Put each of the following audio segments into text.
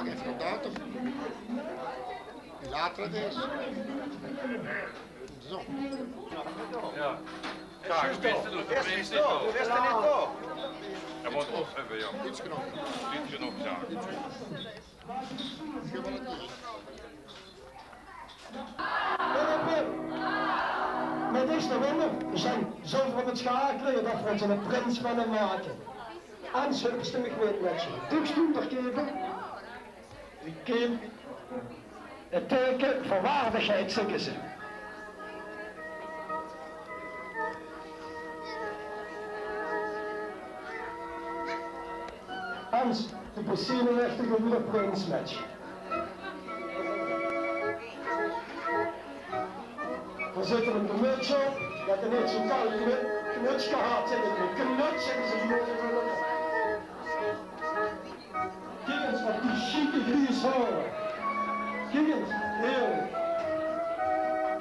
Kijk even op de auto. Hoe later het is. Zo. Ja. Ja, ik wist het ook. Eerst niet toch? Eerst niet toch? Dat moet op hebben, ja. Iets genoeg. Niet genoeg, ja. Met deze wonnen, we zijn zo van het schakelen dat we een prins van hem maken. En zulke weet met je. Drugstoender geven. Die het teken van waardigheid, zeggen ze. Hans, de bezielrechtige wielerprins met je. We zitten een knutje op, dat er net zo'n knuts gehad hebben. Een knuts hebben ze moeten. Kijk eens wat die chique gries horen. Kijk eens, heerlijk.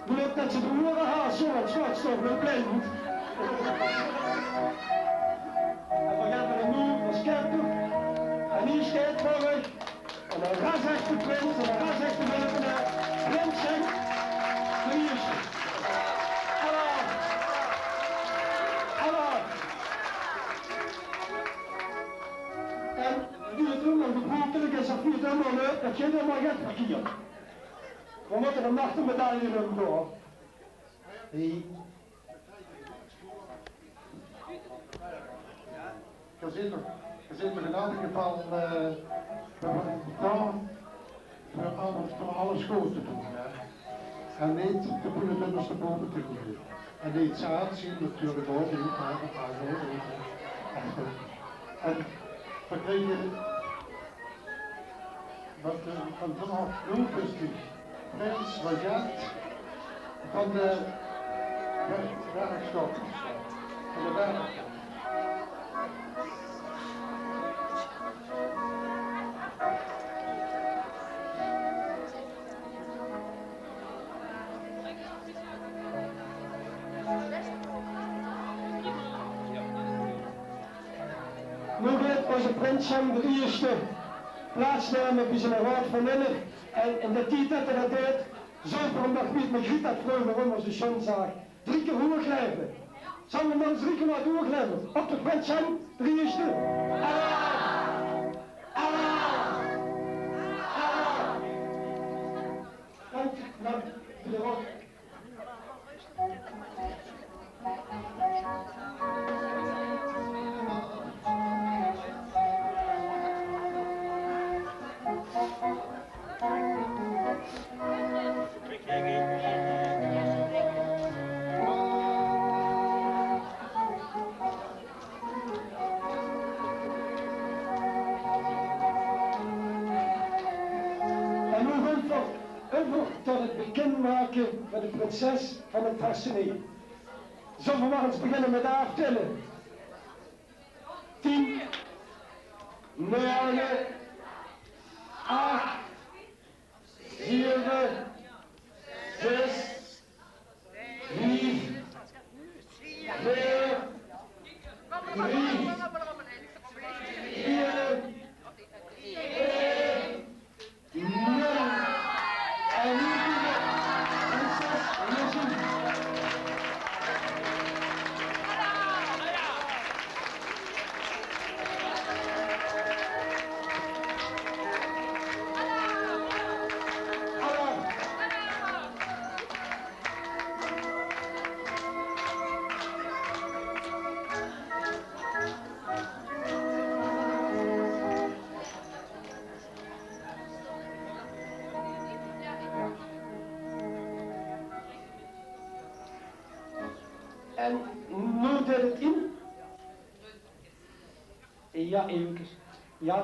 Hoe loopt dat ze de oren haar zo wat zwartstof met blind. En we gaan er nu als kerker. En hier staat voor ik. En een rasechte prins, en een rasechte willen prinsje. Priersje. En die het doen dan gebruikelijk is, dat viert helemaal leuk, dat je helemaal gaat verkeerd. We moeten een nachtenmedaille hebben door. Die. Je zit er in elk geval voor alles goed te doen. Ja. En niet de boelen ondersteboven te doen. En niet iets aanzien natuurlijk ook niet, maar dat gaat ook niet. En dan kreeg je wat van vanaf vroeg is die prins regent van de werkstof. Van de werk. Nu gaat onze prins Jan de eerste plaatsnemen bij zijn raad van Inner. En in de tijd dat hij dat deed, zo omdat Piet met Griet dat vroeger om onze Jan zag. 3 keer hoogleven. Zal we dan 3 keer wat hoogleven? Op de prins Jan de eerste. Dank de raad. En nu komt nog over tot het bekendmaken van de prinses van het Tarsenee. Zullen we maar eens beginnen met aftellen. 10, 9, 8, 7, 6, 5, 4, 3, 4, 1, 0. En nu doen we prinses Lizzie. En nu deed het in. Ja, even. Ja,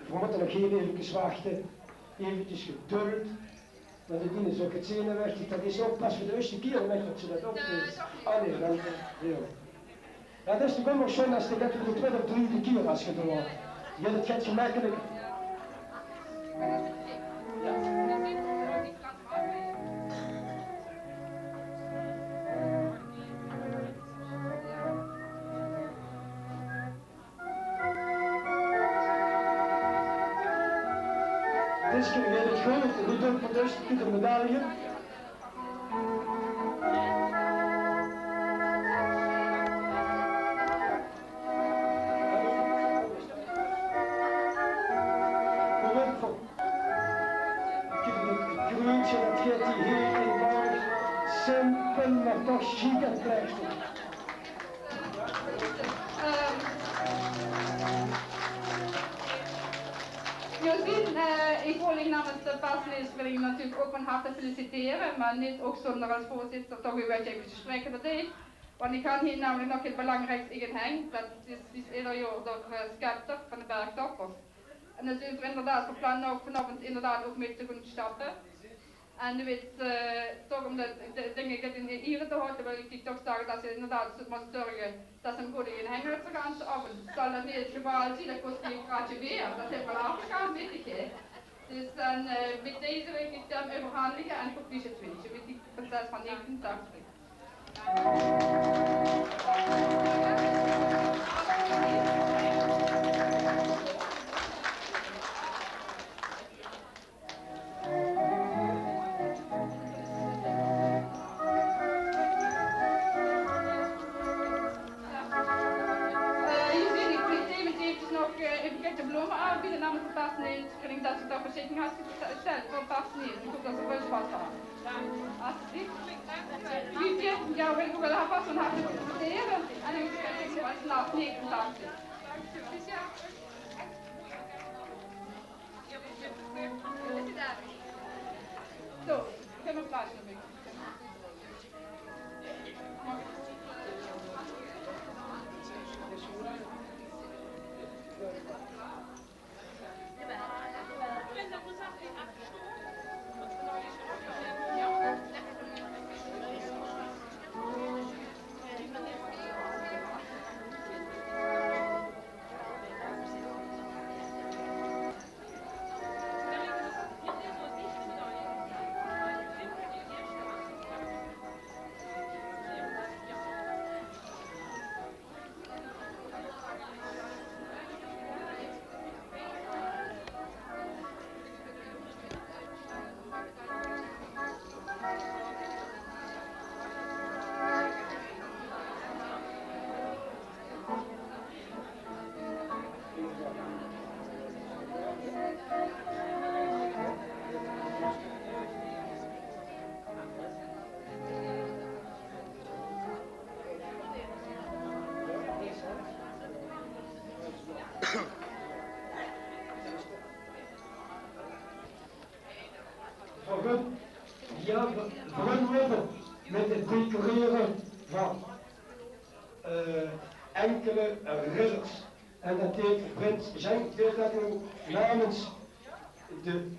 we moeten nog hier even wachten. Eventjes geduld. Want het ding is ook het zenuwachtig. Dat is ook pas voor de eerste keer dat ze dat ook is. Ah nee, dan ja. Ja, dat is toch ook zo als je dat voor de tweede of derde keer als je doet. Ja, dat gaat gemakkelijk. mensen weer het grote, niet ook voor de medaille. Groentje, dat geeft hij heel eenvoudig, simpel, maar toch chic en prijzig. Josien, ik wil ik namens de paasleesvereniging natuurlijk ook van harte feliciteren, maar niet ook zonder als voorzitter toch een beetje even te spreken dat deed. Want ik ga hier namelijk nog het belangrijkste in hang, dat is ieder jaar door Skepter van de Bergtoppers. En dat is inderdaad van plan ook vanavond inderdaad ook mee te kunnen stappen. En u weet, toch om de dingen dat in Ieren te houden, wil ik toch zeggen dat ze inderdaad moet zorgen dat ze hem goed in hengelen te gaan avond. Zal dat niet het geval zien, dat kost die een graadje weer. Dat heeft wel afgegaan, weet ik hè. Dus dan met deze week ik dan overhandigen en ik het twintje, met die proces van 1980. Dat ze toch beschikking had gesteld voor pasnieuws. Ik hoop dat ze wel vast hadden. Alsjeblieft. Ja, wil ik wel alvast van harte feliciteren. En ik zeg wel snel 89. Zo, ik heb een plaatje nog mee. Ja, veranderen met het decoreren van enkele ridders. En dat deed Prins Genk deed dat nu namens de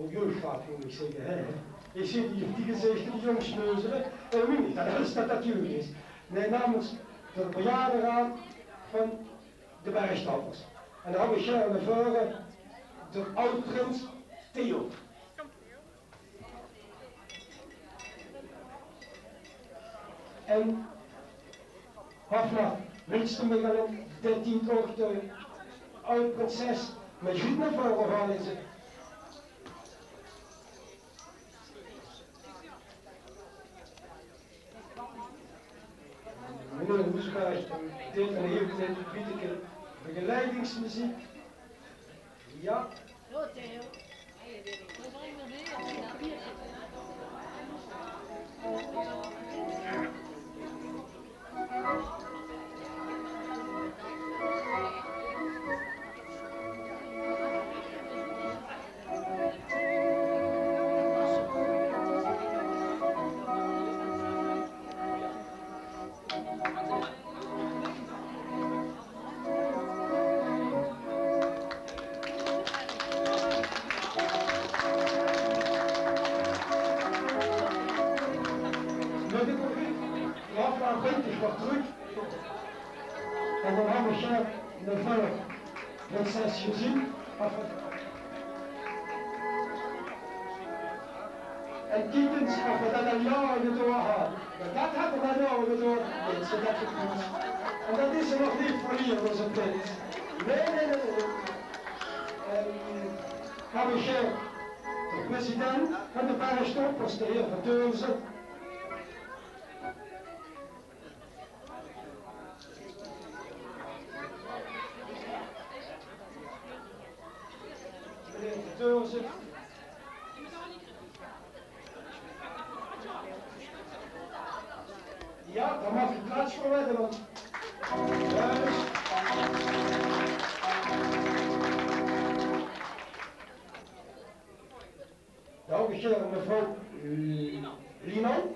jeugdvaart, moet ik zeggen. Hè? Je ziet die gezichten, die jongens neuzelen, en wie niet, dat is dat natuurlijk is. Nee, namens de bejaardenraad van de Bergtoppers. En dan heb ik graag naar voren de oud-prins Theo. En Hafna, willst du mir gaan dat die toch de oude prinses met goed naar voren gaan is? Meneer de Moesgaard, dit en hier bied ik een begeleidingsmuziek. Ja. En dan hebben we graag de volle prinses gezien. En kijk eens of we dat een jaar door hadden. Maar dat hebben we nou door geprins, dat is goed. En dat is er nog niet voor hier, onze prins. Nee. heb ik de president van de Bergstop, dat is de heer Verdeulzen. Meneer Verdeulzen. Ja, daar mag je plaats voor hebben, want... Juist. Nou, ik ga mevrouw Liman.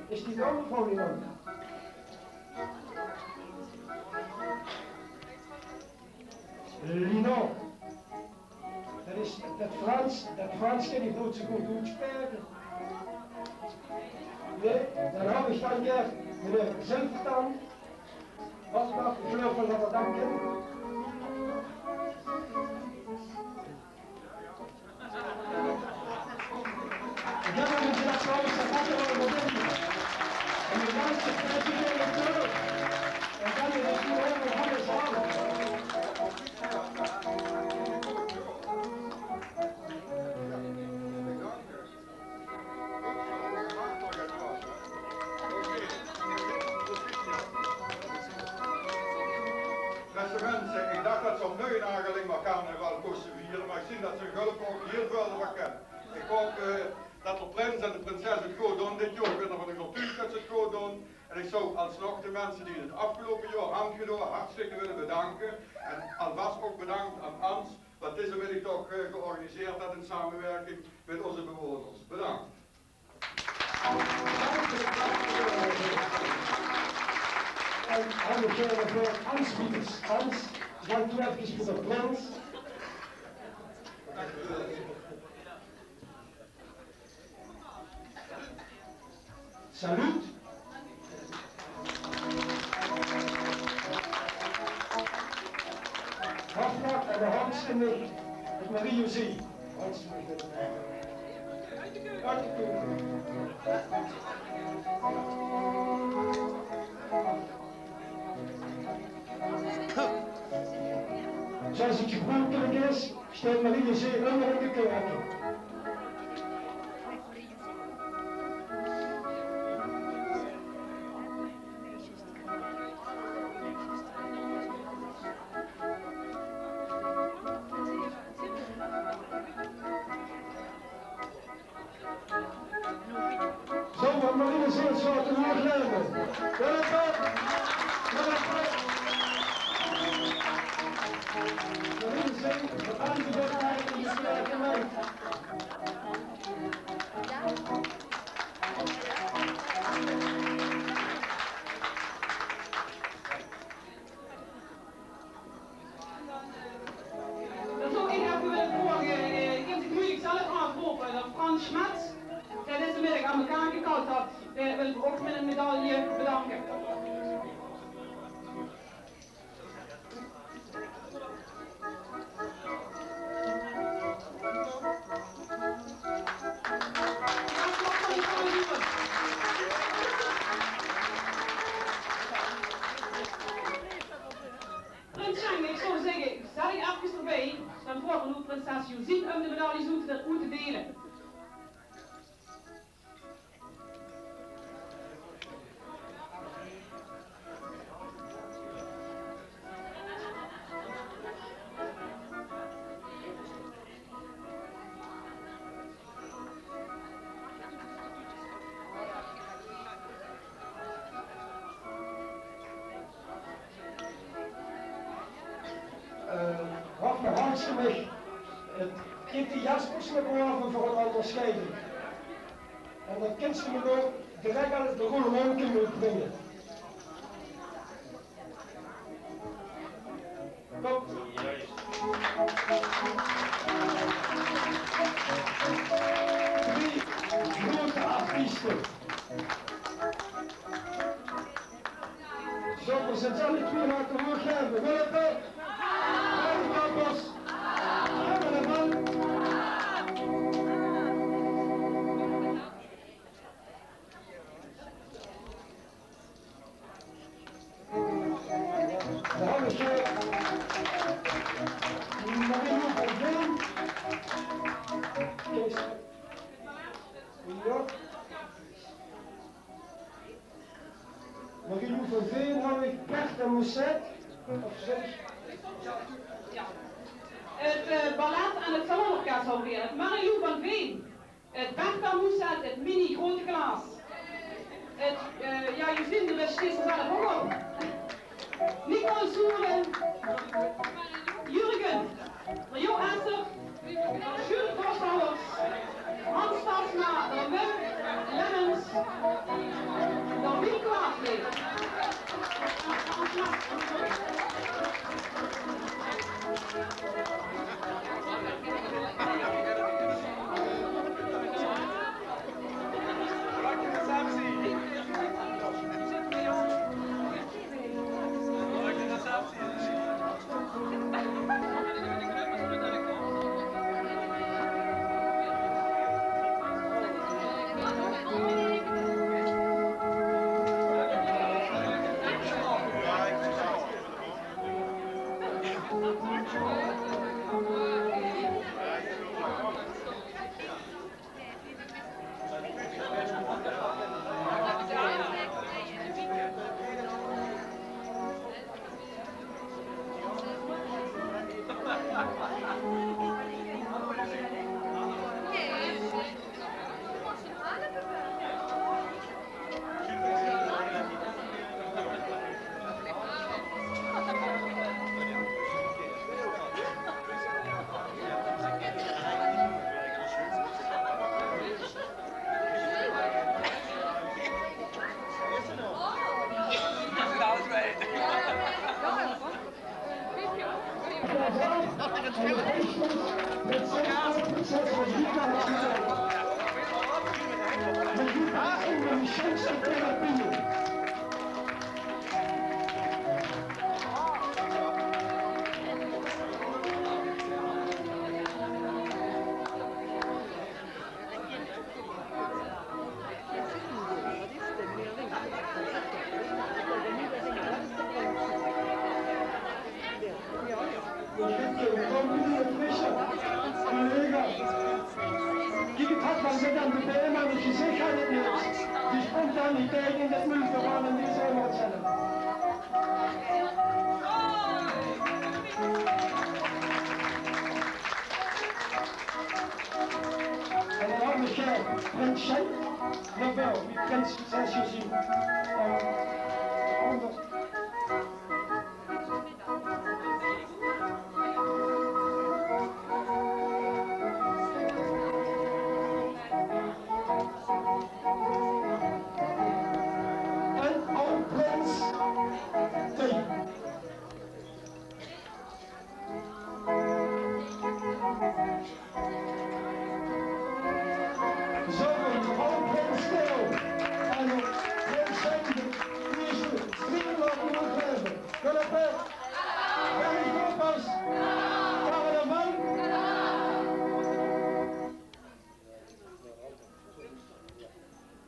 Is die nou mevrouw Liman? Liman. Dat is dat Frans kan ik niet zo goed uitspreken. Nee, dan heb ik dan weer meneer Zelfvertaan. Wat mag ik geloof van dat danken? Ik heb nog een dat trouwens dat gaat er wel modern. En de laatste president terug. En dan is het nu over alles aan. Beste mensen, ik dacht dat zo'n neugenageling maar carnaval kosten vieren, maar ik zie dat ze hun gulp ook heel veel wat kennen. Ik hoop dat de prins en de prinses het goed doen dit jaar. Ik ben er van de cultuur dat ze het goed doen. En ik zou alsnog de mensen die het afgelopen jaar hebben gedaan hartstikke willen bedanken. En alvast ook bedankt aan Ans, wat deze middag toch georganiseerd had in samenwerking met onze bewoners. Bedankt. En we gaan voor Hans Pieters. Hans, dank u even voor de prins. Salut. Hafnak en de Hansen met Marie-Josie. Hansen met uit de keuken. Zoals het gebruikelijk is, staat Marie-Josie onder in de keuken. Zo, Marie-Josie zou te hoog leven. Frans Schmatz, der deze middag aan elkaar gekauwd had, wil ik ook met een medaille bedanken. Prins Chang, ik zou zeggen, zet ik even erbij, dan voor hoe prinses Josien om de medaille zoekt dat moet te delen. Wacht maar, Hansen weg. Geef die Jaspers me boven voor een onderscheiding. En dan kind ze me door direct aan de Rolle Monken moet brengen. Kom. Drie grote artiesten. Zo, we zijn alle twee naar de hoog hebben. Wil het wel? Kappers. Hebben we man. Dan gaan we zo. burgemeester. Ja. Marie-Lou van Veen, heb ik Bert en Mousset. Of zeg? Ja. Het ballet en het salonorkest alweer. Het Marie-Lou van Veen. Het Bertha Mousset, het mini grote glas. Het, ja, je ziet de steeds zelf ook al. Nicole Soeren. Jurgen. Rio Esser. Jules Vosthouwers. Hans Stasma. Wim Lemmens. Dan Wien Klaasleef.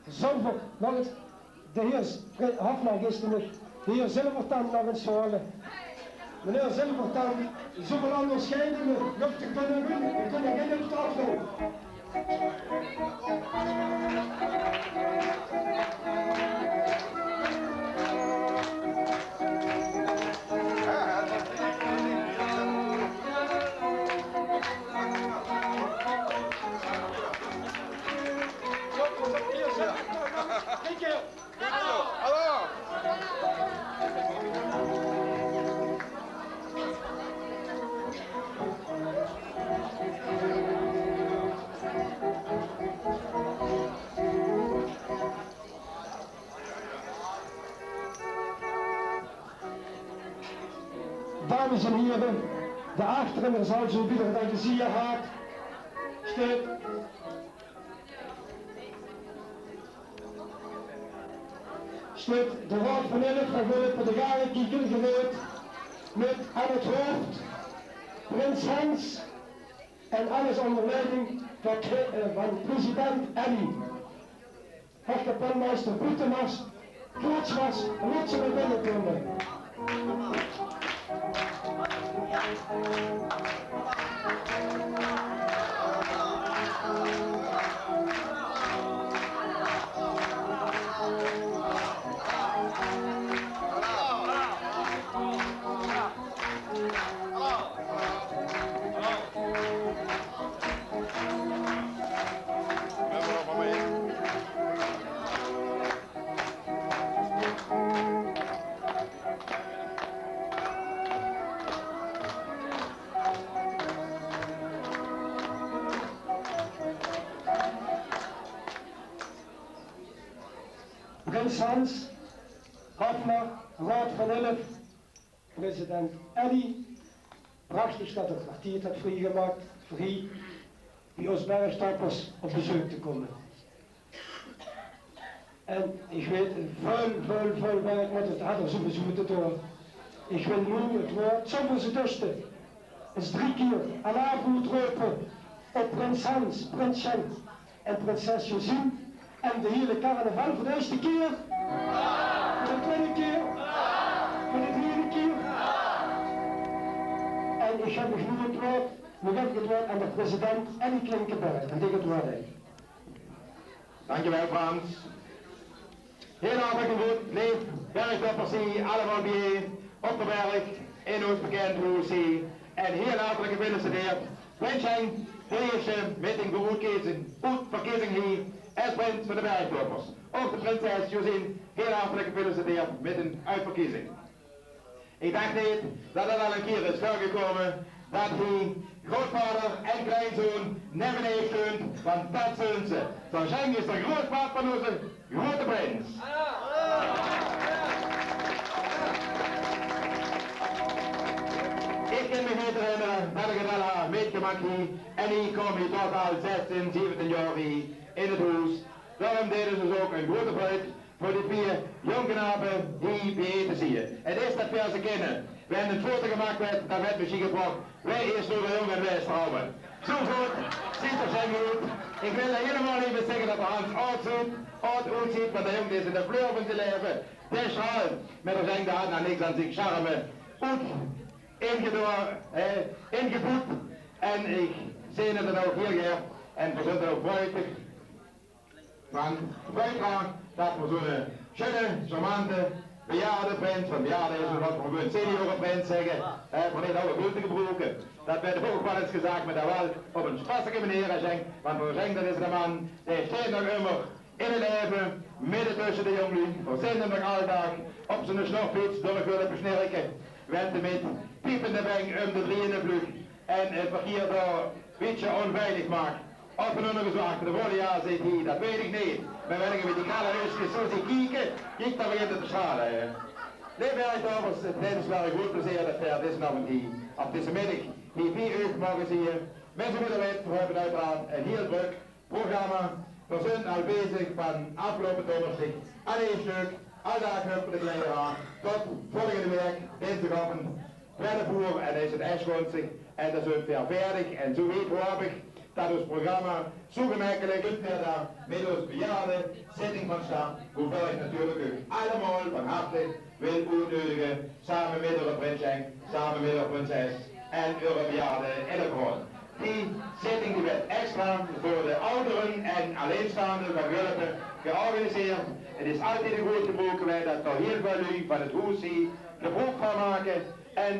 Zoveel, nog eens, de heer Hafnar is er nog, de heer Zilvertand nog eens horen. Meneer Zilvertand, zoveel onderscheidingen, nog te kunnen winnen, we kunnen geen op straat doen. Dames en heren, de achterrenner zal zo bieden dat je zie je haat. Steek. Steek de raad van 11 van Wilp de Garen die gereed met aan het hoofd Prins Hans en alles onder leiding van president Ellie. Herkapelmeester Boetemas, Klootsmas, Lotsen en binnenkomen. Prins Hans, Hafner, Raad van 11, president Eddy. Prachtig dat het kwartier had vrijgemaakt, vrij, bij ons bergtoppers op bezoek te komen. En ik weet, veel werk met het hadden ze bezoeken door. Ik wil nu het woord zonder ze dusten. Is 3 keer aan avond roepen op Prins Hans, Prins Jan en prinses Josine. En de hele carnaval voor de eerste keer. Voor de tweede keer. Voor de derde keer. En ik heb nog nu het woord, aan de president Eddy Klinkenberg. En dit het woord uit. Dankjewel Frans. Heel hartelijk goed, leef bergtoppers hier, allemaal bij op de berg, in ons bekend hoe zie. En heel hartelijk gefeliciteerd. Prins Henk, de eerste met een goed verkiezing hier als prins van de bergtoppers. Ook de prinses Josine, heel hartelijk gefeliciteerd met een uitverkiezing. Ik dacht niet dat het al een keer is voorgekomen dat hij grootvader en kleinzoon naar beneden steunt, want dat zijn ze. Zo Henk is de grootvader van onze grote prins. Ik kan me niet herinneren dat ik het al heb meegemaakt hier en ik kom hier toch al 16, 17 jaar hier in het huis. Daarom deden ze dus ook een grote buit voor die 4 jongknapen hier bij te zien. Het is dat we ze kennen. We hebben een foto gemaakt met, dat werd misschien gebracht. Wij eerst door de jongen en wij trouwen. Zo goed, ziet er zijn goed. Ik wil helemaal niet meer zeggen dat de Hans oud uitziet, want de jongen is in de fleur van zijn leven. De schaal, met de zeng daar nou niks aan zich charme. Goed ingevoed. En ik zie het dan ook heel graag. En we zijn er ook fruitig van bijdragen dat we zo'n schöne, charmante bejaarde prins, van bejaarde is wat we een senioren prins zeggen, van die oude grote gebroken. Dat werd ook wel eens gezegd, maar dat wel op een spassige manier, want we zeggen dat is de man, die steeds nog immer in het leven, midden tussen de jongen, voorzinnen nog alle dag, op zijn snoffiets door de gulpen snurken, went met piepende weng de 3 in de vlucht en het verkeer daar een beetje onveilig maakt. Of een ondergezwaagde, de volle jaar zit hier, dat weet ik niet. Maar wanneer we met die kale huisjes zo zien kijken, kijk dan weer te schade. Lieve bergtoppers, het is wel een goed plezier dat we deze avond hier, op deze middag, hier 4 uur mogen zien. Mensen moeten weten, we hebben uiteraard een heel druk programma. We zijn al bezig van afgelopen donderdag, aan 1 stuk, al dagen voor de kleine raad, tot volgende week, dinsdagavond, tweede voer en dan is het echt gunstig. En dan zijn we weer verder en zo weet hoop ik dat ons programma zo gemakkelijk kunt verder met ons bejaarde zitting van start, hoewel ik natuurlijk ook allemaal van harte wil uitnodigen, samen met de prins Henk, samen met de prinses en de bejaarde in de grond. Die zitting die werd extra voor de ouderen en alleenstaanden van Gulpen georganiseerd. Het is altijd een goed gebroken wij dat er heel veel u van het huis hier gebruik van maken en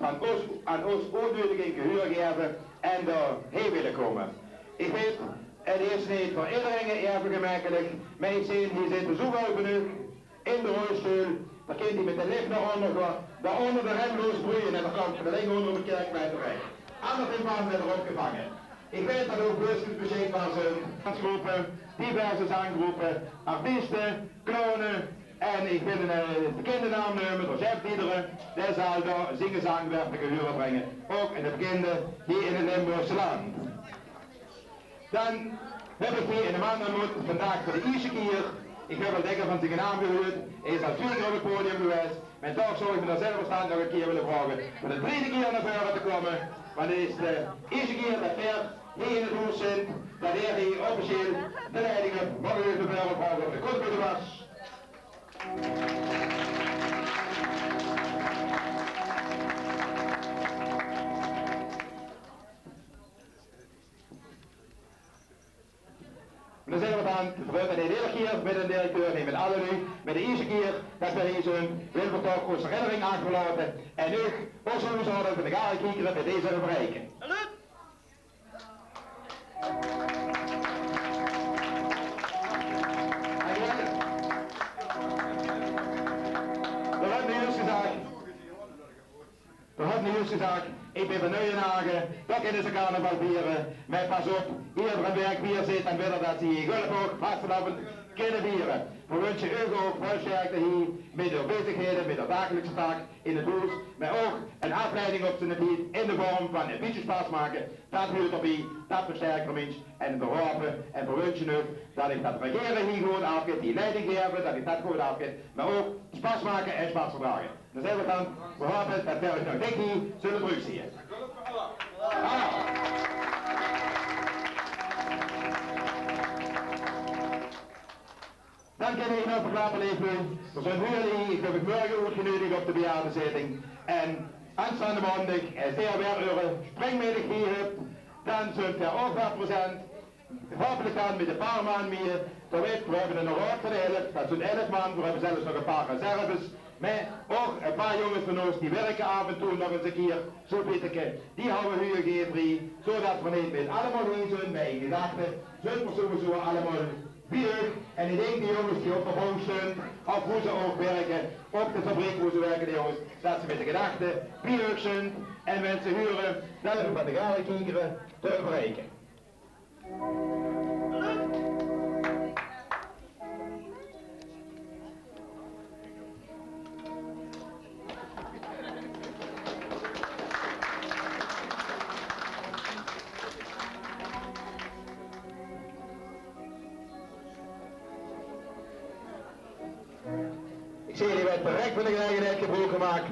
van ons aan ons uitnodiging gehuur geven en daarheen willen komen. Ik weet, het is niet voor iedereen even gemakkelijk, maar ik zie hier zitten zoveel genoeg in de rolstoel, dan kind hij met de lift naar onder gaan, daaronder de remloos broeien en dan komt de ding onder de kerk bij terecht. Anders in van werden opgevangen. Ik weet dat ook burgers beschikbaar zijn, dansgroepen, diverse zanggroepen, artiesten, klonen en ik wil een bekende naam nemen, door Chef Diederen, der zal daar zingen zangwerpen gehuren brengen, ook in de bekende hier in het Limburgse land. Dan heb ik hier in de maand ontmoet, vandaag voor de eerste keer. Ik heb wel dikker van zijn naam gehoord. Hij is al 2 keer op het podium geweest. Maar toch zou ik me daar zelf staan nog een keer willen vragen. Voor de 3e keer naar voren te komen. Want het is de eerste keer dat hij hier in het huis zit. Dat hij officieel de leiding heeft. Mag u de voren vragen of de goed was. Dan zijn we dan met de hele keer met een directeur, niet met alle nu, met de eerste keer dat we hier zo'n Wilvertocht onze herinnering aangelaten en nu ook zo zouden we de gare kijken met deze rubrieken. We hebben nu juist gezegd, ik ben van Neuenhagen, dat kunnen ze carnaval vieren, maar pas op, hier van werk hier zit en willen dat ze hier gulp ook vastenavond kunnen vieren. We wensen u ook veel sterkte hier met de bezigheden, met de dagelijkse taak in het huis, maar ook een afleiding op zijn gebied in de vorm van een beetje spaas maken. Dat huurt erbij, dat versterkt de mens en de hopen en we wensen u dat ik dat regeren hier goed afgeeft, die leiding geven, dat ik dat goed afgeeft, maar ook spaas maken en spaas verdragen. Dan zijn we dan, we hopen dat we nog dik hier zullen terugzien. Dan kan ik nog verklappen even, we zijn jullie, ik heb het morgen ook genodigd op de bejaardenzitting. En aanstaande maandag, als de weer uw springmiddag hier hebt, dan zult u ook wat present. Hopelijk dan met een paar man meer. We hebben er nog ook van de 11, dat zijn 11 man, we hebben zelfs nog een paar reserves. Maar ook een paar jongens van ons die werken af en toe nog eens een keer, zo pittige, die houden we hier vrij, zodat we niet met allemaal heen zijn bij gedachten, zullen we sowieso allemaal weer. En ik denk die jongens die op de bank zijn, of hoe ze ook werken, op de fabriek hoe ze werken die jongens, dat ze met de gedachten weer zijn en mensen huren, dat we van de gale kinderen te bereiken. Ik zie jullie werd direct van de gelegenheid gebruik gemaakt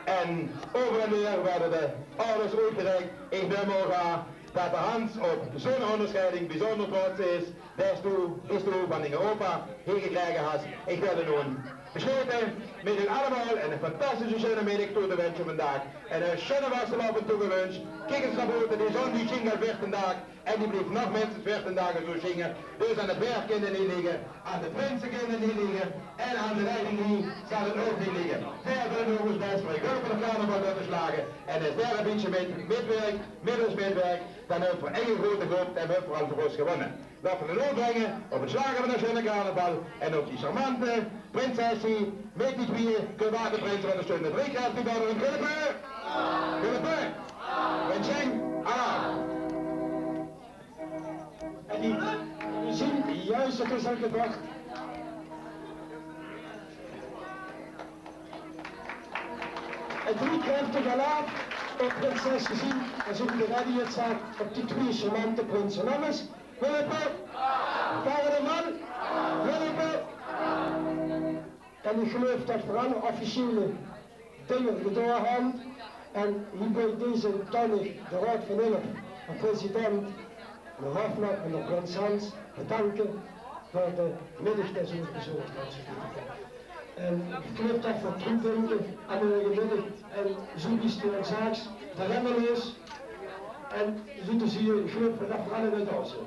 en over en weer werden de ouders uitgereikt. Ik ben morgen dat de Hans op zo'n onderscheiding bijzonder trots is. Is toe van de opa hier gekregen had. Ik wil er nu besloten met u allemaal een fantastische schöne middag toe te wensen vandaag. En een schöne wasselopen toegewenst. Kijk eens naar buiten, die zon die ging al 14 dagen. En die blijft nog minstens 14 dagen zo zingen. Dus aan de bergkinderen niet liggen, aan de prinsenkinderen niet liggen. En aan de leiding hier zal het ook niet liggen. Verder nog eens best voor ik de carnaval uit te slagen. En als daar een beetje met ons metwerk, dan hebben we één grote groep en we hebben vooral voor ons gewonnen. Laten we het brengen op het slagen van de schöne carnaval en op die charmante prinsessie met die twee gewaardeprins van de schöne drie krijgt die dan een gulpen. Gulpen. Wensing. Allah. En die zien juist het is al gebracht. En drie krijgt de gelaat op prinses gezien en zo de radio het staat op die twee charmante prinsen. Anders, Willeke, waren de man, Willeke. En ik geloof dat voor alle officiële dingen gedaan hebben. En hierbij deze Tannig, de Raad van Elf, de president, de Hofner en de prins Hans bedanken voor de middag des bezorgd. En ik geloof dat voor terugdenken aan de middag en zo is het en zaaks de remmel is. En zo te zien, ik geloof dat voor alle mensen zijn.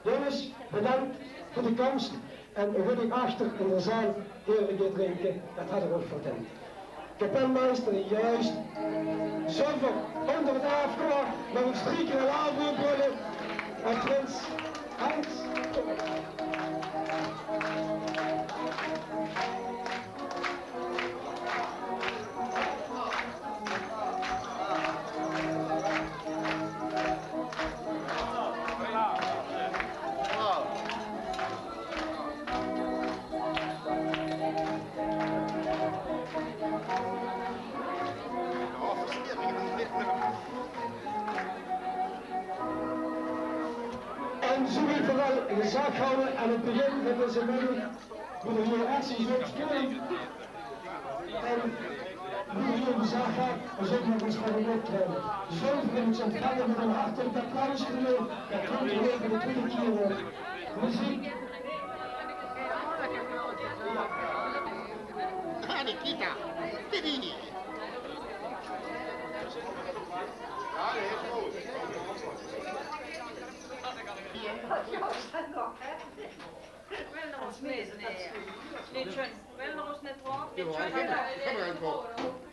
Jongens, bedankt voor de komst en we willen achter in de zaal heerlijk drinken, dat had ik ook verteld. Kapelmeester juist zoveel onder het afkoor met een strieker en aanvoerbrillen en prins Hans. En zo weer vooral in de zaak houden aan het begin van deze middag, hoe de heer acties opspelen. En hoe de in de zaak gaat, we zullen nog eens van een optreden. Zoveel in het ontvangen met een hartelijk applaus geloof, dat komt er even de tweede keer muziek. Nikita, Didi. Ja, dat is goed. Wel nog eens mee, niet schön. Wel nog eens net warm, Ja, niet kom maar even.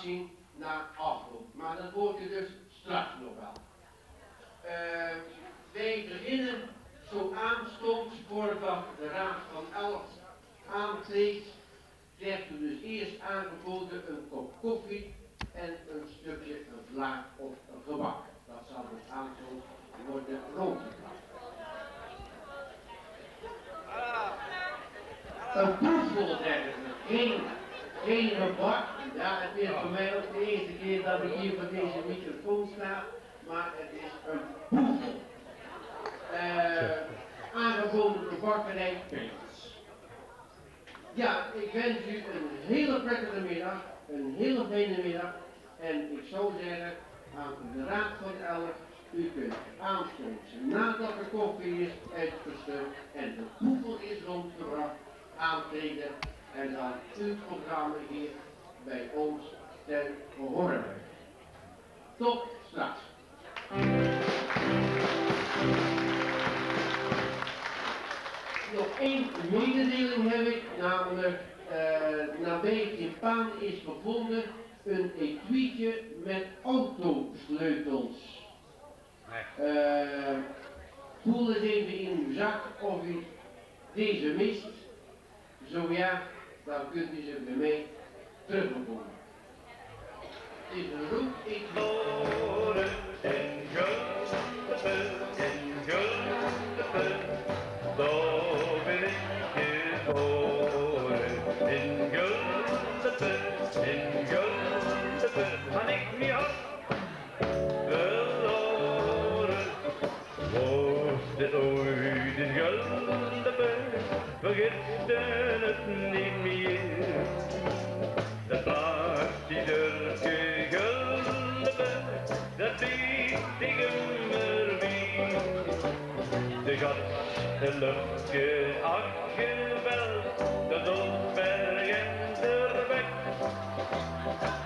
afzien naar afloop. Maar dat hoort u dus straks nog wel. Wij beginnen zo aanstonds voordat de Raad van 11 aantreedt, krijgt u dus eerst aangeboden een kop koffie en een stukje een vlaag of een gebak. Dat zal dus aanstonds worden rondgebracht. Een proefvol zeggen ze, geen gebak. Ja, het is voor mij ook de eerste keer dat ik hier voor deze microfoon sta, maar het is een proefvol. Aangeboden door bakkerij Peeters. Ja, ik wens u een hele prettige middag, een hele fijne middag. En ik zou zeggen aan de Raad van 11, u kunt aanstonds nadat de koffie is uitgesteld en de proefel is rondgebracht, aantreden en dan uw programma hier bij ons ten gehore brengen. Tot straks. Nog één mededeling heb ik, namelijk nabij Timpaan is gevonden een etuietje met autosleutels. Voel eens even in uw zak of u deze mist. Zo ja, dan kunt u ze bij mij terugkomen. Het is een roep, ik horen en gulden en gulden. Zo ben ik geboren in gulden, in gulden, kan ik niet af verloren. Was dit ooit in gulden, vergeten het niet meer. Dat plaats die durke gulden, dat weet ik immer weer. De gat, de luchtje, akkevel, de Dolfberg en de weg.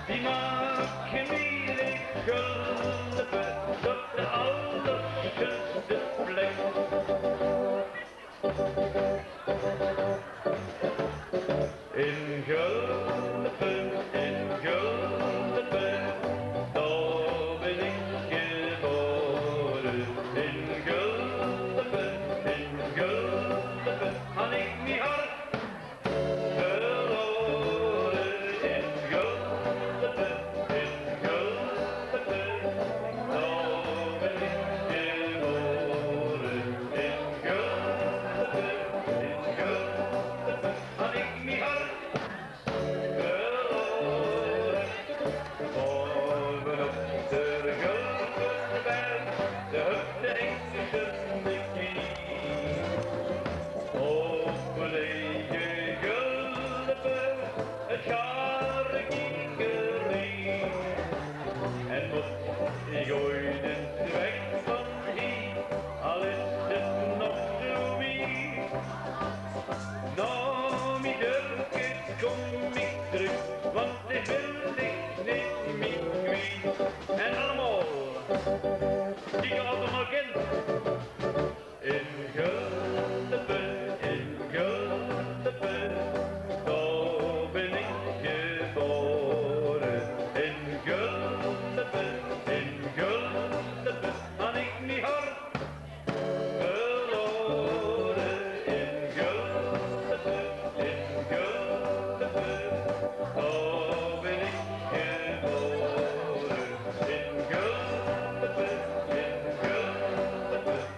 Die maken wie ik gulden, tot de allerschönste plek. In gulden, daar ben ik geboren. In gulden, had ik niet hard verloren. In gulden, daar ben ik geboren. In gulden, had ik niet hard. Ik ooit eens weg van hier, al is het nog zo weer. Nou, mijn durkjes, kom ik terug, want ik wil ik niet meer kwijt. En allemaal, die je allemaal kent. In gulden, in gulden, daar ben ik geboren. In gulden, had ik niet hard verloren. In gulden, daar ben ik geboren. In gulden,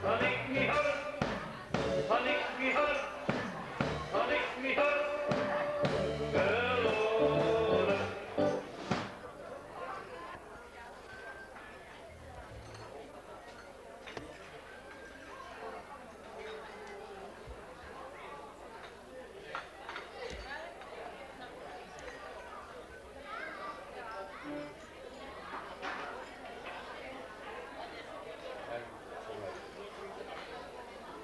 had ik niet hard, had ik niet hard, had ik niet hard verloren.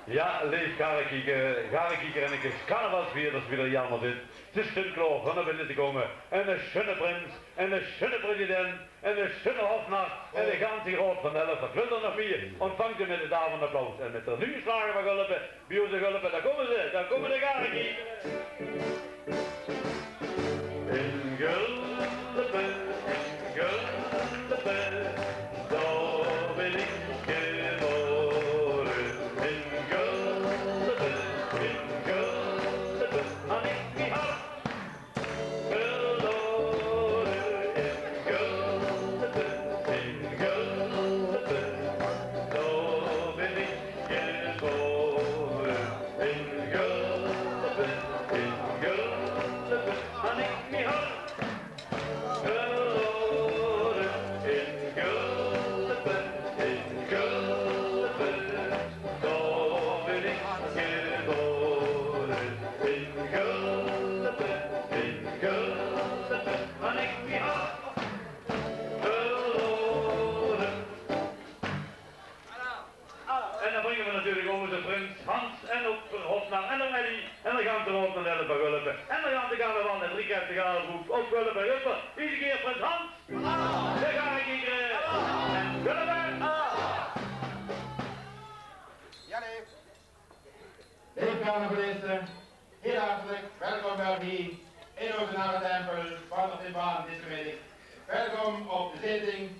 Ja, leef Garekieker en ik is carnavalsvier, dat is weer jammer dit. Het is Stuntkloog van naar binnen te komen. En de schöne prins, en de schöne president, en de schöne hofnacht, en de ganse groot van 11. Wat wil er nog meer? Ontvangt u met de dame van applaus. En met de nu slagen van Gulpen, bij onze Gulpen, daar komen ze, daar komen de Garekieker. In Gulpen, 50 aalboek opvullen bij Rupper. Iedere keer Prins Hans. Daar ga ik hier. En Gulliver. Ja, nee. Leefkamerbeheerster, heel hartelijk welkom bij hier in onze Narentempel van de Timbaan dit middag. Welkom op de zitting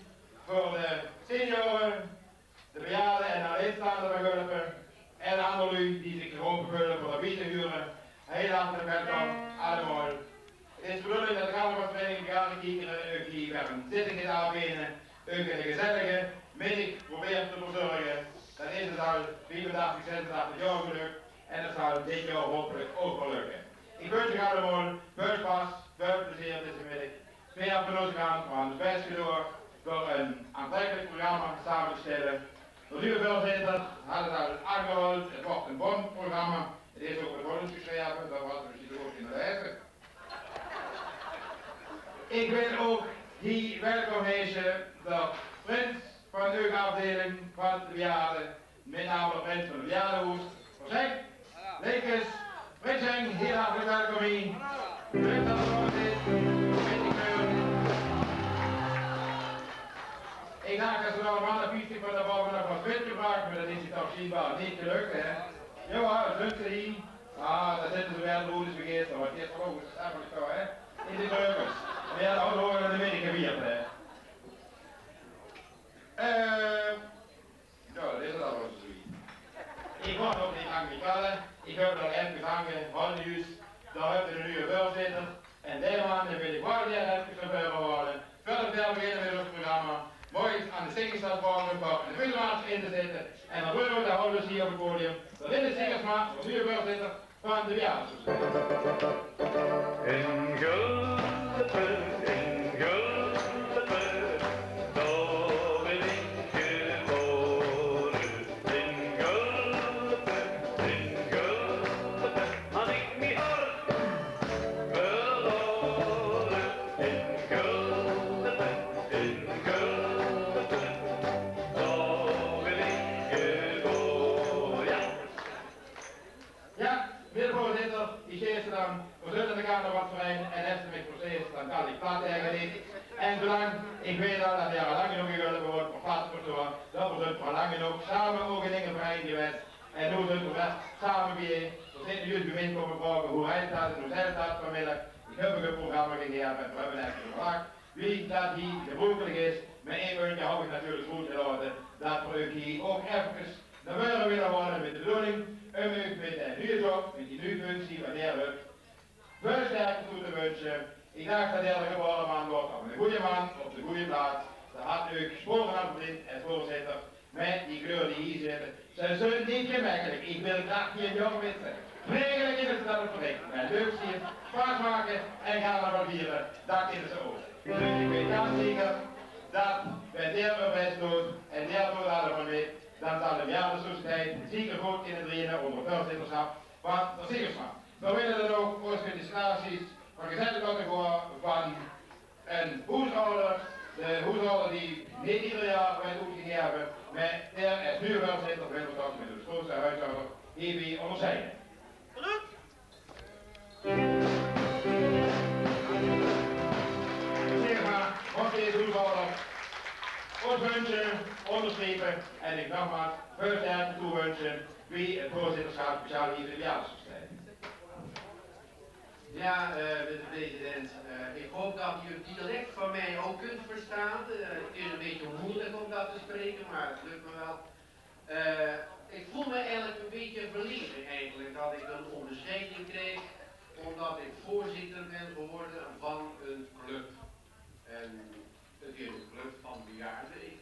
voor de senioren, de bejaarden en alleenstaande begulpen en anderen die zich gewoon vervullen voor de bietenhuren. Heel hartelijk welkom allemaal. Het is de bedoeling dat de carnavalsvereniging Garenkiekeren hier bij een zitting gaat aanbenen, ook in een gezellige middag proberen te verzorgen. Dat is het al 84, 86 jaar gelukt en dat zal dit jaar hopelijk ook wel lukken. Ik wens u allemaal veel pas, veel plezier deze middag. Veel van gaan van de best door door een aantrekkelijk programma samen te stellen. De nieuwe voorzitter had het al aangehaald, het wordt een bondprogramma. Het is ook een bonusgeschreven, dat was dus ook in de lijst. Ik wil ook hier welkom heten de prins van de afdeling van de bejaarden, met name de prins van de bejaardenhoes. Voorzeg, Lekes, Prins, heel hartelijk welkom hier. Druk dat het woord is, met de kleur. Ik dacht dat ze wel een mannen fietsje van de boven nog wat wit gebracht, maar dat is toch zienbaar niet gelukt, hè. Ja, dat lukt hier. Ah, daar zitten ze wel de roeders vergeten, want het is geloof ik, dat is zo, hè. In de keukens. Maar ja, dat horen we de middag gewierd, hè. Ja, dat is het al zo zoiets. Ik word ook niet lang gevallen. Ik heb nog even gehangen, halfjuist. Daar hebben we de nieuwe voorzitter. En deze maand wil ik wel weer even gebeuren worden. Verder beginnen met ons programma. Mooi aan de Singerstad morgen voor de Vuurmaats in te zetten. En dan willen we de houders hier op het podium. Dat is de Singersmaat, de nieuwe voorzitter van de bejaardenvereniging. In Gulpen, in Gulpen, daar ben ik geboren. In Gulpen, had ik mijn hart verloren. In Gulpen, daar ben ik geboren. Ja, meneer de voorzitter, die geeft dan voorzitter de carnavalsvereniging en heeft hem proces, dan kan ik plat eigenlijk niet. En zolang ik weet al dat hij al lang genoeg gegeven wordt voor platpersoon, dat we het al lang genoeg samen ook in een vereniging geweest. En nu zijn we samen weer, we zitten jullie gemeen komen vragen hoe hij staat en hoe zij staat vanmiddag. Ik heb een programma gegeven en we hebben eigenlijk gevraagd wie dat hier gebruikelijk is. Met één puntje hou ik natuurlijk goed gelaten dat we hier ook even naar voren willen worden met de bedoeling om u met de nieuwe job, met die nieuwe functie, wanneer we veel sterker toe te wensen. Ik dacht dat hij de geboren man wordt op een goede man, op de goede plaats. Dat had u gesproken aan vriend en voorzitter met die kleur die hier zitten. Ze zijn niet gemakkelijk, ik wil graag hier een jong wisten. Regelijk is het dat het verricht. Met leuk zien, spaas maken en gaan naar wat vieren, dat is ze ook. Dus ik weet ganz zeker dat bij der we best doen en der doet allemaal mee. Dan zal de bejaardensociëteit zeker goed in het reinen onder voorzitterschap van de Singersmaat. We willen dan ook onze registraties van gezellig van een huishouden, de huishouden die niet ieder jaar bij het oefening hebben, met der als nu voorzitter willen we dat met de grootste huishouder hier onderzijden. Zeg maar, wordt deze huishouder ons wensen, onderstrepen en ik nogmaals veel sterkte toewensen wie het voorzitterschap speciaal hier in de bejaardensociëteit. Ja, meneer de president, ik hoop dat u het dialect van mij ook kunt verstaan. Het is een beetje moeilijk om dat te spreken, maar het lukt me wel. Ik voel me eigenlijk een beetje verlegen eigenlijk dat ik een onderscheiding kreeg, omdat ik voorzitter ben geworden van een club. En het is een club van bejaarden.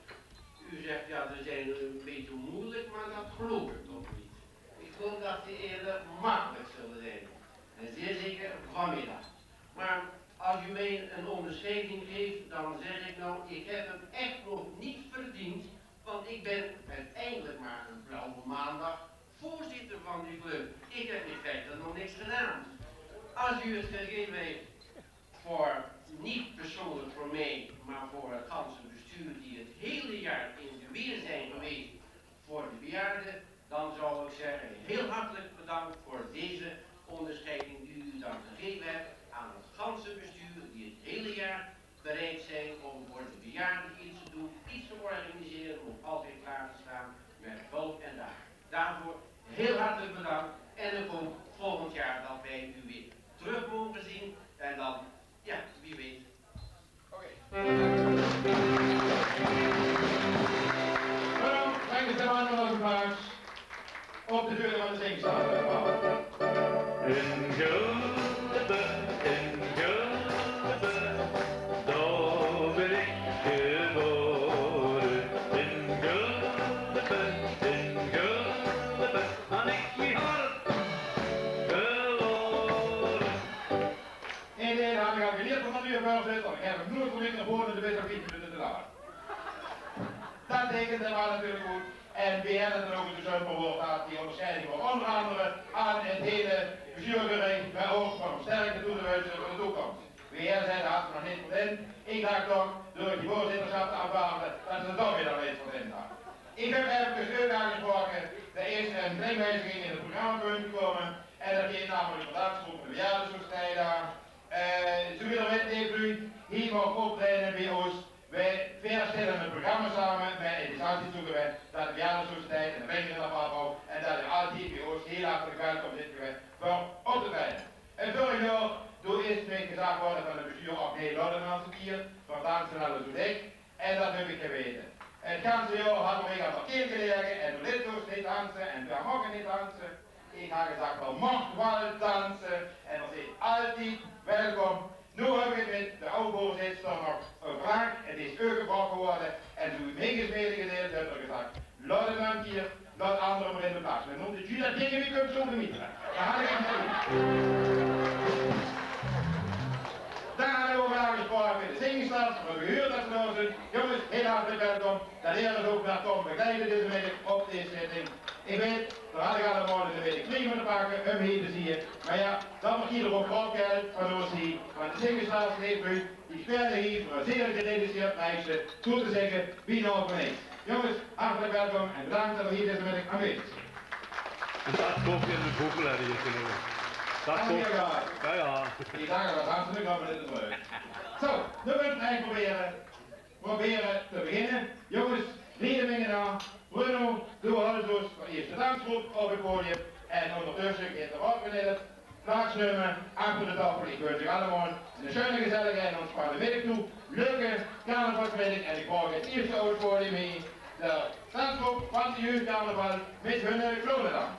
U zegt ja, ze zijn een beetje moeilijk, maar dat geloof ik toch niet. Ik geloof dat ze eerder makkelijk zullen zijn. En zeer zeker vanmiddag. Maar als u mij een onderscheiding geeft, dan zeg ik nou, ik heb hem echt nog niet verdiend, want ik ben uiteindelijk maar een blauwe maandag voorzitter van die club. Ik heb in feite nog niks gedaan. Als u het gegeven heeft voor, niet persoonlijk voor mij, maar voor het ganse bestuur die het hele jaar in de weer zijn geweest voor de bejaarden, dan zou ik zeggen heel hartelijk bedankt voor deze onderscheiding die u dan gegeven hebt aan het ganse daarvoor heel hartelijk bedankt. En ik hoop volgend jaar dat wij u weer terug mogen zien. En dan, ja, wie weet. Waarom brengen ze aan nog plaats op de deur van de zingzaal? In Gulden, daar ben ik geboren. In Gulden, en ik mijn hart verloren. In de had ik al geleerd van de voorzitter, want ik heb hem nooit gelukkig gehoord in de wetterpiet te laten. Dat tekent hem wel natuurlijk goed. En we hebben er ook in de zomerwoord gehad die onderscheiding voor onder andere aan het hele bestuurgericht met oog van versterkte toezicht voor de toekomst. We zijn daar nog niet voor in. Ik dacht toch, door die voorzitterschap te aanvaarden, dat ze er toch weer nog iets voor in hadden. Ik heb even ook aangesproken, er is een kringwijziging in het programmapunt gekomen en dat geeft namelijk verdagsgroep de bejaardensoestij daar. Zo willen we het hier mag optreden bij ons. Wij verstellen het programma samen met educatie toegewend dat de bejaardensoestij en de winkelafbouw en dat er altijd bij ons heel hartelijk welkom zit geweest voor op te treden. En vorig jaar toen is mij gezegd worden van het bestuur ook heel Loddermans hier, van dansen alles zo dik en dat heb ik geweten. Het ganse jaar hadden we aan verkeer gelegen en de liddoos niet dansen en we mogen niet dansen. Ik had gezegd, we mochten wel dansen en we zijn altijd welkom. Nu heb ik met de oude voorzitter nog een vraag, het is ook gebracht geworden en toen ik meegesmeden gedeeld heb er gezegd, laat het man hier, laat anderen maar in de plaats. Men noemt het jullie dat dingen wie kunt zo genieten. Daar had ik niet. Daar hadden we over aangesproken met de zingstad, we hebben gehoord dat ze nou zijn. Jongens, heel hartelijk welkom. Dat heer is ook naar Tom begeleiden deze middag op deze zitting. Ik weet, daar had ik allemaal in de week knie moeten pakken, hem hier te zien. Maar ja, dan mag ieder op geld van ons hier. Want de zingstad heeft u, die verder hier voor een zeer gerealiseerd meisje toe te zeggen wie nou van is. Jongens, hartelijk welkom en bedankt dat we hier deze middag aanwezig zijn. En dat komt in de boekenleiding hier kunnen we. Dat komt. Ja, ja. Die dagen was hartelijk, maar dit is leuk. Zo, nu willen we eigenlijk proberen te beginnen. Jongens, Riedemingen aan. Bruno, doe Halsdoos voor de eerste dansgroep op het podium. En ondertussen gaat er ook beneden plaatsnemen aan de tafel. Ik wens u allemaal een schöne gezelligheid en ontspannen middag toe. Leuke carnavalsmiddag en ik volg het eerste op het podium mee. De dansgroep van de jeugdcarnaval met hun klonendans.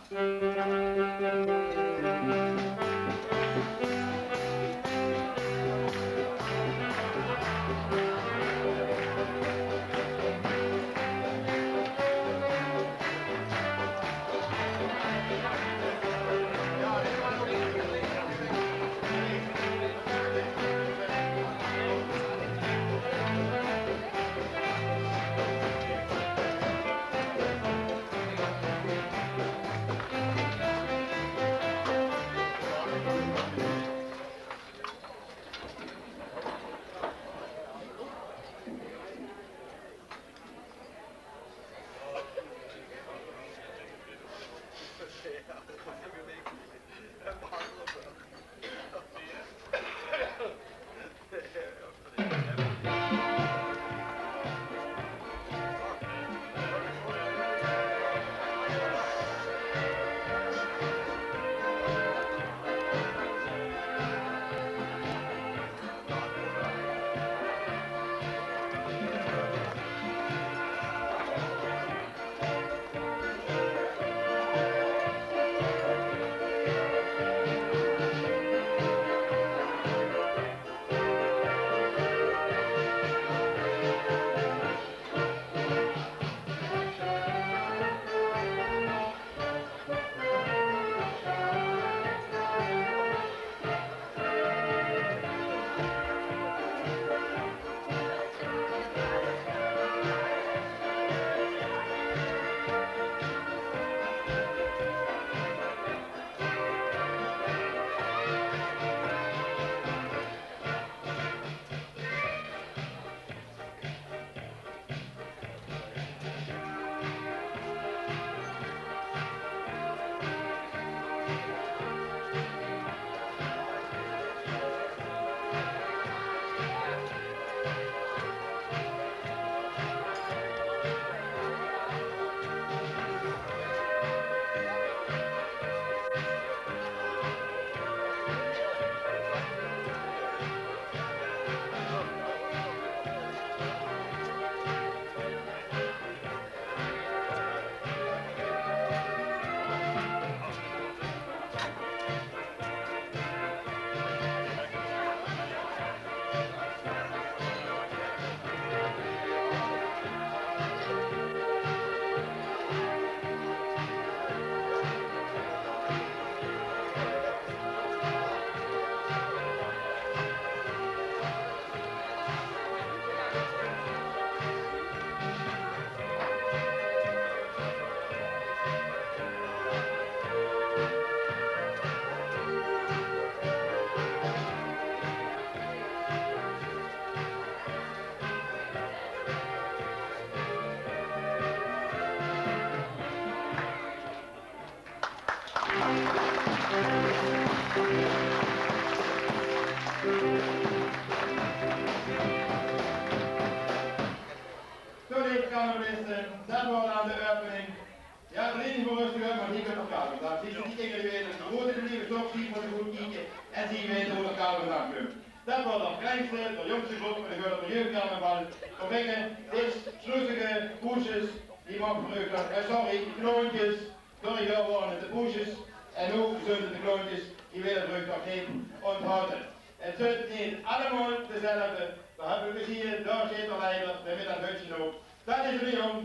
die kunnen elkaar vandaag. Die kinderen die weten hoe de nieuwe toch zien, moeten goed kijken en die weten hoe elkaar vandaag kunnen. Dat wordt dan kleinste, de jongste groep, en dan gaat het jeugdcarnaval. Van binnen, dit, snoezige poesjes, die mogen verheugd sorry, kloontjes, sorry geworden, de poesjes. En nu zullen de kloontjes die willen terug nog niet onthouden. Het zit niet allemaal dezelfde. We hebben plezier, daar zit de leider, met dat hutje ook. Dat is Rio,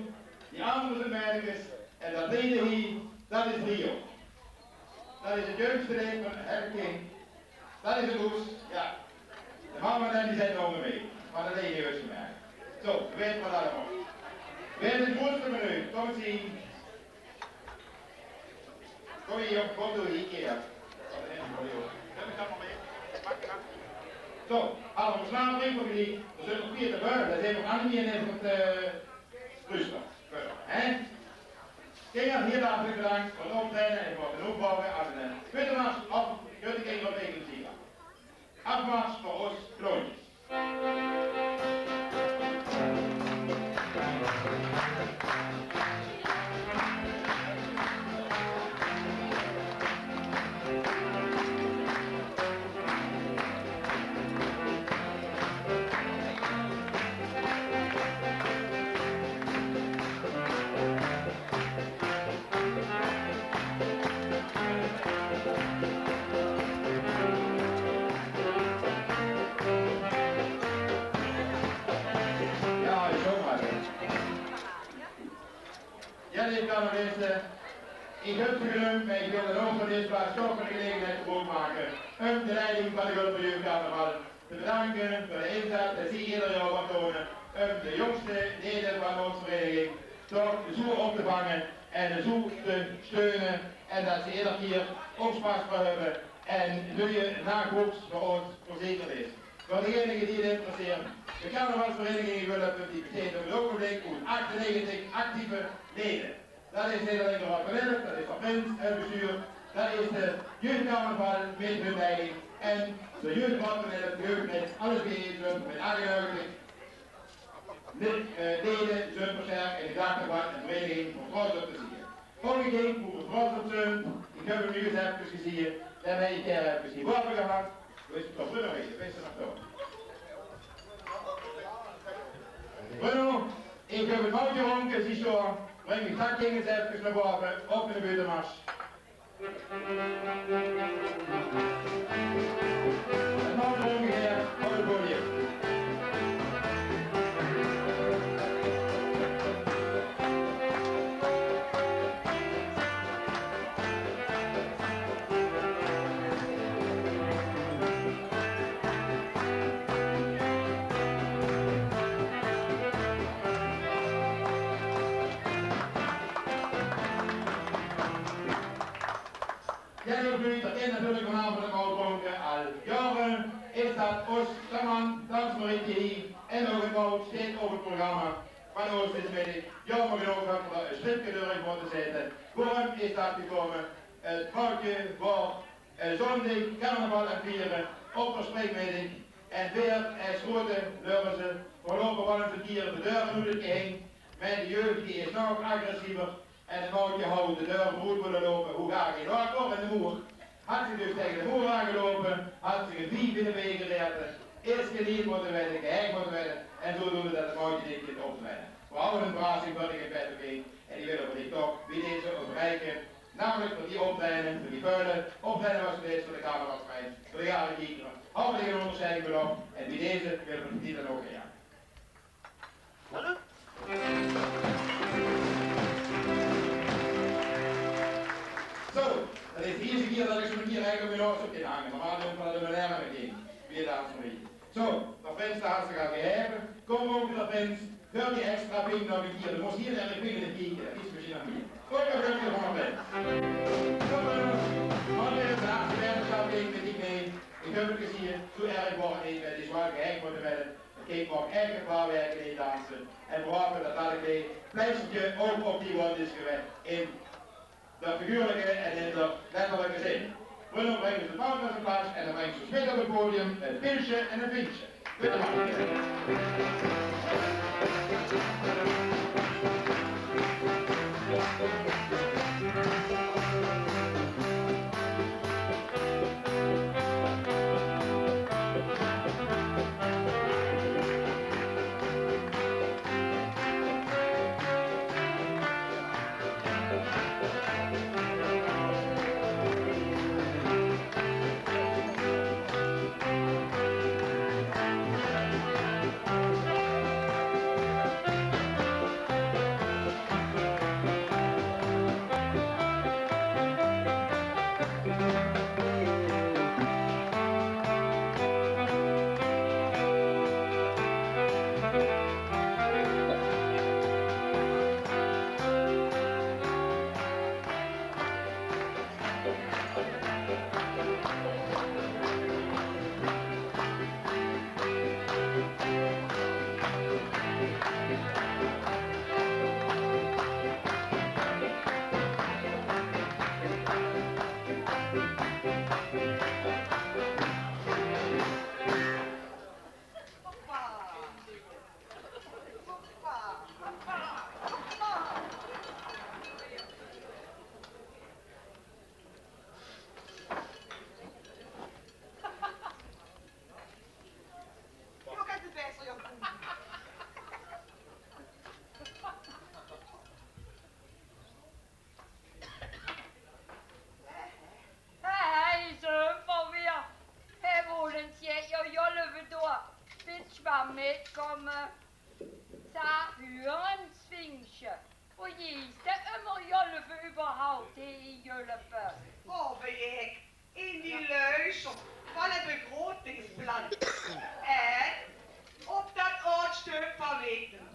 die andere zijn meisjes, en dat tweede hier, dat is Rio. Dat is het jongste ding van Herking. Dat is een hoes, ja. De mannen en die zijn onder mee, maar dat is heel gemerkt. Zo, we weten wat allemaal. We hebben het grootste menu, kom eens zien. Kom hier, kom door hier keer. Zo, alle verslaving van die, er zijn nog 4 te buiten, dat zijn nog andere hier in het Rusland. Hè? Kijk, hier hartelijk bedankt voor het optreden en voor het opbouwen aan de Twittermars of jullie kinderen op eigen ziel. Afmars voor ons kloontjes. Ik kan nog eens, ik heb ze genoemd, maar ik wil er ook van deze plaats toch een gelegenheid groot maken om de leiding van de Gulpen Jeugdcarnaval te bedanken voor de inzet dat ze ieder jaar wat tonen om de jongste leden van onze vereniging toch de zoer op te vangen en de zoer te steunen en dat ze iedere keer opspraak voor hebben en nieuwe nagroeps voor ons verzekerd is. Voor degenen die het interesseren, de carnavalsvereniging wil op die betekent op het ogenblik goed 98 actieve leden. Dat is niet alleen de Rotterdam, dat is de Prins, het bestuur, dat is de jeugdcarnaval met hun leiding en de jeugdraad en het jeugdnet, alles beheersen met 98 leden, zijn versterkt en de dagelijks en vereniging voor trots op te zien. Omgekeerd hoe we trots op zijn, ik heb hem nu eens even gezien, dan heb ik even die wapen gehad, dus tot Bruno weet je, wees er nog door. Bruno, ik heb het houtje ronken, zie zo. Breng die zakking eens even naar boven, op in de buitenmars. Het houtje omgekeerd, op het podium. Dat is natuurlijk vanavond een oudronken al jaren, is dat ons Saman, dansmarietje hier en ook het oud steeds op het programma van ons dit middag. Jammer genoeg dat we er een stipje door moeten zetten. Waarom is dat gekomen? Het vrouwtje voor zondag carnaval en vieren op de spreekmiddag en weer als grote leuren voorlopig wel eens een keer de deur moet heen. Met de jeugd die is nog agressiever. En een moutje houden, de deur moet willen lopen, hoe ga ik in Rockor en de moer. Had ze dus tegen de moer aangelopen, had ze een 4 binnenwegen gereden. Eerst geliefd moeten werden, geheim moeten werden en zo doen we dat het moutje niet kunt optreden. We houden een verrassing voor die gebed ging en die willen we die toch wie deze bereiken. Namelijk voor die optreden, voor die vuile optreden was geweest voor de carnavalsprijs, voor de jaren kiekeren. Houden we geen onderscheiding op en wie deze willen we die dan ook gaan. Hallo? Zo, dat is de eerste keer dat ik zo'n keer eigenlijk op mijn oors op kan hangen. Normaal doen we dat in mijn armen meteen. Weer de aanspreek. Zo, dat Prins de hartstikke gaan geheven. Kom ook naar Prins. Heur die extra ping nog een keer. Dan moest hier en ik ping in het kieken. Dat is misschien nog niet. Ook een rukje van mijn Prins. Kom maar weer de laatste weddenschap met die mee. Ik heb het gezien, zo erg wordt niet met die zwaar geheim moeten werden. Ik mag echt een paar werken in dansen. En verwachten dat dat ik pleistertje ook op die wand is gewerkt. In de figuurlijke en in de letterlijke zin. Bruno brengt de fout naar zijn plaats en dan brengt ze Smit op het podium, een pilsje en een vinkje. Bitte maar. van metkomen. Zeg, een sfinxje. Hoe is het immer jullie überhaupt tegen jullie? Oh, weet ik. In die luister van het begrotingsplan. En op dat aardstuk van weten.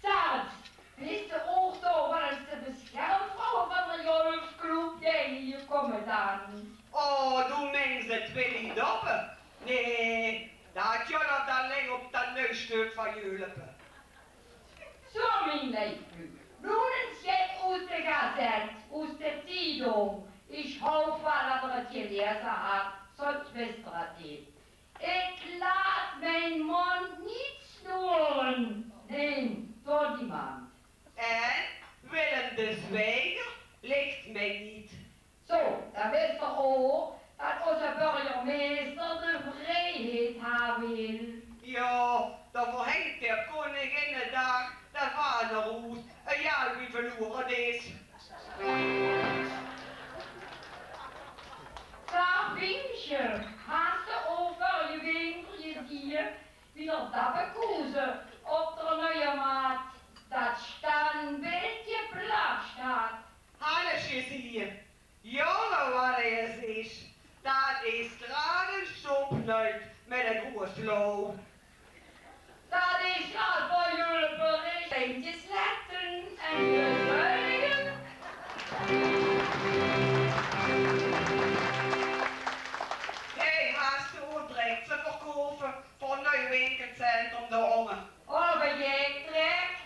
Zeg, wist de oorlog wel eens de beschermvrouw van de Jolfsclub die hier komen dan? Oh, doe mensen het wil niet doppen. Nee, dat jullie dat alleen op dat luidstuk van jullie. Zo, mijn neefje. Nun steht aus der Gazette, aus der Zeitung. Ich hoffe, dass er es gelesen hat, sonst wisst ihr es nicht. Ich lass mein Mund nicht schnurren. Nein, so niemand. En Willem de Zwijger ligt mij niet. Zo, dan wisst ihr auch, dass unser Bürgermeister de vrijheid haben will. Ja, dan verheet der Koninginnedag de vaderhoed een jaar wie verloren is. Sag, Winkje, hast du over je winkeltje hier wieder Dabbekoese op de neue maat? Dat staan een beetje plaats had. Hannesjes hier. Ja, wat het is. Dat is graag stopnuit met een oersloop. Dat is graag voor jullie bericht. Eentjes letten en bezuinigen. Hey, haast de Utrecht ze verkopen voor een nieuw winkelcentrum de Ongen. Oh, ben jij trek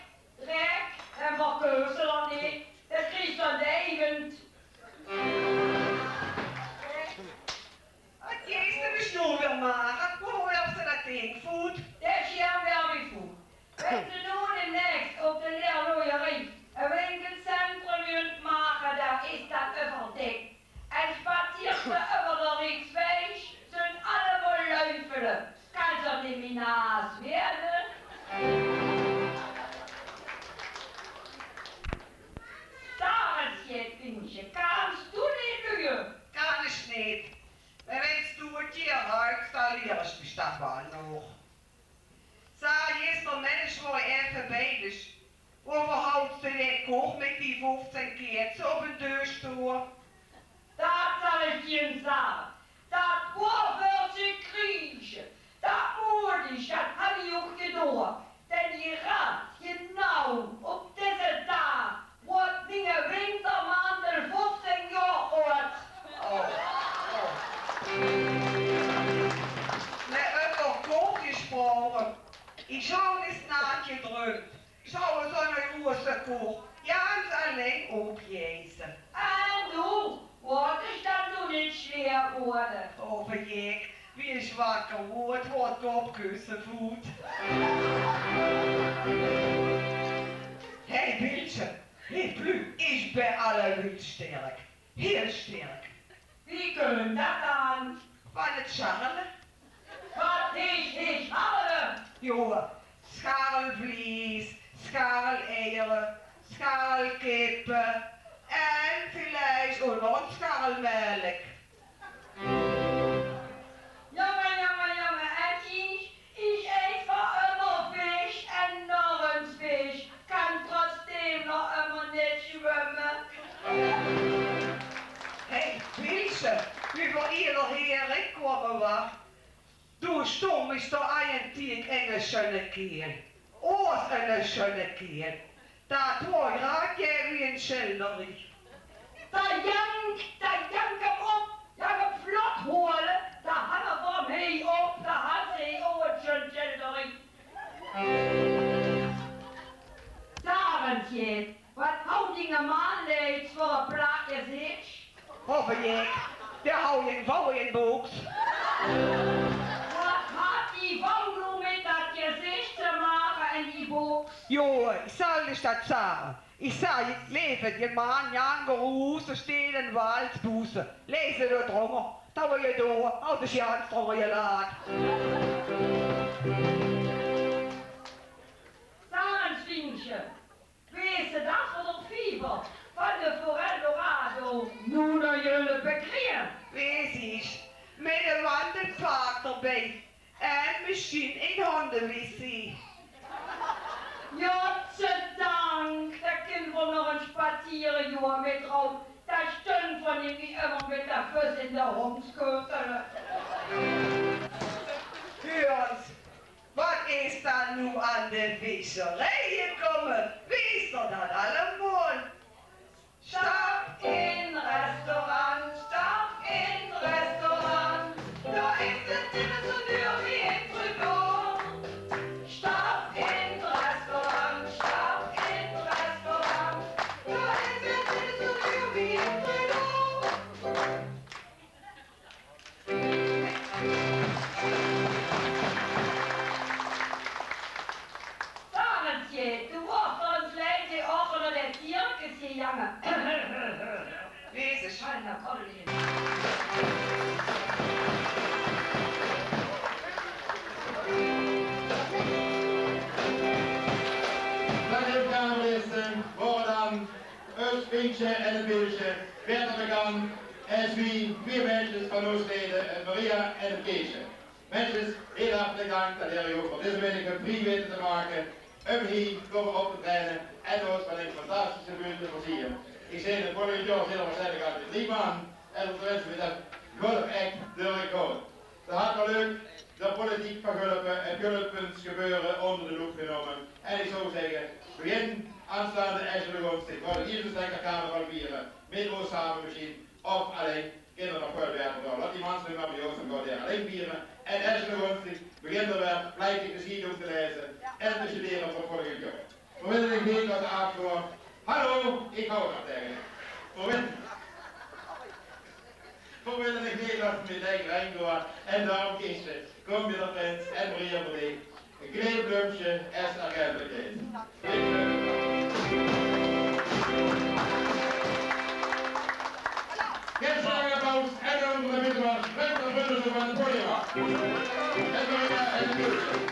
en verkoop ze dan niet. Dat kiest dan degend. Het eerste de snoer wil maken, hoe heb ze dat ingevoerd? Dat is jou wel weer goed. Wenn ze nu demnächst op de Leerlooierie een winkelcentrum wilt maken, dan is dat overdekt. En spaziert ze over de Rijksweg, zijn allemaal luifelen. Kan ze niet meer naast werden? Daar is je dingetje, kannst du niet lügen? Kan is niet. En wens du het hier uit, dan leer ik bestaat wel nog. Zij is er mensen voor even bezig. Overhoudt ze dit koch met die 15 keertjes op een deurstoel? Dat zal ik je zeggen. Dat voorbeeldje kriegje, dat moet ik, dat heb ik ook gedaan. Denn die gaat genau op deze dag wordt mijn wintermantel 15 jaar oud. Met een koch gesproken. Ik zou eens naar je drukt. Ik zou zo'n roze koch. Jans alleen opjezen. En nu, wat is dat nu niet schwer geworden? Overjek, wie is wakker wordt opkussen voet. Hé, Wilse, niet plus, ik ben allerhand sterk. Heel sterk. Wie kunt dat dan? Van het scharrelen. Wat is het scharrelen? Jongen, scharrelvlees, scharreleieren, scharrelkippen en vlees en nog scharrelmelk. Jongen, en ik eet voor immer vis en nog eens vis. Kan trotzdem nog immer niet zwemmen. Hé, Wilse, wie voor ieder heerlijk komen we? Doe stom is toch eigenlijk een schöne keer. Oors een schöne keer. Dat hoor raak jij wie een schilderig. Dat jank hem op. Jank hem vlot holen. Dat hangen voor mij op. Dat had hij ooit zo'n schilderig. Sarentje, wat houdt die man leed voor een plaatje zich? Overjek, daar hou je een vouw in boeks. Wat had die vrouw nu met dat gezicht te maken en die boek? Jongen, ik zal dus dat zeggen. Ik zei, ik leven je man, Jan geroezen, steden, wald, boezen. Lees het door drongen, dat wil je door, houd de Jan drongen je laat. Sarensvinkje, wees dat voor het fieber van de Forel Dorado, nu naar jullie bekreeuwen. Precies. Met een wandelpaard erbij. En misschien een hondenwc. Godzijdank, daar kunnen we nog een spazieren, jongen, met Rood. Daar stond van ik niet immer met de vis in de hondskutteren. Jongens, wat is daar nu aan de visserij gekomen? Wie is er dat allemaal? Stap in restaurant, stap in restaurant. Daar is het niet zo duur wie in Trudor. Stap in restaurant, stap in restaurant. Daar is het niet zo duur wie in Trudor. Sarentje, du wordt ons leidje ochtend het circus hier, jongen. Deze Schijna, Caroline. Mijn kamerleden worden dan het Pinkje en het Beelsje verder begaan als wie vier meisjes van Oostede, Maria en het Keesje. Meisjes, heel hartelijk dank dat jullie ook op deze manier een prix weten te maken om hier komen op te trainen en ons van een fantastische buurt te voorzien. Ik zei het vorige jaar heel waarschijnlijk uit de 3 maanden en we wensen we dat golf echt de record. Dat had wel leuk, de politiek van Gulpen en Gulpens gebeuren onder de loep genomen. En ik zou zeggen, begin aanstaande IJzeren Woensdag, waar hier de Strijkerkamer van vieren, met ons samen misschien, of alleen kinderen nog veel werken door. Laat die mensen nu maar bij ons en gaan alleen vieren. En IJzeren Woensdag beginnen we vlijtig geschiedenis te lezen en te studeren voor het volgende jaar. We willen niet weten wat de avond voor. Hallo, ik hou dat tegen. We willen niet weten wat we met eigen heen doen. En daarom kiezen kom je naar Prins en Maria Verlee. Een klein bloempje en agentelijkheid. Genslangen applaus en dan de middenwaard. Spreekt de broeders van het podium. En Maria en het bloempje.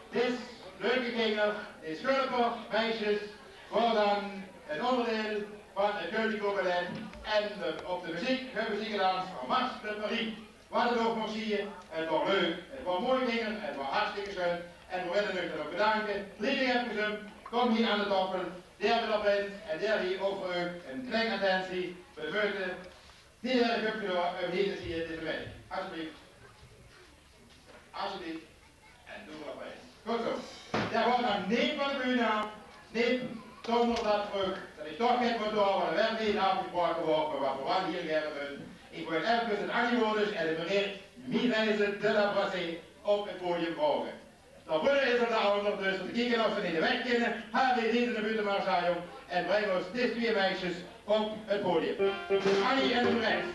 Het is leuke kinderen, het is schulper, meisjes, voor dan een onderdeel van het Keutico-ballet. En op de muziek hebben ze gedaan van Max de Marie. Wat het ook mag zien, het wordt leuk, het wordt mooi dingen, het wordt hartstikke schön. En we willen u dan ook bedanken. Lieding heb je kom hier aan de tafel, daar weer op bent en daar hier ook voor u een kleine attentie voor de meute. Die daar heb je over hier te zien deze week. Alsjeblieft. Alsjeblieft. En doe maar bij. Goed zo. Daar wordt nog niet van de bühne aan, niet zonder dat terug. Dat is toch geen motor, want er werd niet afgesproken worden, maar wat we wel hier hebben. Ik wil even het Annie-woorders en de meneer Mireille de la Brassé op het podium volgen. Dan worden is er de ouder, dus we kijken of ze in de weg kennen. Haar weer in de buitenmars aan en brengen ons deze twee meisjes op het podium. Annie en de Brett.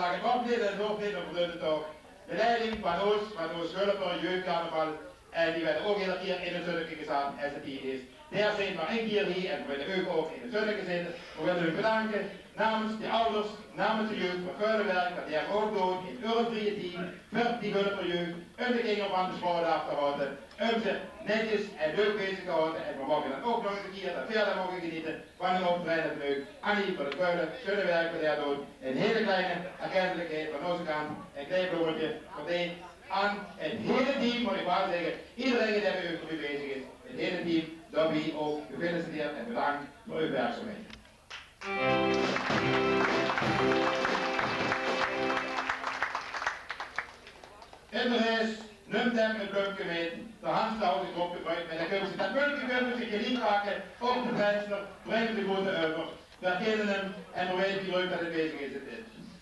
Het wordt niet en nog niet op de toch. De leiding van ons Schulper, jeugdcarnaval. En die werden ook iedere keer in het Zunneke gestaan als het hier is. Daar zijn maar één keer hier en we willen u ook in het Zunneke zitten. We willen u bedanken namens de ouders, namens de jeugd voor het werk dat jij ook doet in uw vrije team, voor die Schulper jeugd, om de kinderen van de sport af te houden, om ze netjes en leuk bezig te houden. En we mogen dan ook nog een keer dat verder mogen genieten van een optreden van u. Annie voor het vuile, schöne werk wat jij doet. Een hele kleine erkentelijkheid van onze kant, een klein bloemetje voor deze aan het hele team, moet ik wel zeggen, iedereen die bij u voor u bezig is, het hele team, daarbij ook gefeliciteerd en bedankt voor uw werkzaamheid. En de rest neemt hem een bloempje mee, de handstouw is opgebruikt en dan kunnen ze dat bloempje zich geliefd maken op de venster, brengen de grote over, verkennen hem en dan weet wie leuk dat het bezig is.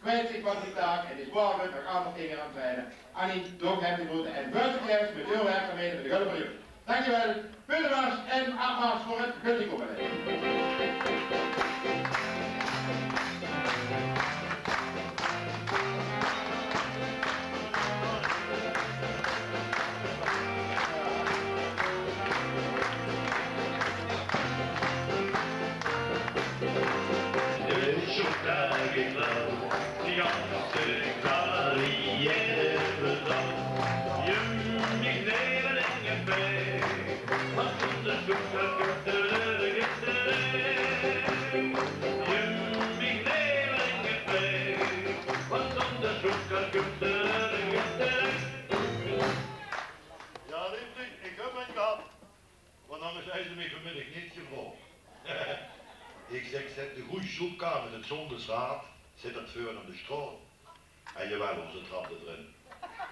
Kwijt zich van die taak en is morgen nog andere dingen aan het zijn. Annie, doe hem de groeten en veel succes met uw werkzaamheden met de Gulden voor u. Dankjewel, puntenmars en afmars voor het Keutico-ballet. Ik zeg, zet de goede zoekkamer in het zondezaad, zet het vuur op de straat. En jawel, onze trap erin.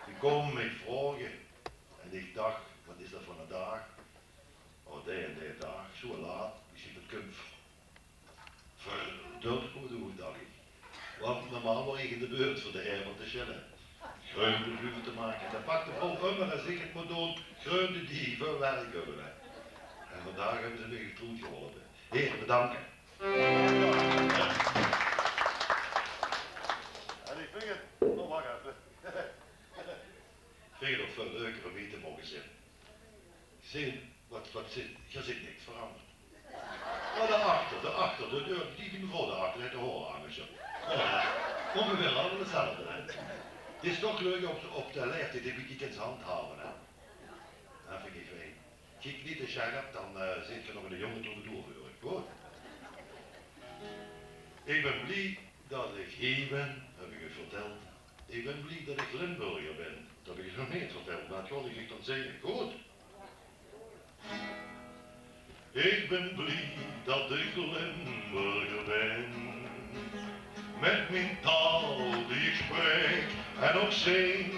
Die komen mij vragen. En ik dacht, wat is dat voor een dag? Oh, die en die dag, zo laat, ik zie het kumf. Verdurd hoe doe ik dat ik. Want normaal word ik in de beurt voor de erven te chillen. Groente vluchten te maken. En dan pakt de vrouw immer en zegt het moet doen, groente die veel werk hebben. En vandaag hebben ze me getroed geholpen. Heer, bedanken. En ik vind het, oh wacht even. Ik vind het ook veel leuker om hier te mogen zitten. Zie, wat zit, er zit niks veranderd. Maar daarachter, de deur, die mevrouw daarachter heeft de horen hangen zo. Ongeveer allemaal hetzelfde. Hè. Het is toch leuk op de leeftijd een beetje in zijn hand houden. Hè. Dat vind ik fijn. Kijk niet als jij hebt, dan zit je nog in de jongen tot de doorvuren. Goed. Ik ben blij dat ik hier ben, heb ik u verteld. Ik ben blij dat ik Limburger ben. Dat heb ik nog niet verteld, maar het kon ik dan zeggen. Goed. Ik ben blij dat ik Limburger ben. Met mijn taal die ik spreek en ook zing.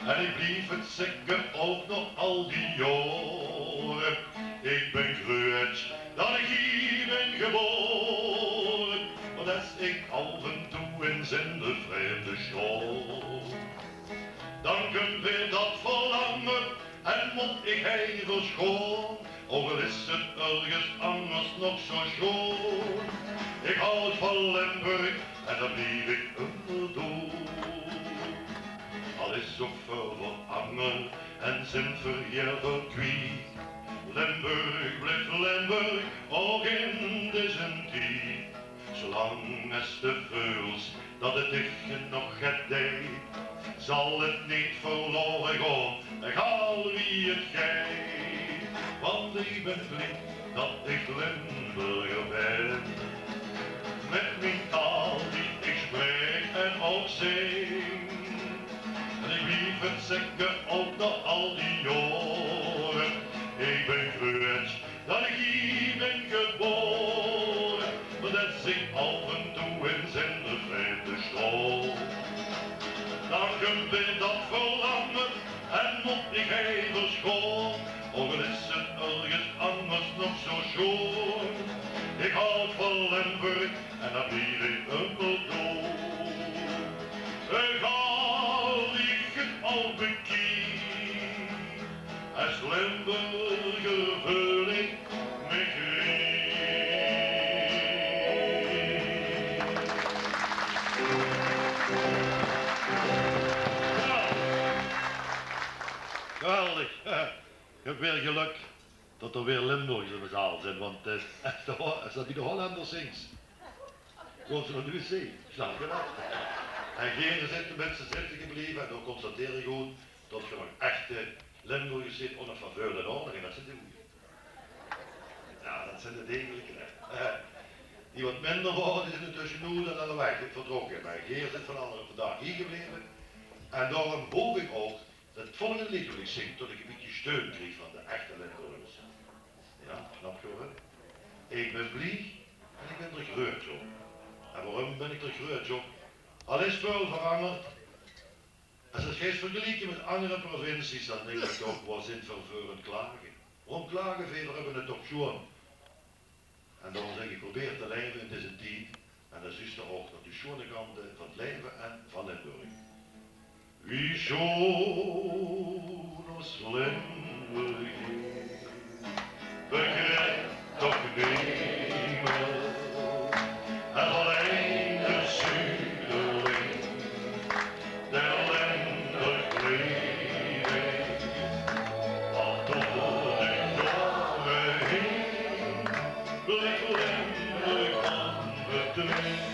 En ik blijf het zeggen ook nog al die jaren. Ik ben gelukkig dat ik hier ben geboren. Want als ik af en toe eens in de vreemde school. Dan kunt weer dat verlangen en moet ik even schoon, ook al is het ergens anders nog zo schoon. Ik houd van Limburg en dan blijf ik immer doen. Al is zo veel veranderd en zijn verheerder kwiet. Limburg blijft Limburg, ook in deze tijd. Zolang als de veuls dat het dichtje nog het deed, zal het niet verloren gaan, egal wie het geeft. Want ik ben blij dat ik Limburger ben, met mijn taal die ik spreek en ook zing. En ik blijf het zeggen ook na al die jaren, ik ben groot dat ik hier ben geboren, maar dat zing af en toe in zijn de vreemde school. Dan gebeurt dat veranderd en moet ik even schoon, ook al is het ergens anders nog zo schoon. Ik houd van Limburg en dan blijf ik immer door. Egal wie het al bekiet, als Limburger voel ik me Geweldig. Ik heb weer geluk dat er weer Limburgers in de zaal zijn, want als dat die de Hollanders zingt, gewoon ze nog nu zien, snap je dat? En geen zitten mensen zitten gebleven en dan constateer je gewoon dat je nog echte Limburgers zit onder van vuil en orde en dat zijn de goeie. Ja, dat zijn de degelijke. Die wat minder worden, die zijn tussen nu en aan de weg vertrokken. Maar Geer zit van anderen vandaag hier gebleven en daarom hoop ik ook dat het volgende lied wil ik zingen, tot ik een beetje steun kreeg van de echte Limburgers. Ja, snap je wel? Ik ben blij en ik ben er groot op. En waarom ben ik er groot op? Al is veel veranderd. Als het geest vergelijken met andere provincies, dan denk ik toch, wat zit vervelend klagen? Waarom klagen veel, hebben we het toch schoon? En daarom zeg ik, probeer te leven in deze tijd. En dat is er ook nog de schone kanten van het leven en van Limburg. Wie schoon als Limburg begrijpt toch niet meer. En alleen de zuiderling der Limburg bleef. Want door de jaren heen bleef Limburg onbetwist.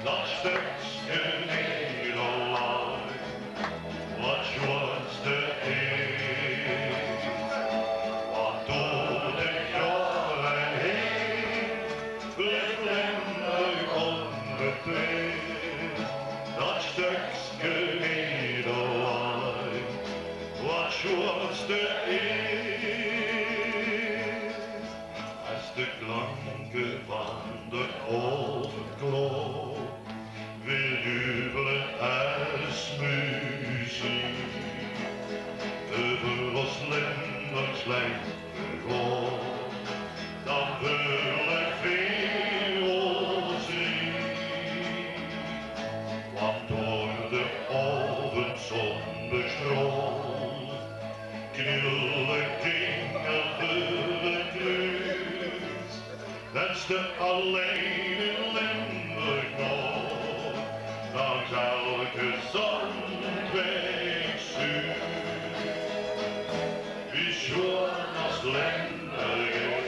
Dat stukje Nederland, wat was de eeuw. Want door de jaren heen bleef Limburg onbetwist. Dat stukje Nederland, wat was de eeuw. Als de klanken van de overklok weer jubelen als muziek, over ons Limburgs lijf begon, dan wil ik veel zien. Want door de avondzon bestroomd, knullen dingen de kluis, wenste alleen in Limburg nog, langs elke zandweg zuur. Wie schoon als Limburger,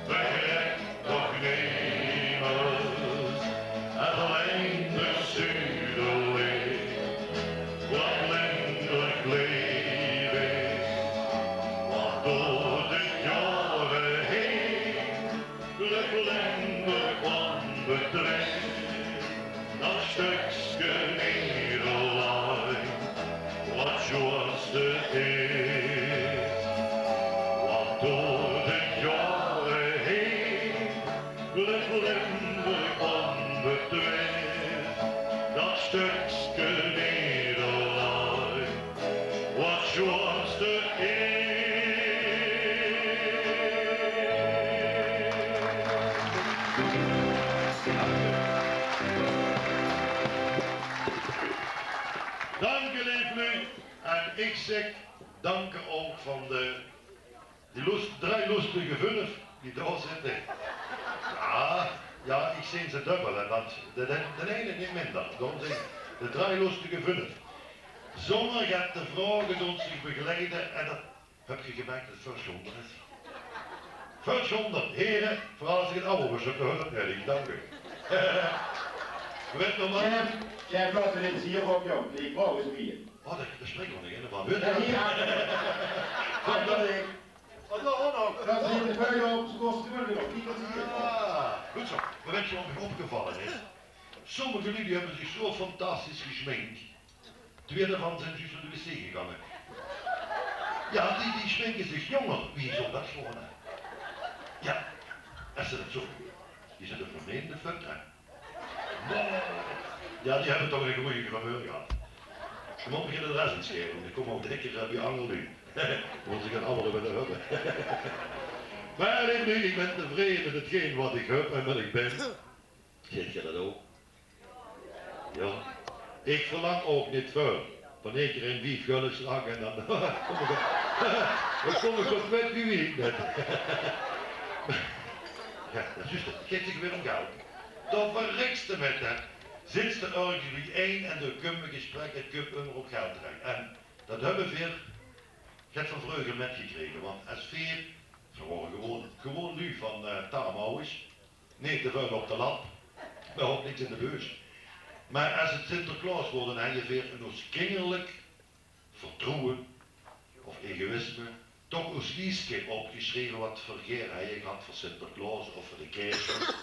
begrijpt toch niemand, en alleen de zuiderling, wat Limburg leef is. Want door de jaren heen bleef Limburg onbetwist. Dat stukje Nederland, wat zoals de is. Want door de jaren heen bleef Limburg onbetwist. Dat stukje Nederland, wat zoals de is. Dank u lief nu. En ik zeg danken ook van die drie lustige vunner die daar zitten. Ja, ik zie ze dubbel, want de ene niet minder. Dan zijn de drie lustige vunner. Zonder gaat de vragen doen zich begeleiden en dat heb je gemerkt dat het verschonden is. Verschonden, heren, vooral als ik het oude was op de hulpreding, dank u. Weet nog maar. Chef, laten we dit hier ook, joh. Ik wou eens bier. Oh, daar spreekt nog niet in, maar Ja, hier. Wat dat ik. Wat nog? Dat is hier de vuil op, ze kosten er nog niet. Goed zo. Maar weet je wat me opgevallen is? Sommige jullie hebben zich zo fantastisch gesminkt. Twee daarvan zijn juist naar de wc gegaan. Ja, die schminken zich jonger. Wie zou dat worden? Ja, als ze dat zo doen. Die zijn de vermeende fut, hè? Nee. Ja, die hebben toch een goede graveur gehad. Je moet beginnen de rest in scheren. Ik kom ook dikker op je angel nu. Want ze gaan allemaal willen hebben. Maar ik ben tevreden met hetgeen wat ik heb en wat ik ben. Zit je dat ook? Ja. Ik verlang ook niet veel. Van één keer in wie gulleslag en dan kom ik tot met wie ik net. Ja, dat is juist het. Geeft zich weer om geld. Dat verrikste met het. Sinds de orgie 1 en de gesprek het cup op geld terecht. En dat hebben we weer Gert van Vreugel metgekregen. Want S4, ze worden gewoon nu van Taramouwis. Nee, te veel op de lamp. We houden niks in de beurs. Maar als het Sinterklaas wordt, dan heb je weer een kinderlijk vertrouwen of egoïsme. Toch eens liesje opgeschreven wat vergeer hij had voor Sinterklaas of voor de kerst.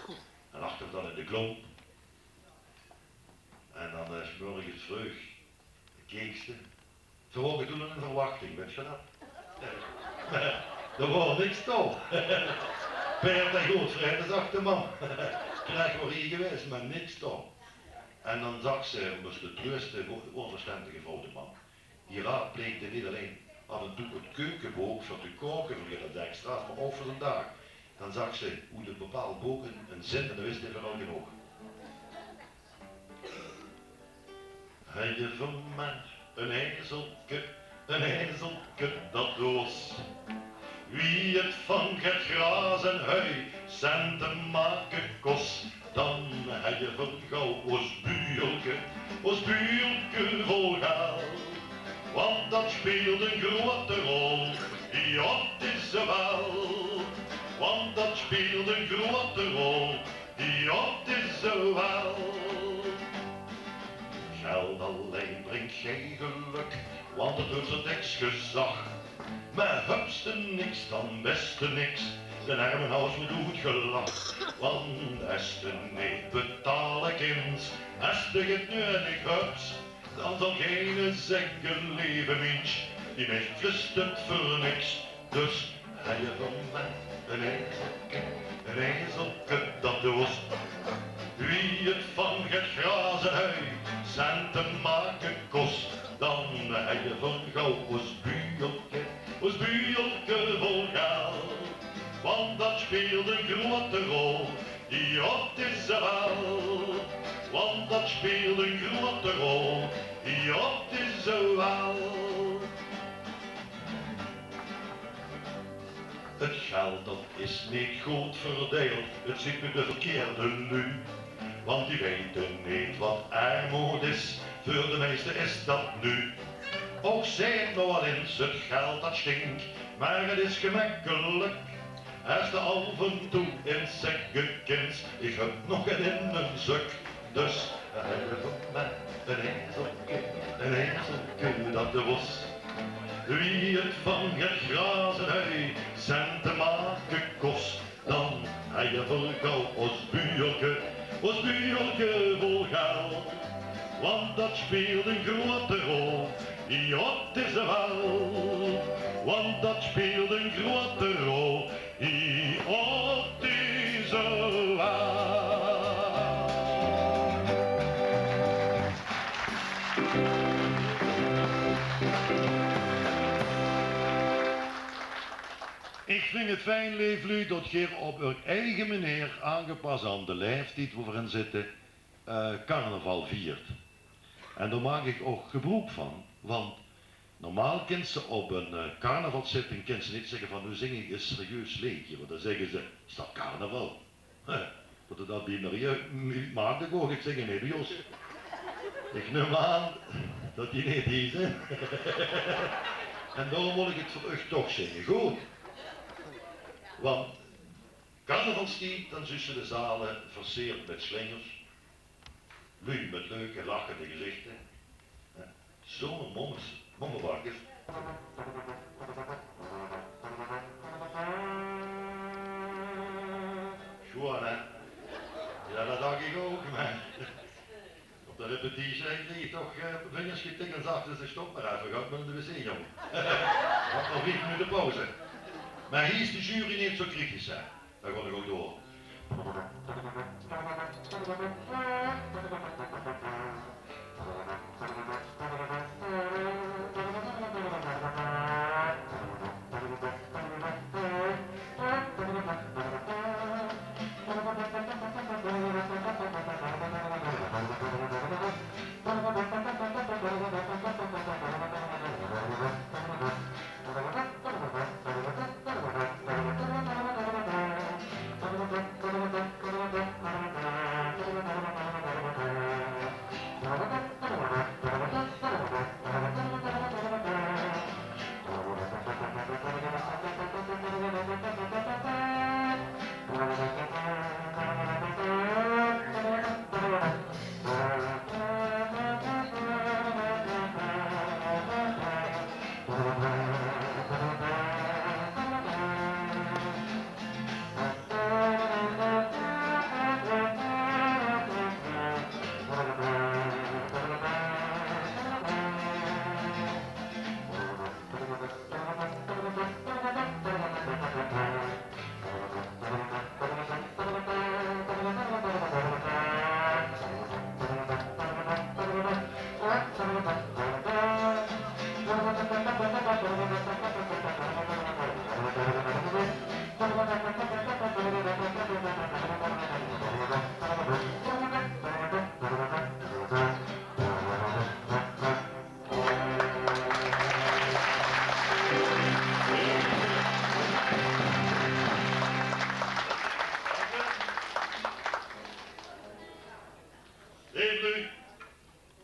En achter dan in de klomp. En dan smorgens vroeg, de keekste. Ze worden toen een verwachting, weet je dat? Er wordt niks toch. Per de grootvrede zag de man. Krijg maar hier geweest, maar niks toch. En dan zag ze, moest de treuste, onverstandige foute man. Die raadpleegde niet alleen af en toe het keukenboek voor te koken voor dat extra, maar ook voor een dag. Dan zag ze hoe de bepaalde boeken een zin en dan wist hij er al genoeg. Hij je van mij een ezelke dat doos. Wie het van het gras en hui centen maken kost, dan heb je van gauw ons buurke vol geld. Want dat speelt een grote rol, ja, het is ze wel. Want dat speelt een grote rol, ja, het is ze wel. Geld alleen brengt geen geluk, want het doet er niks gezag. Maar hupste niks, dan beste niks, de armenhuis moet goed gelach. Want als de niet betalen kind, als de het nuttig hebt, dan zal geen zeggen leven mens, die mij flustert voor niks. Dus hij je van mij een ezelke dat doos. Wie het van het gras en hui centen maken kost, dan heb je van gauw ons buurke vol geld. Want dat speelt een grote rol, ja, het is ze wel. Want dat speelt een grote rol, ja, het is ze wel. Het geld dat is niet goed verdeeld, het zit met de verkeerde nu. Want die weten niet wat armoede is, voor de meesten is dat nu. Ook zeg nog wel eens, het geld dat stinkt, maar het is gemakkelijk. Als de af en toe in zeggen kind, ik heb nog een in een zak. Dus hebben van mij een ezelke dat de was. Wie het van het gras en hui centen maken kost, dan heb je voor gauw ons buurke vol geld. Want dat speelt een grote rol, ja, het is er wel. Want dat speelt een grote rol, ja, het is er wel. Ik vind het fijn, leeflu, dat je op uw eigen manier, aangepast aan de leeftijd waar we in zitten, carnaval viert. En daar maak ik ook gebruik van, want Normaal kind ze op een carnavalszitting kind ze niet zeggen van nu zing ik een serieus liedje, want dan zeggen ze, is dat carnaval? Dat die Maria maakt ik ook, ik zing een Jos. Ik neem aan dat die niet is, hè. En daarom wil ik het voor u toch zingen, goed? Want carnavalstijd, dan zussen de zalen versierd met slingers, lui met leuke lachende gezichten. Zo'n mommenbakkers. Gewoon hè. Ja, dat dacht ik ook, maar op de repetitie heeft hij toch vingers getikt en zacht ze stop maar even, gaat met de wc jong. Wat nog 5 minuten pauze. Maar hier is de jury niet zo kritisch hè. Dat ga ik ook door.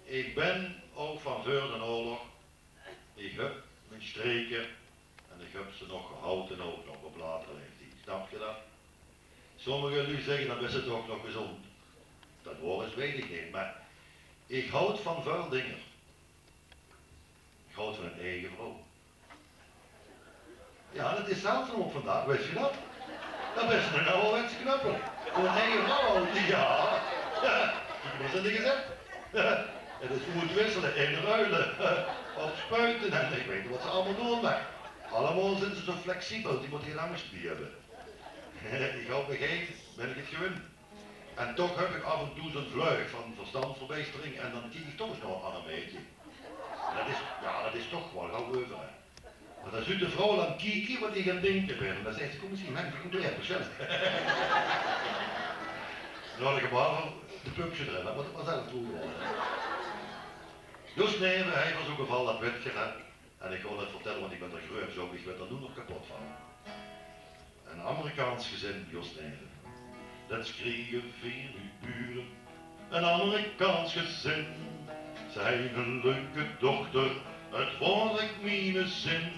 Ik ben ook van voor de oorlog. Ik heb mijn streken en ik heb ze nog gehouden ook nog op latere leeftijd. Snap je dat? Sommigen nu zeggen dan is het ook nog gezond. Dat woord weet ik niet, maar ik houd van vuil dingen. Ik houd van een eigen vrouw. Ja, dat is zelf ook vandaag, weet je dat? Dat is een ouderwetse knuppel. Een eigen vrouw, ja. Ik was in de gezet. Het is goed wisselen, inruilen, opspuiten en ik weet niet wat ze allemaal doen, maar allemaal zijn ze zo flexibel, die moeten geen angst meer hebben. Ik hou begeven, ben ik het gewend. En toch heb ik af en toe zo'n vlucht van verstandsverbijstering en dan kijk ik toch eens nog aan een beetje. Dat is toch wel gauw over. Hè. Maar dan zit de vrouw aan het kijken wat die gaan denken ben. En dan zegt ze, kom eens hier, man, ik doe even zelf. Dan had ik hem al de pupje erin, wat was dat toen geworden. Dus nee, hij was ook geval dat werd gered. En ik wil het vertellen, want ik ben er groot zo, ik werd er nu nog kapot van. Een Amerikaans gezin, Jos Neven. Dat schreeuwen veel uw buren. Een Amerikaans gezin. Zijn een leuke dochter, het was ik mijn zin.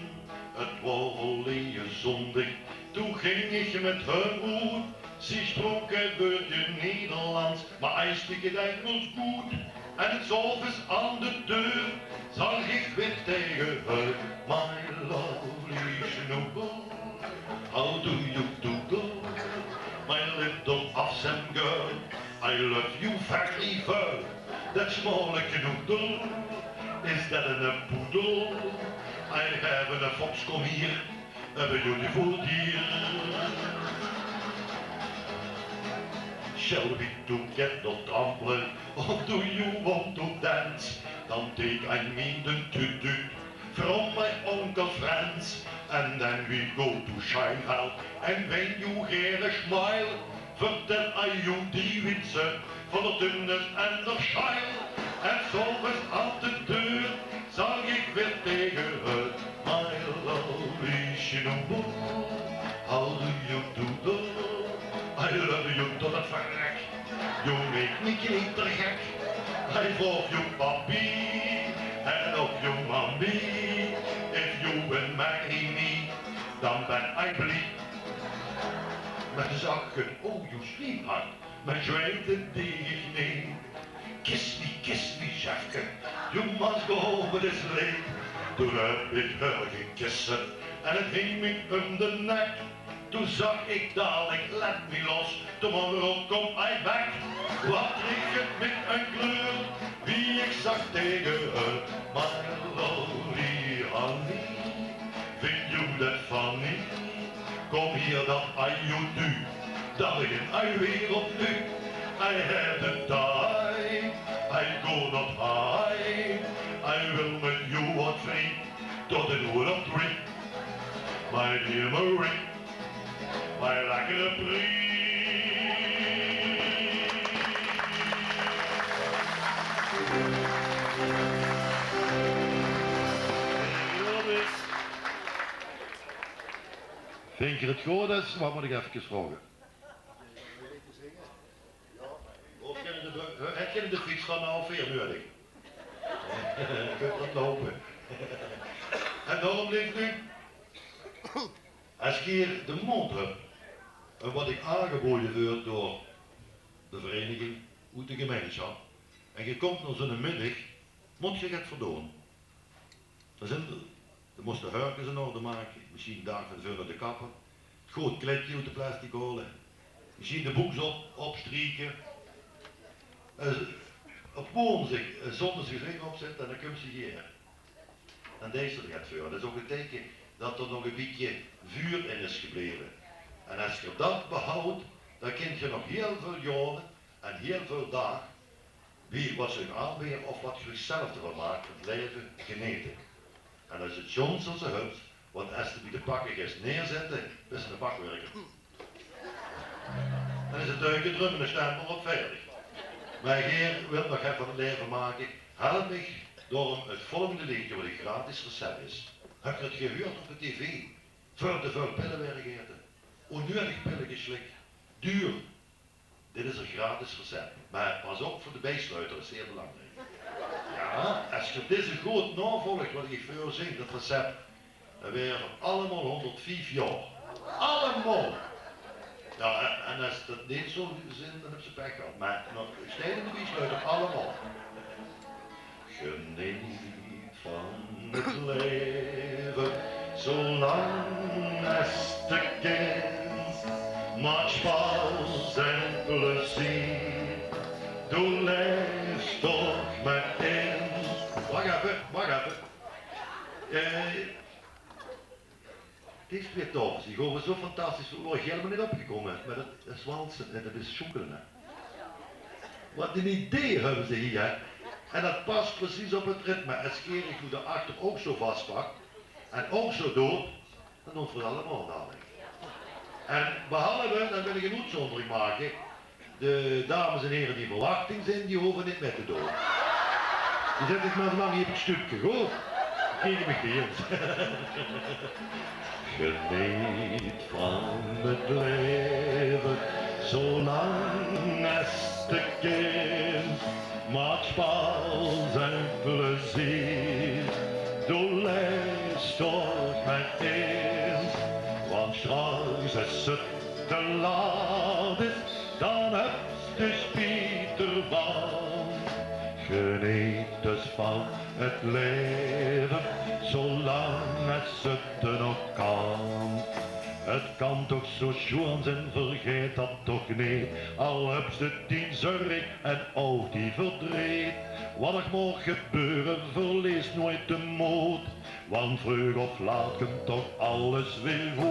Het was alleen zondig, toen ging ik met haar goed. Ze sprak het woordje Nederlands, maar hij sprak het Engels goed. En het zolf is aan de deur, zag ik weer tegen haar. My lovely Snoogle, how do you do? My little awesome girl, I love you very well. That small knoedel, is that a poodle? I have a fox, come here, a beautiful deer. Shall we together trample, or do you want to dance? Then take I me the tutu from my uncle Franz, and then we go to Scheinheld. And when you hear a smile, vertel I you 3 witsen van de tunnels en de scheil. En zo is aan de deur, zag ik weer tegen het my lovely no how do you do I love you tot het verrek. You make me knettergek. I love you papi en ook you mami. If you will marry me, dan ben ik blij. Men zag het, oh you sweetheart, men zweefde tegen me. Kiss me, chefke, you must go over this lake. Toen heb ik haar gekissen en het hing me om de nek. Toen zag ik dadelijk, let me los, tomorrow kom I back. Wat kreeg het met een kleur, wie ik zag tegen haar. My lovely honey, vind you that funny? Kom hier dan, I you do, dat begin I weer opnieuw. I had a die, I go not high. I will met you wat free, tot een uur of 3. My dear Marie, my lekkere prie. Vind je het goed is? Wat moet ik even vragen? Of heb je de fiets van nou veel nodig? Je kunt dat lopen. En daarom ligt nu, als je hier de mond hebt, en wat ik aangeboden wordt door de vereniging, uit de gemeenschap, en je komt naar zo'n middag, moet je het verdoen. Dan moest de huikens in orde maken, misschien daar van veel naar de kappen, het groot kletje uit de plastic halen, misschien de boeks opstrieken, op woensdag zonder zich ring opzetten en dan kun je hier. En deze gaat voor. Dat is ook een teken dat er nog een beetje vuur in is gebleven. En als je dat behoudt, dan kun je nog heel veel jaren en heel veel dagen, wie wat zich aanbieden of wat je zelf ervan maakt, het leven genieten. En als het John zoals ze hebt, want als ze die de pakken is neerzetten, is het een bakwerker. Dan is het duiken drum en de stempel op veilig. Maar Heer wil nog even het leven maken. Help me door het volgende liedje wat een gratis recept is. Heb je het gehoord op de tv? Voor te veel pillen werden gegeten. Onnodig pillen geslikt. Duur. Dit is een gratis recept. Maar pas op voor de bijsluiter, dat is zeer belangrijk. Ja, als je deze goed navolgt wat ik voor zing, dat recept, dan weer allemaal 105 jaar. Allemaal! Ja, en als dat niet zo zin, dan heb ze pech gehad. Maar nog steeds in de bijsluiter, allemaal. Geniet van het leven, zolang als de kind. Maak spaas en plezier, doe leef toch met in. Wacht even. Deze twee toppers, die gaan zo fantastisch, waar ik helemaal niet opgekomen, maar dat is walsen en dat is zoekelen. Wat een idee hebben ze hier, en dat past precies op het ritme. Als Erik nu daarachter ook zo vastpakt, en ook zo door, dan doen we het allemaal dadelijk. En behalve, dan wil ik een uitzondering maken, de dames en heren die verwachting zijn, die hoeven niet met te doen. Die zet ik maar zo lang hier op het stukje, goed? Kijk me hier. Geniet van het leven, zolang als de kind. Maak spaas en plezier, doe les toch met in. Want straks is het te laat is, dan heb je spijt ervan. Geniet dus van het leven, zolang als het er nog kan. Het kan toch zo schoon zijn, vergeet dat toch niet. Al heb je 10 zorg en ook die verdriet. Wat er mag gebeuren, verlies nooit de moed. Want vroeg of laat komt toch alles weer goed.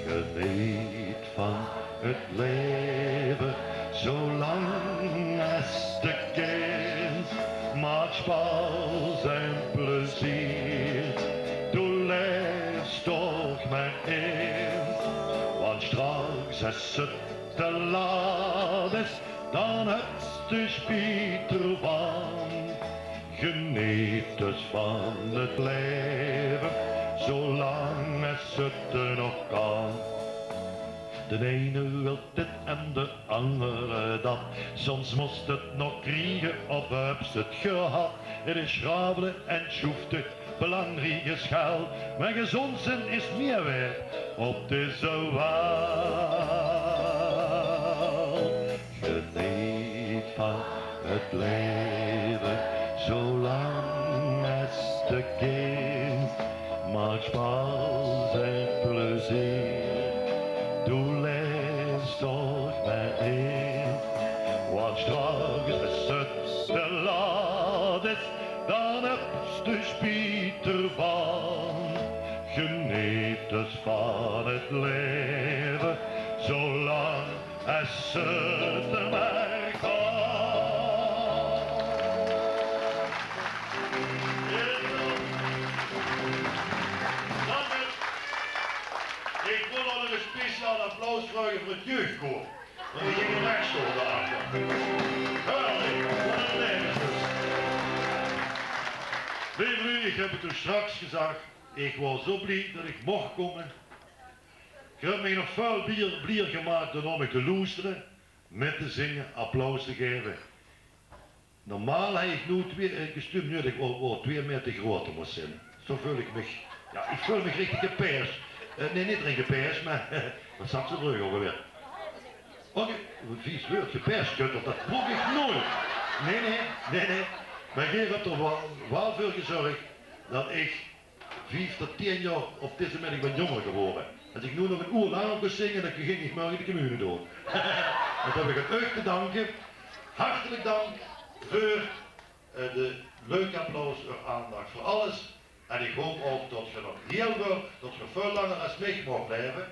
Geniet van het leven, zolang als de kind. Maak spaas en plezier, doe les toch maar in. Want straks als het te laat is, dan heb je spijt ervan. Geniet dus van het leven, zolang als het er nog kan. De ene wil dit en de andere dat, soms moest het nog kriegen of heb ze het gehad. Het is schrabelen en schoefte, belangrijk is geld, maar gezond zijn is meer waard op deze wereld. Geniet van het leven, zolang als de kind maakt spaas en plezier. Doe les toch maar in, want straks is het te laat is, dan heb je spijt ervan. Geniet dus van het leven, zolang als het er maar kan. Ik wil al een speciaal applaus vragen voor het jeugdkoor. Want die gingen rechtstoel daarachter. Geweldig, wat een levensdus. Weet u, ik heb het toen straks gezegd. Ik was zo blij dat ik mocht komen. Ik heb me nog veel blier gemaakt dan om me te loesteren, met te zingen, applaus te geven. Normaal heb ik nu een kostuum nodig waar 2 meter groter moet zijn. Zo voel ik me. Ja, ik voel me richtig gepers. Nee, niet erin gepers, maar wat zat ze terug alweer? Oké, een vies woord, geperskutter, dat vroeg ik nooit. Nee. Maar hier heb er wel voor gezorgd dat ik 5 tot 10 jaar op deze middag ben jonger geworden. Als ik nu nog een uur lang kon zingen, dan ging ik morgen de commune doen. Dat heb ik het euch te danken. Hartelijk dank voor de leuke applaus en aandacht voor alles. En ik hoop ook dat je nog heel veel, dat je veel langer als mij mag blijven.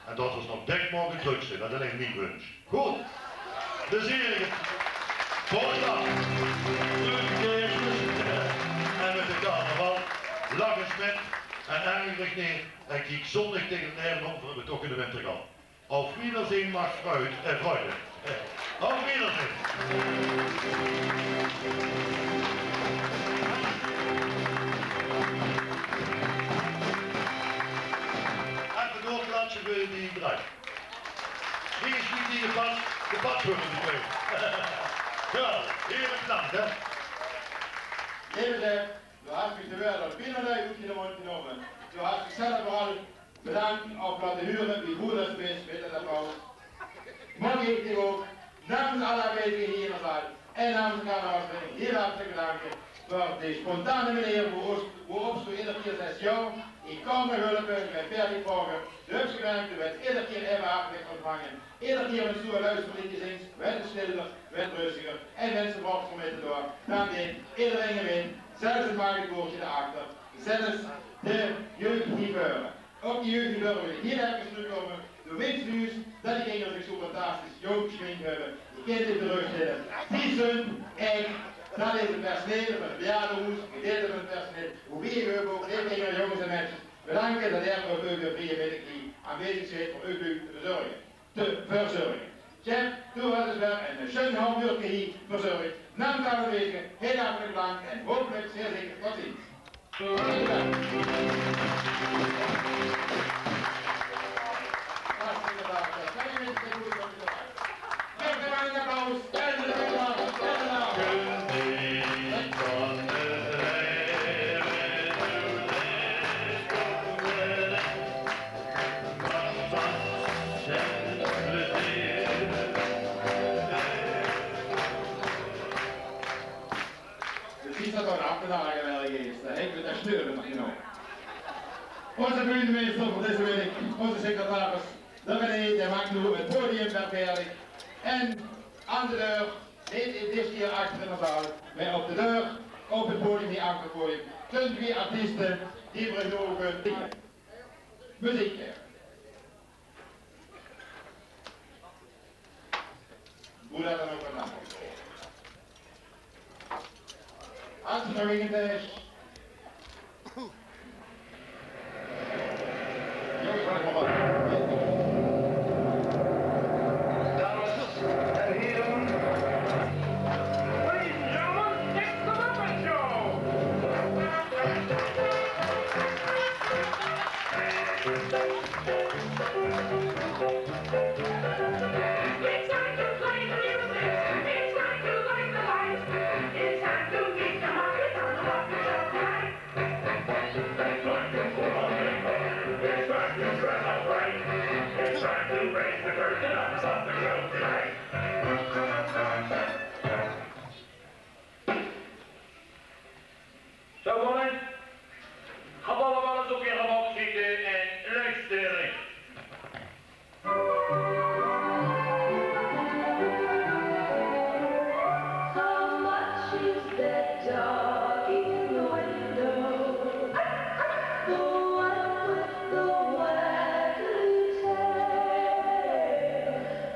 En dat we nog 30 mogen terug zijn, dat is alleen mijn wens. Goed, dus hier, voortaan, leuke kerstmis, en met de carnaval, lachen met en eigenlijk neer, en kijk zondag tegen de heren om voor we toch in de winter gaan. Auf Wiedersehen macht Freude. Auf Wiedersehen. Even doorklatschen voor die bedrijf. Wie is die de badvullen gespeeld? Ja, heerlijk bedankt, hè. Even zeggen, du hast mich gehört, auf vielerlei hoef je de mond genomen. Du hast dich zelf vooral bedankt op laten huren, wie goed dat is, weet dat applaus. Morgen geef ik ook namens alle aanwezigen hier in de zaal en namens de carnavalsvereniging heel hartelijk bedanken voor de spontane manier waarop ze iedere keer zegt, jou, ik kom met hulp, ik ben fertig volgen. De hupsgemeente werd iedere keer even hartelijk ontvangen. Iedere keer een stoer luisterliedje zingt, werd het stiller, werd rustiger en mensen volgen van mij door. Dan deed iedereen gewin, zelfs het maagdeboordje erachter, zelfs de jeugdhiveuren. Ook die jeugdhiveuren wil ik hier even terugkomen. De winstnieuws dat die kinderen zich zo fantastisch jood geschminkt hebben. Die kinderen terugzitten. Die zijn echt, dat is het personeel van het bejaardenhuis, gedeelte van het personeel. Hoe wie je ook, heel kinderen, jongens en meisjes. Bedanken dat er voor uw vrienden die aanwezig zijn voor u te verzorgen. Chef, doe wat is wel en een schöne half uur hier verzorgd. Namens de aanwezigen, heel hartelijk bedankt en hopelijk zeer zeker tot ziens. Onze buurtmeester voor deze week, onze secretaris, de René, die maakt nu het podium verfertig. En aan de deur, niet dit hier achter in de zaal, maar op de deur, op het podium, hier achter het podium, kunt u artiesten die we mogen zingen. Muziek krijgen. Hoe dat dan ook vandaag. Hartelijk dank. Dames en heren, ladies and gentlemen, next up, Zo mannen, ga allemaal eens op je gemak zitten en luisteren. How much is that dog in the window? The one with the waggly tail.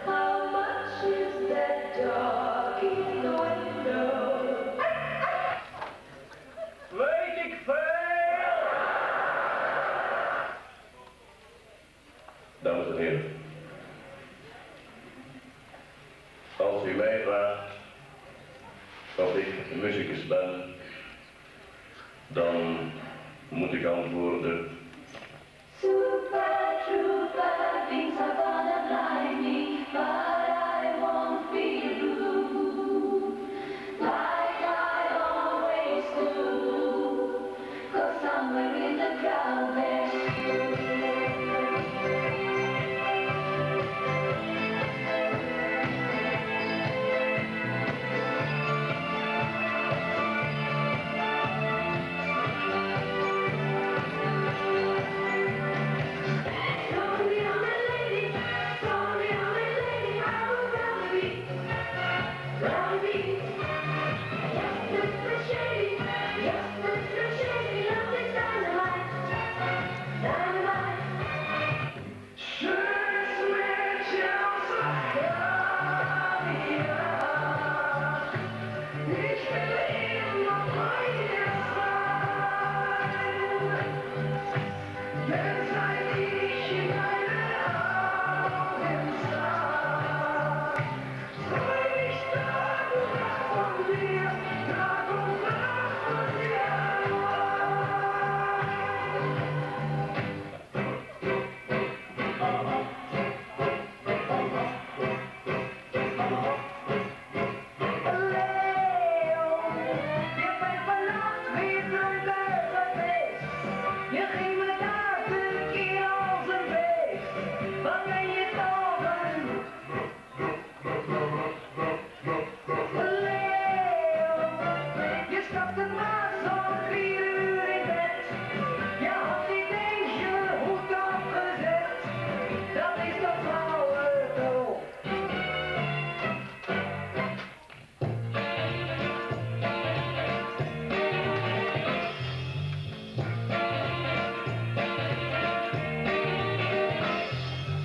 How much is that dog in the window? Weet ik veel! Dames en heren, als u mij vraagt of ik een muzikus ben, dan moet ik antwoorden. Super trooper, things are gonna blind me, but I won't be blue, like I always do, 'cause somewhere in the crowd there's you.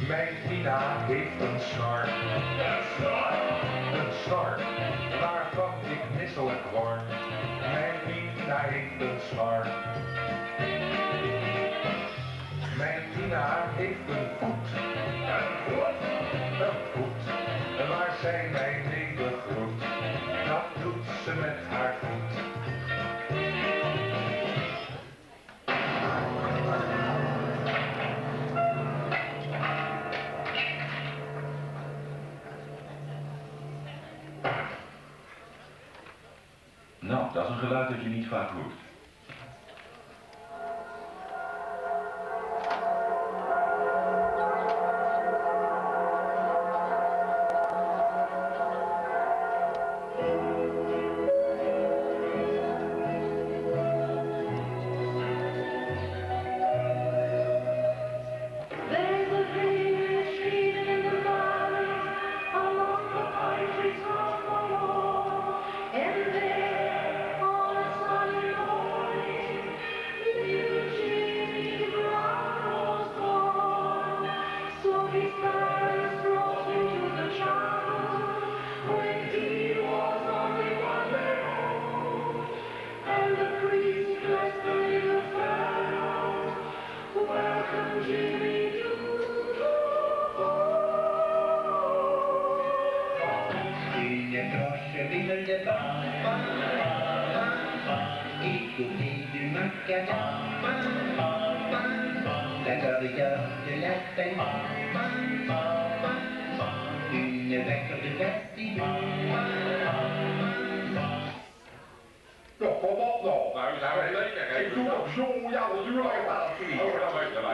Mijn Tina heeft een snor. Een snor? Een snor, waarvan ik misselijk word. Mijn Tina heeft een snor. Mijn Tina heeft een voet. Een voet? Een voet, waar zij mij mee begroet. Dat doet ze met haar voet. Nou, dat is een geluid dat je niet vaak hoort. Nou, kom op nog. Nou, is hij lekker. Ik doe nog zo, ja, natuurlijk gaat het vliegen. Oh, dat weet je wel.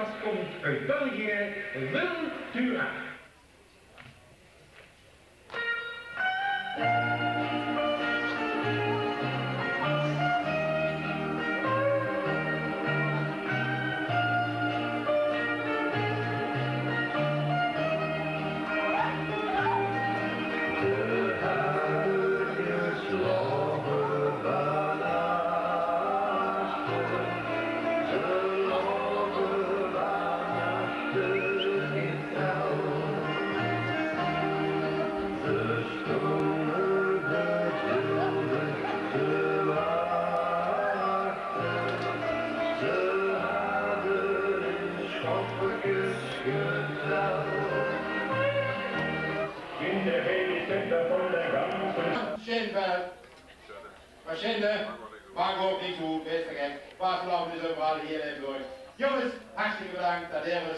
gast komt uit België, Wil Tura. Patiënten, maak ook niet toe, wees te gek. Paaslopen is overal hier even door. Jongens, hartstikke bedankt dat de heeren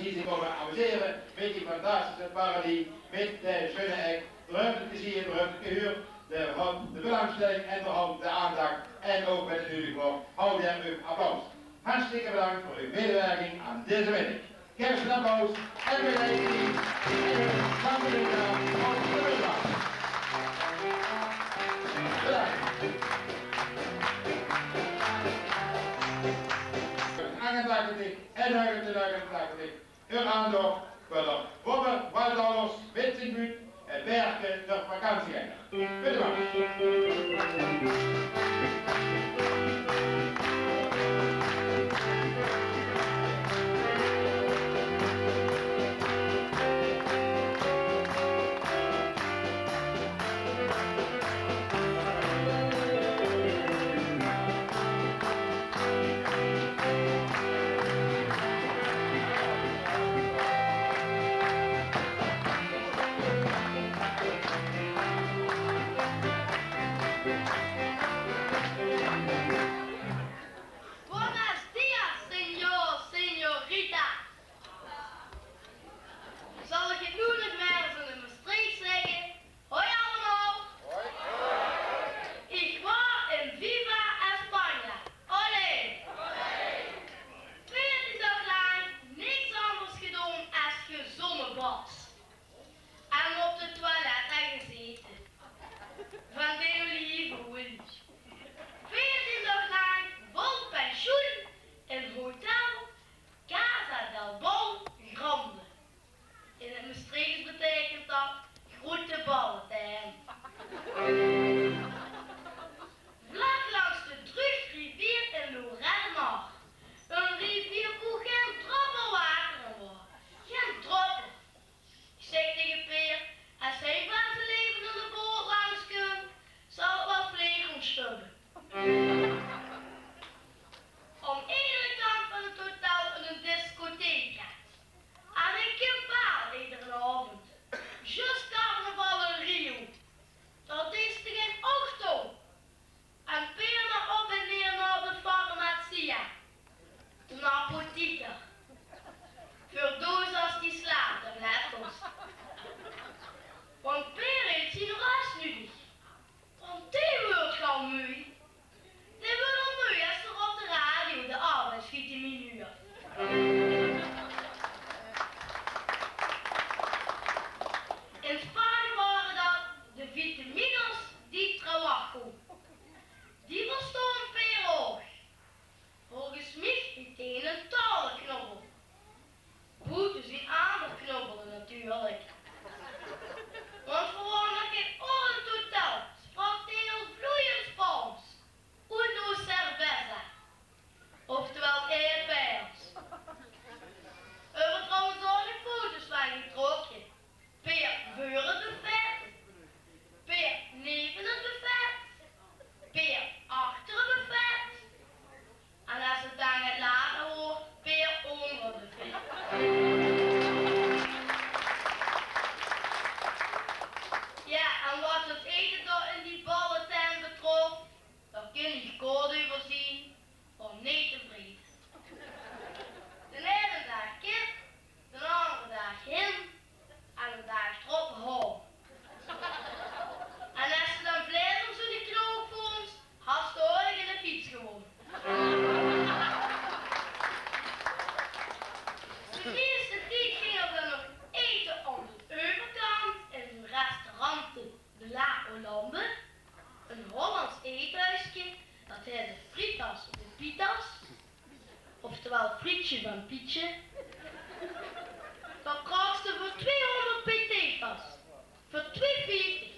hier zich komen amuseren met die fantastische parodie, met de schöne ek, de ruimte plezier, de ruimte gehuur, de belangstelling en de aandacht en ook met het uniform. Hou daar uw applaus. Hartstikke bedankt voor uw medewerking aan deze middag. Kerst een applaus en we leven die dank u wel voor de middag. Aangetakelijk en uitgetakelijk. Uw aandacht voor de Robert Waldallers, Wittingbuut en Berken de vakantieganger. Bitte maar. Van de olivenolieën. eethuisje, dat hij de fritas de pitas, oftewel frietje van Pietje. Dan krijg ze voor 200 pesetas, voor 2,50.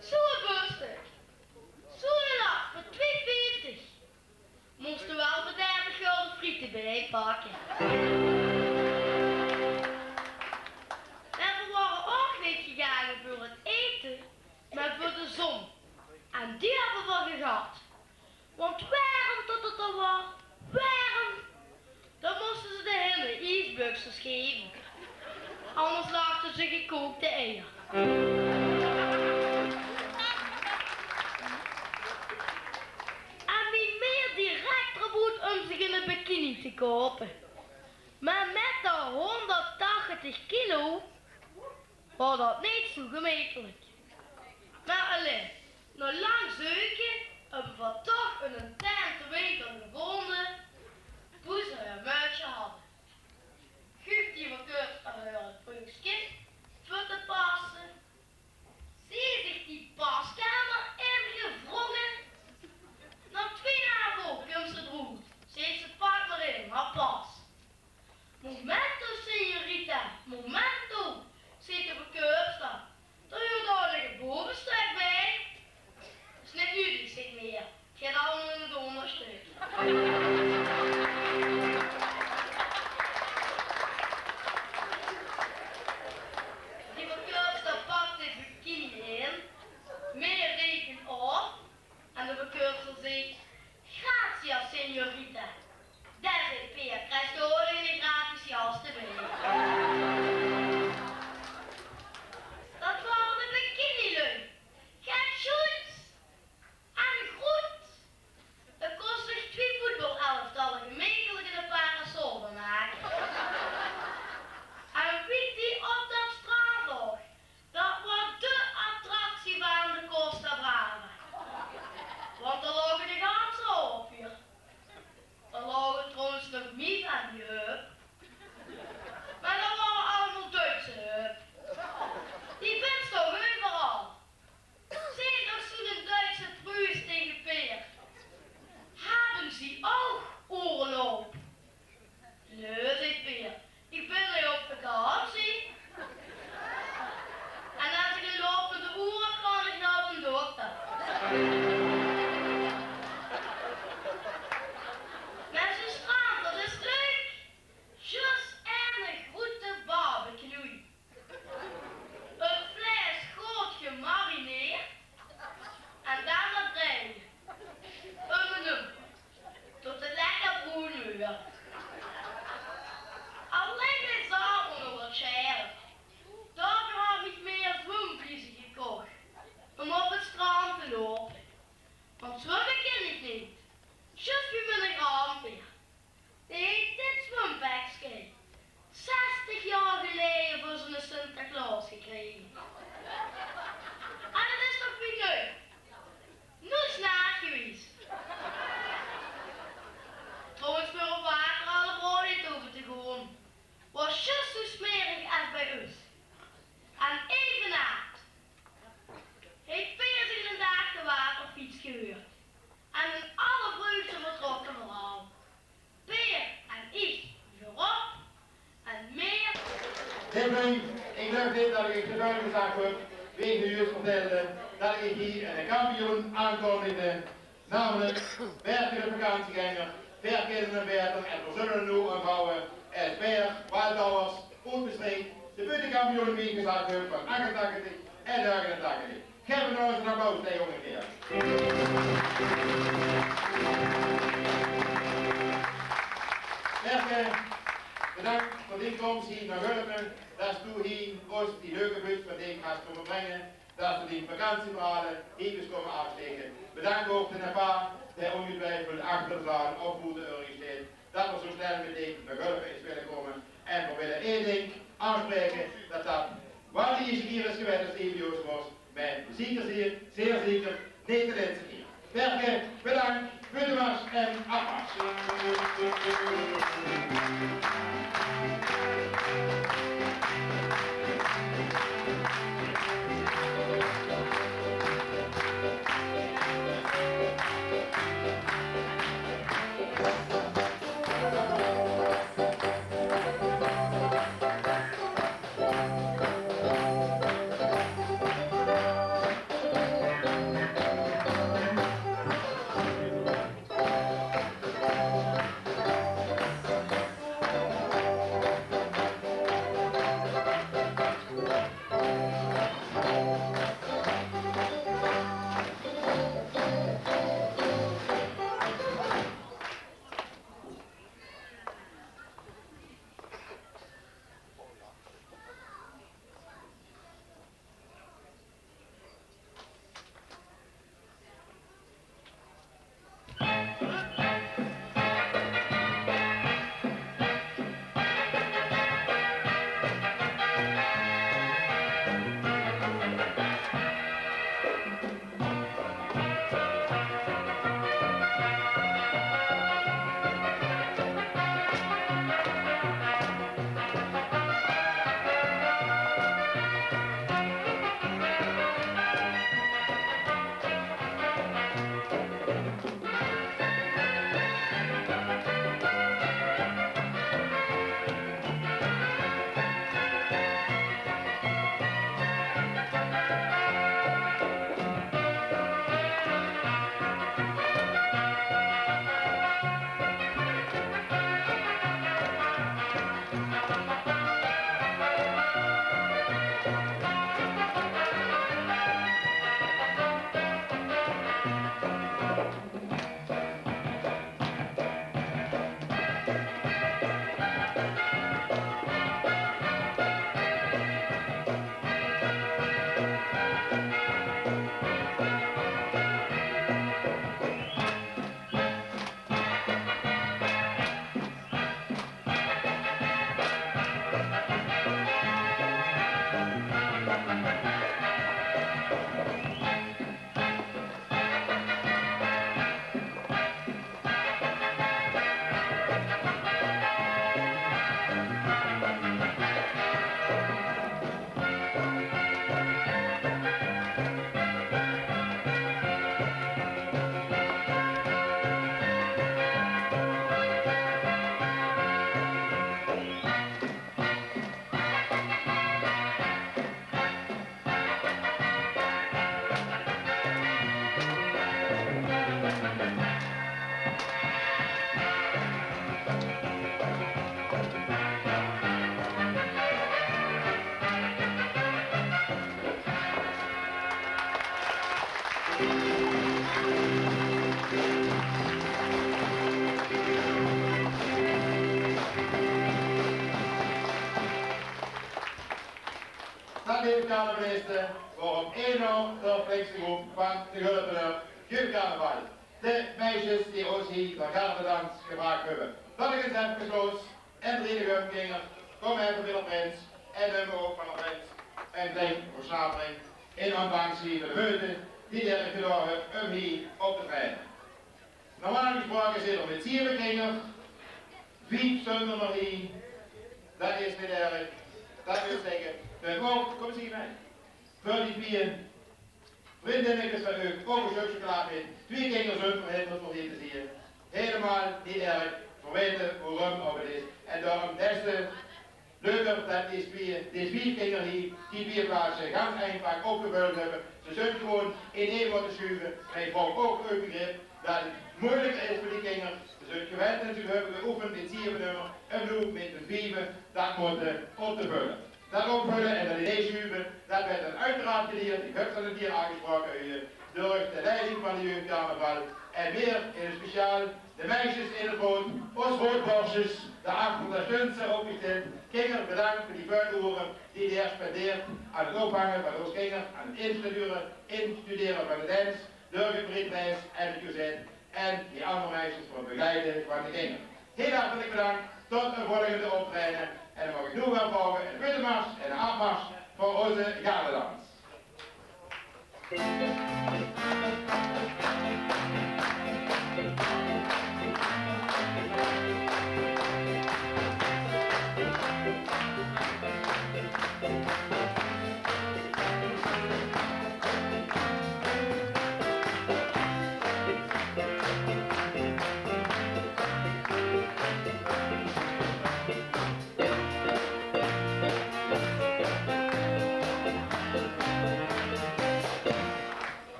Zo'n burstuk, zo'n lap voor 2,50. Moesten wel voor 30 gulden frieten bijpakken. En we waren ook niet gegaan voor het eten, maar voor de zon. En die hebben we gehad. Want waarom tot het er was, waarom? Dan moesten ze de hele ijsbuksers geven. Anders lachten ze gekookte eieren. En wie meer directer moet om zich in een bikini te kopen. Maar met de 180 kilo was dat niet zo gemakkelijk. Maar alleen, na lang zoeken hebben we toch een tentenwinkel gevonden hoe ze een muisje hadden. Geeft die verkeupt aan het broekje voor te passen. Zie zich die paskamer ingevrongen. Na 2,5 uur komt ze droeg. Zegt ze pak maar in, haar pas. Momento, signorita, momento, zit de verkeurster. Doe je daar een bovenstuk bij? Dat is niet jullie, zeg meer. Het gaat allemaal in het onderstuk. Die verkeurster pakt dit bikini in, meer reken op, en de verkeurster zegt, gracias, signorita. Daar zit Peer, krijg je horen in een gratis jas erbij. Dat waren de bikinilui. Kijk, zoet en goed. Dat kost zich 2 voetbalelftallen gemakkelijk in een parasol te maken. En wie die op dat straat lag, dat was de attractie van de Costa Brava. Want er lagen de ganzen op hier. Er lagen trouwens nog niet aan die heup. Maar dat waren allemaal Duitse heup. Die vindt toch overal. Zie nog zo'n Duitse truus tegen Peer. Hebben ze ook oorloop? Nee, zegt Peer. Ik ben niet op vakantie. En als ik een lopende oer heb, kan ik naar een dokter. Mensen strand, dat is leuk. Just een grote barbecue. Het vlees goed gemarineerd. En dan het draaien. Een menu. Tot een lekker bruin uur. Alleen is avond nog wat scherp. Daarvoor heb ik meer zwemvliezen gekocht. Om op het strand te lopen. Want zwemmen ken ik niet. Just wie met een raampeer. Die heeft dit zwembekje 60 jaar geleden voor zo'n Sinterklaas gekregen. En dat is toch niet leuk? Nooit snaar geweest. Trouwens, voor op water alle vrouwen niet over te gaan. Was just zo smerig als bij ons. En evenaard heeft Peer zich een dag de waterfiets gehuurd. En in alle vreugde vertrokken verhaal. Peer en ik voorop en meer. Hemmeling, ik dacht dit dat ik de duidelijke zaak heb, wegen de juist vertelde, dat ik hier een kampioen aankondigde, namelijk werkende vakantieganger, verkinderen werken en we zullen nu aanbouwen, Peer, Waldauers, goed besteed, de buitenkampioen die gezegd heb van 88 en 89. Geef we nog eens een applaus tegen ongeveer. Werken, bedankt voor die komst hier naar Hulpen. Dat is toe hier, was die leuke bus van die ik ga komen brengen. Dat we die vakantieverhalen hier eens komen afsteken. Bedankt ook de NAPA, der ongetwijfeld achter de zaal opvoeden organiseert. Dat we zo snel meteen naar Hulpen is willen komen. En we willen één ding aanspreken, dat waar die hier is geweest als EBO's was, met zeker zeer zeker, niet te lensen hier. Werken, bedankt, Butemars en afwas. Hoofdkamerminister voor om 1 uur de flexgroep van de Gulpenburg Jeugdcarnaval. De meisjes die ons hier van Gardedans gemaakt hebben. Dat ik het heb gesloten en drie de Gumkingers, kom even Willem Prins en hem ook van de Prins. En klein versnapering in aanvang zie de meute die er gedaan hebben om hier op te trainen. Normaal gesproken zit er met 7 kinderen, 5 stunden nog hier. Dat is niet erg. Dat wil zeggen, kom eens hier mee. Voor die 4 vriendinnetjes van u, ook een stukje klaar in. 2 kinderen zijn verhinderd voor hier te zien. Helemaal niet erg. We weten waarom het is. En daarom des te leuker dat deze 4 kinderen hier, die 4 plaatsen, ganz einfach opgevuld hebben. Ze zullen gewoon in één moeten schuiven. Maar ik volg ook het begrip dat het moeilijk is voor die kinderen. Ze zullen gewend natuurlijk hebben geoefend dit 7 nummer. En nu met de 5 dat moeten op te vullen. Dat opvullen en dat idee schuiven, dat werd dan uiteraard geleerd. Ik heb dat een keer aangesproken door de leiding van de jeugdcarnaval. En meer in het speciaal de meisjes in het boot, ons bootborstjes, de achter de stunts erop gezet. Kinderen bedankt voor die vuiloren die de heer spendeert aan het ophangen van ons kinderen, aan het instuderen van de dans, door het briefreis en het gezet. En die andere meisjes voor het begeleiden van de kinderen. Heel hartelijk bedankt, tot een volgende optreden. En dan mag ik nu wel volgen een witte mars en een afmars voor onze Gardedans.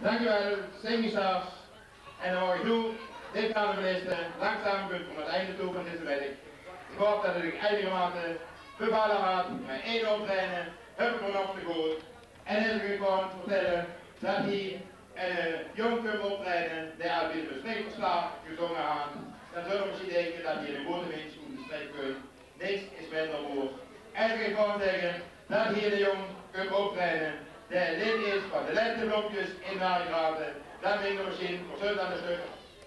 Dankjewel, Singestars. En dan mag ik nu dit Kamerminister langzaam kunt van het einde toe van deze week. Ik hoop dat ik einigermate bevallen had met 1 optreden, heb ik nog te goed. En dan wil ik gewoon vertellen dat hier een jong kunt optreden, die uit deze streekverslag gezongen had. Dan zullen we misschien denken dat hier een grote mens om de streek kunt. Niks is minder woord. En ik wil gewoon zeggen dat hier de jong kunt optreden. De lid is van de lenteblokjes in Naargraven. Dan ben ik misschien voor zult aan de stuk.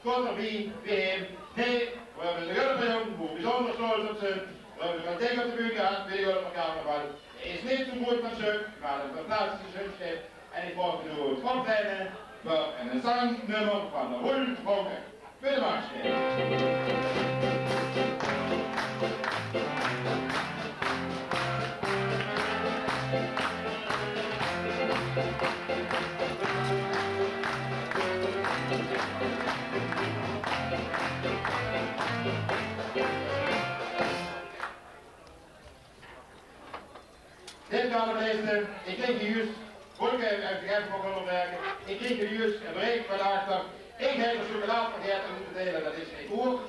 Korter wie hem. Nee, we hebben de Gulpenjong, hoe bijzonder zoals op z'n. We hebben van tegen op de buurt gehad, bij de Gulpencarnaval. Het is niet zo goed van z'n, maar een fantastische zunschip. En ik volg nu het optreden voor een zangnummer van de Roel Vonken. Voor de maarschip. Dit Kamerminister, ik kreeg hier juist, voor ik uit de Gent voor willen werken, ik kreeg hier juist een bericht van achter. Ik heb een chocoladepakket moeten delen, dat is niet goed.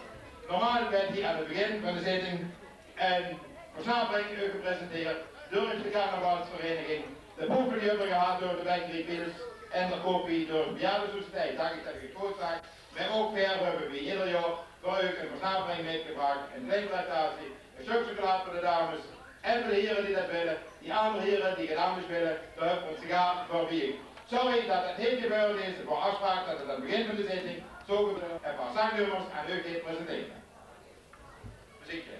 Normaal werd hier aan het begin van de zitting een versnapering gepresenteerd door de carnavalsvereniging. De boeken die hebben gehad door de Wijkriek Wils en de kopie door de Bejaardensociëteit. Dank ik dat ik het goed zag. Maar ook verder hebben we ieder jaar voor u een versnapering meegebracht, een drinktractatie, een stuk chocolade voor de dames. En voor de heren die dat willen, die andere heren die geen dames willen, daar hebben we een sigaar voor wie. Sorry dat het niet gebeurd is, voor afspraak dat het aan het begin van de zitting zo gebeurt en van zangnummers aan u gaat presenteren. Muziekje.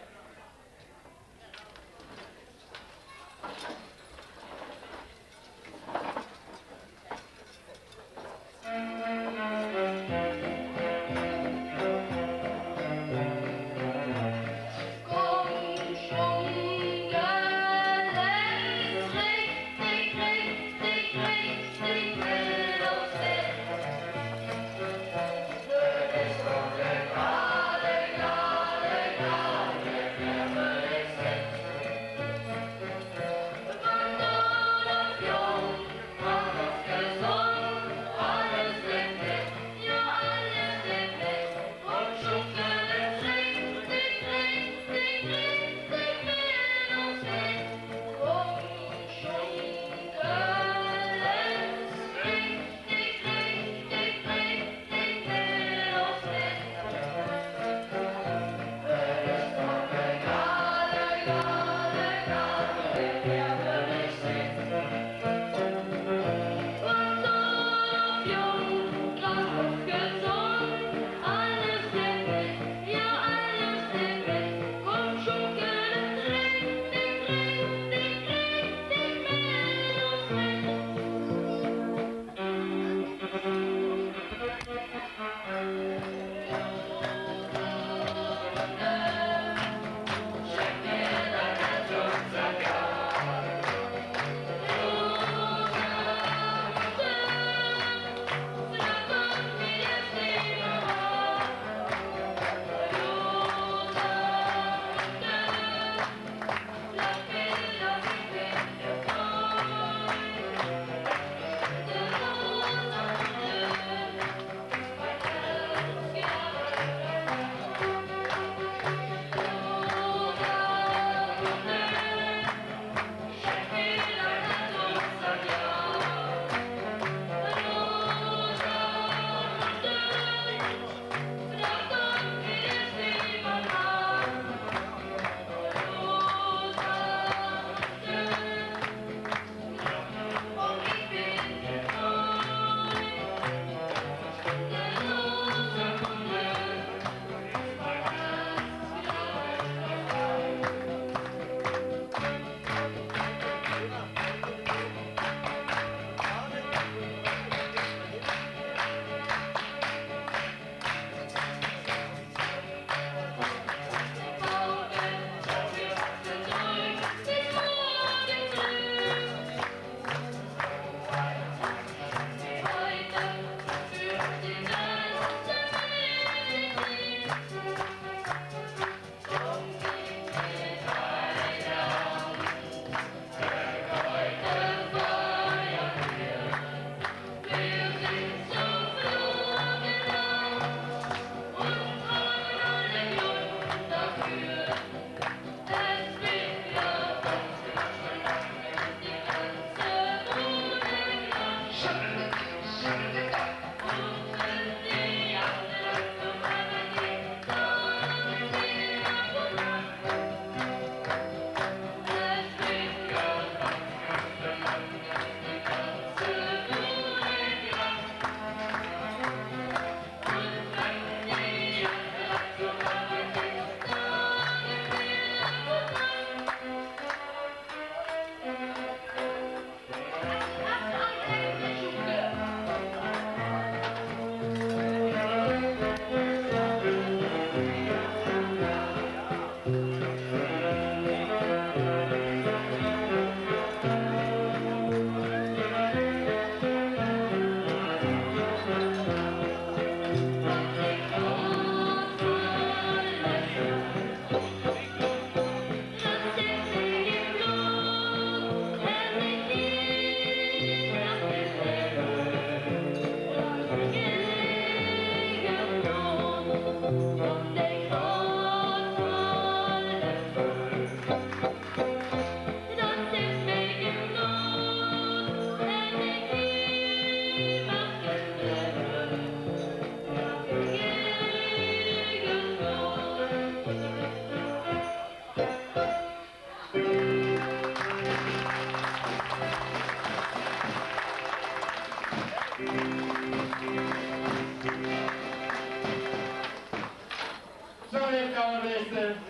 Thank you.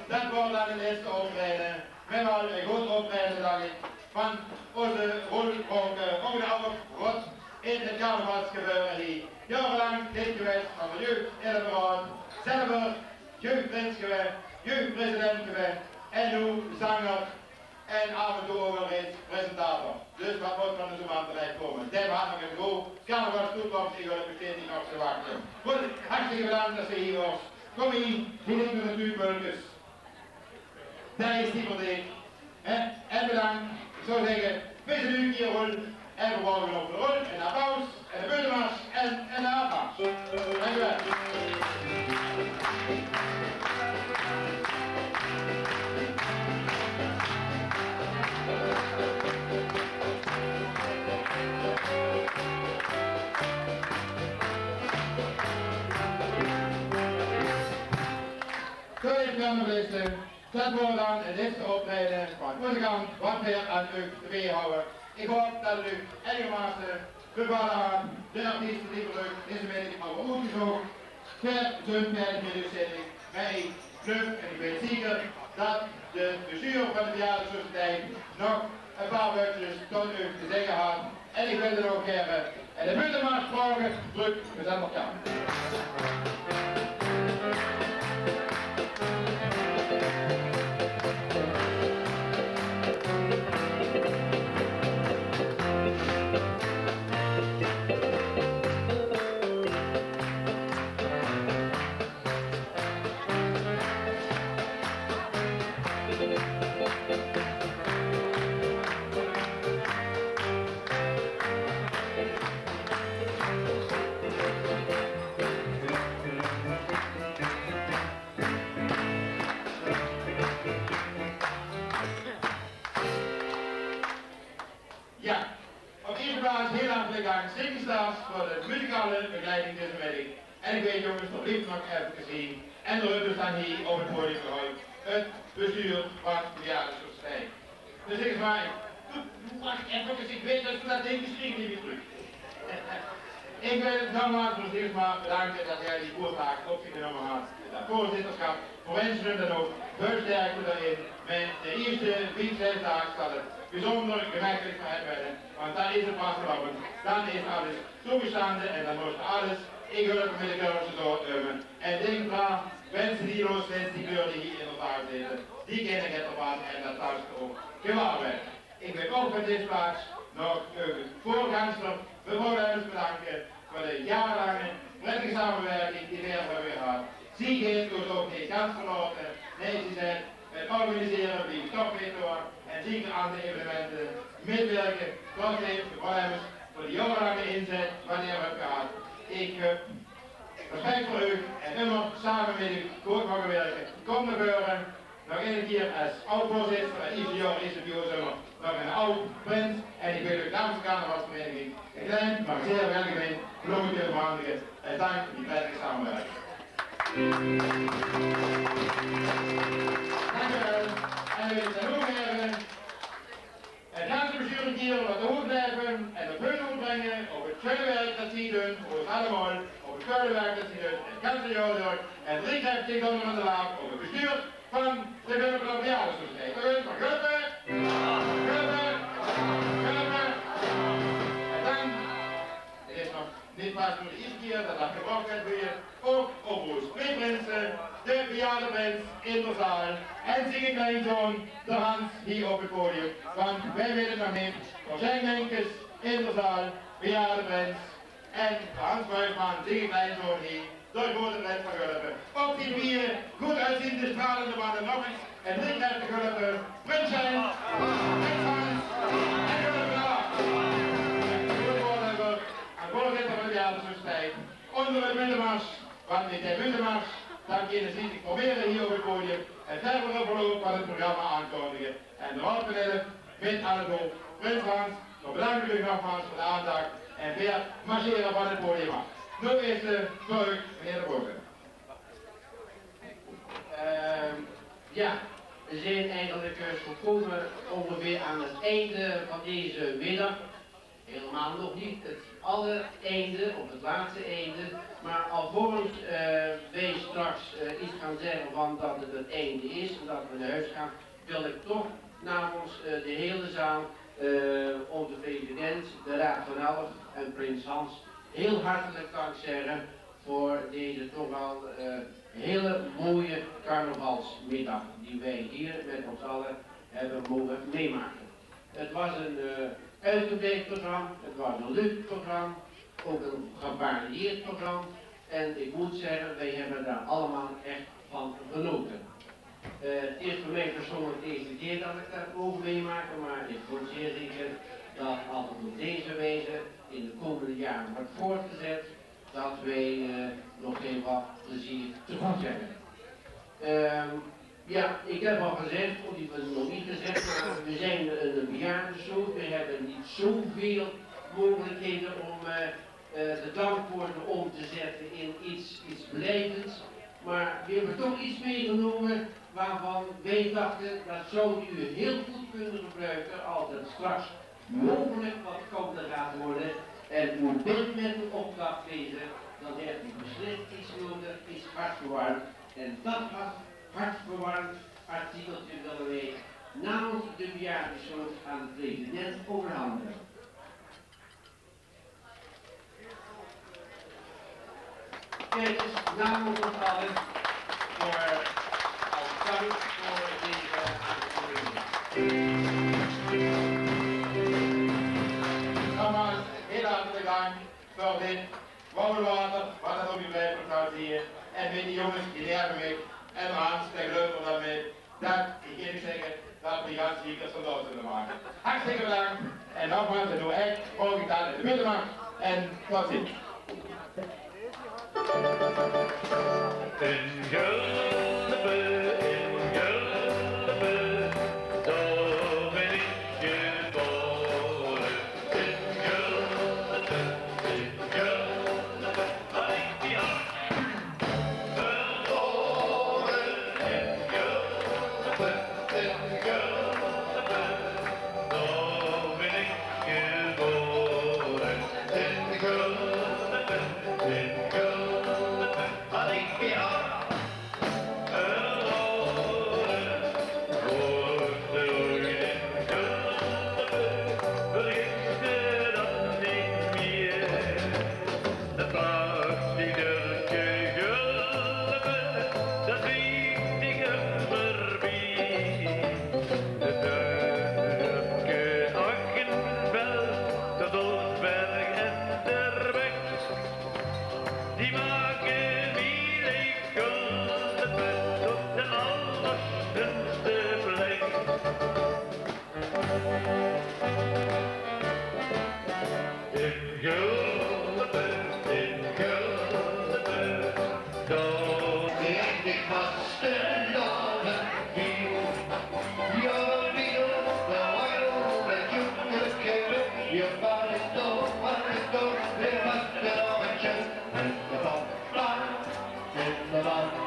dat wordt dan het eerste optreden. We hebben een goed optreden, dacht ik, van onze rol ook ongehouden rot in het carnavalsgebeuren hier. Jarenlang lid geweest van de jeugd in het beraad, zelf jeugdprins geweest, jeugdpresident geweest en nu zanger en af en toe ook wel eens presentator. Dus wat wordt van de zomer terechtkomen? Daar had nog een goed carnavalstoekomst, ik wil het besteed niet nog te wachten. Goed, hartstikke bedankt dat ze hier was. Kom hier, die neemt de natuurbulkes. Daar is die verdeeld. En bedankt. Ik zou zeggen, we zijn nu hier rond en we volgen op de rol, een applaus, en de buitenmars en de afmars. Dank u wel. Zo heeft Kamerlisten, dat wordt dan het eerste optreden van onze kant wat weer aan u te weerhouden. Ik hoop dat het u eenigermate bevallen gaat. De artiesten die voor u deze middag al goed gezocht. Ver zo'n tijd met u zitting. Wij club en ik weet zeker dat de bestuur van de Theatersociëteit nog een paar woordjes tot u te zeggen had. En ik wil er ook heren en de buitenmars vragen, druk gezet elkaar. Singstars voor de muzikale begeleiding deze middag. En ik weet jongens, nog liefst nog even gezien. En de rubbers staan hier op het podium gegooid. Het bestuur van de Theatersociëteit. Dus ik maar, wacht even, ik weet dat ze dat ding geschreven niet meer terug. Ik wil het nogmaals voor het maar bedanken dat jij die voortaak op zich genomen had. Dat voorzitterschap, voor wensen hem dan ook veel sterkte daarin. Met de eerste 4-6 dagen zal het bijzonder gemakkelijk voor het werden. Want daar is het vastgelopen, dan is alles toegestande en dan moest alles in gelukkig met de cursus doorkomen. En denk maar, mensen die los zijn, die kleur die hier in de zaal zitten, die kennen het ervan en dat zou ze ook gewaar werden. Ik wil ook van deze plaats nog uw voorgangster, mevrouw Luijens, bedanken voor de jarenlange prettige samenwerking die we hebben gehad. Zie heeft dus ook geen kans verloren. Nee, ze zegt, het organiseren die toch weer door en zeker aan de evenementen meewerken. Tot heeft mevrouw Luijens voor de jarenlange inzet wanneer we het gehad. Ik respect voor u en immer samen met u goed mogen werken. Kom naar voren. Nog een keer als oud-voorzitter en ieder jaar is het Biozomer nog een oud prins en ik wil u namens de carnavalsvereniging een klein, maar zeer welgemeend bloemetje behandigen en dank voor die prettige samenwerking. Dank u wel. En we zijn ook heren. Het ganse bestuur een keer wat hoog blijven en op hun hoed brengen op het schöne werk dat ze doen, voor het allemaal, op het koude werk dat ze doen, het ganse jaar door en 3 donder aan de laag op het bestuur van de Guppen op Theatersociëteit. Van Guppen! Guppen! Guppen! En dan, het is nog niet pas voor de eerste keer dat dat gebracht werd weer, ook op ons Prinsen, de bejaardenprins in de zaal en zijn kleinzoon, de Hans, hier op het podium. Want wij weten het nog niet, er zijn menkes in de zaal, bejaardenprins en Hans Buisman, zijn kleinzoon hier. Door grote pret van Gulpen. Op die vieren, goed uitziende stralende mannen nog eens. En 3 krijgt Gulpen. Prins zijn, Prins Hans en Gulpen af. Goed voorzitter en voorzitter van de Theatersociëteit. Onder het Wintermars, want dit is Wintermars. Dan kunnen ze zich proberen hier op het podium het verdere verloop van het programma aankondigen. En de hoofdpanelen met aan het hoofd. Prins Hans, dan bedank ik u nogmaals voor de aandacht. En weer marcheren van het podium af. Nu is de terug, meneer de voorzitter. Ja, we zijn eigenlijk gekomen ongeveer aan het einde van deze middag. Helemaal nog niet het allereinde, of het laatste einde, maar alvorens wees straks iets gaan zeggen van dat het het einde is en dat we naar huis gaan, wil ik toch namens de hele zaal, onze president, de Raad van Elf en Prins Hans heel hartelijk dank zeggen voor deze toch wel hele mooie carnavalsmiddag die wij hier met ons allen hebben mogen meemaken. Het was een uitgebreid programma, het was een leuk programma, ook een gevarieerd programma en ik moet zeggen, wij hebben daar allemaal echt van genoten. Het is voor mij persoonlijk de eerste keer dat ik dat mogen meemaken, maar ik word zeer zeker dat als het op deze wijze in de komende jaren wordt voortgezet, dat wij nog heel wat plezier te goed hebben. Ja, ik heb al gezegd, of die was nog niet gezegd, maar we zijn een bejaardensoort. We hebben niet zoveel mogelijkheden om de dankwoorden om te zetten in iets blijvends. Maar we hebben toch iets meegenomen waarvan wij dachten dat zou u heel goed kunnen gebruiken als het straks mogelijk wat kouder gaat worden. En u bent met de opdracht bezig, dan heeft u beslist iets nodig, iets hartverwarmd. En dat hartverwarmd artikeltje willen wij namens de bejaardensoort aan de president overhandigen. Kijk eens, namens ons allen als dank voor deze aankondiging. Nogmaals, heel hartelijk dank voor dit warme water, wat er op je blijft vertrouwd hier. En met die jongens, die nerven mee, en Hans, en geloof me daarmee, dat, ik kan zeggen, dat we ganz zeker soldaat zullen maken. Hartstikke bedankt, en nogmaals, dat doe ik, volgend jaar in de middenmacht, en tot ziens. In Gulpe, daar ben ik geboren. In Gulpe, waar ik die hart verloren. In Gulpe, daar ben ik geboren. In Gulpe, had ik die hart verloren. Wordt er ooit in Gulpe, vergis je dat niet meer. Het prachtige Gulpe, dat vliegt tegen voorbij. Het duimpje Achenveld, de Dolfberg en Terbeek, die maken wie leek Gulpe op de allerschönste plek. In Gulpe, daar ligt ik vast te lopen. You're real, the wild, and you could get it. Your body's so wonderful, they must be on a chance. In the bumper,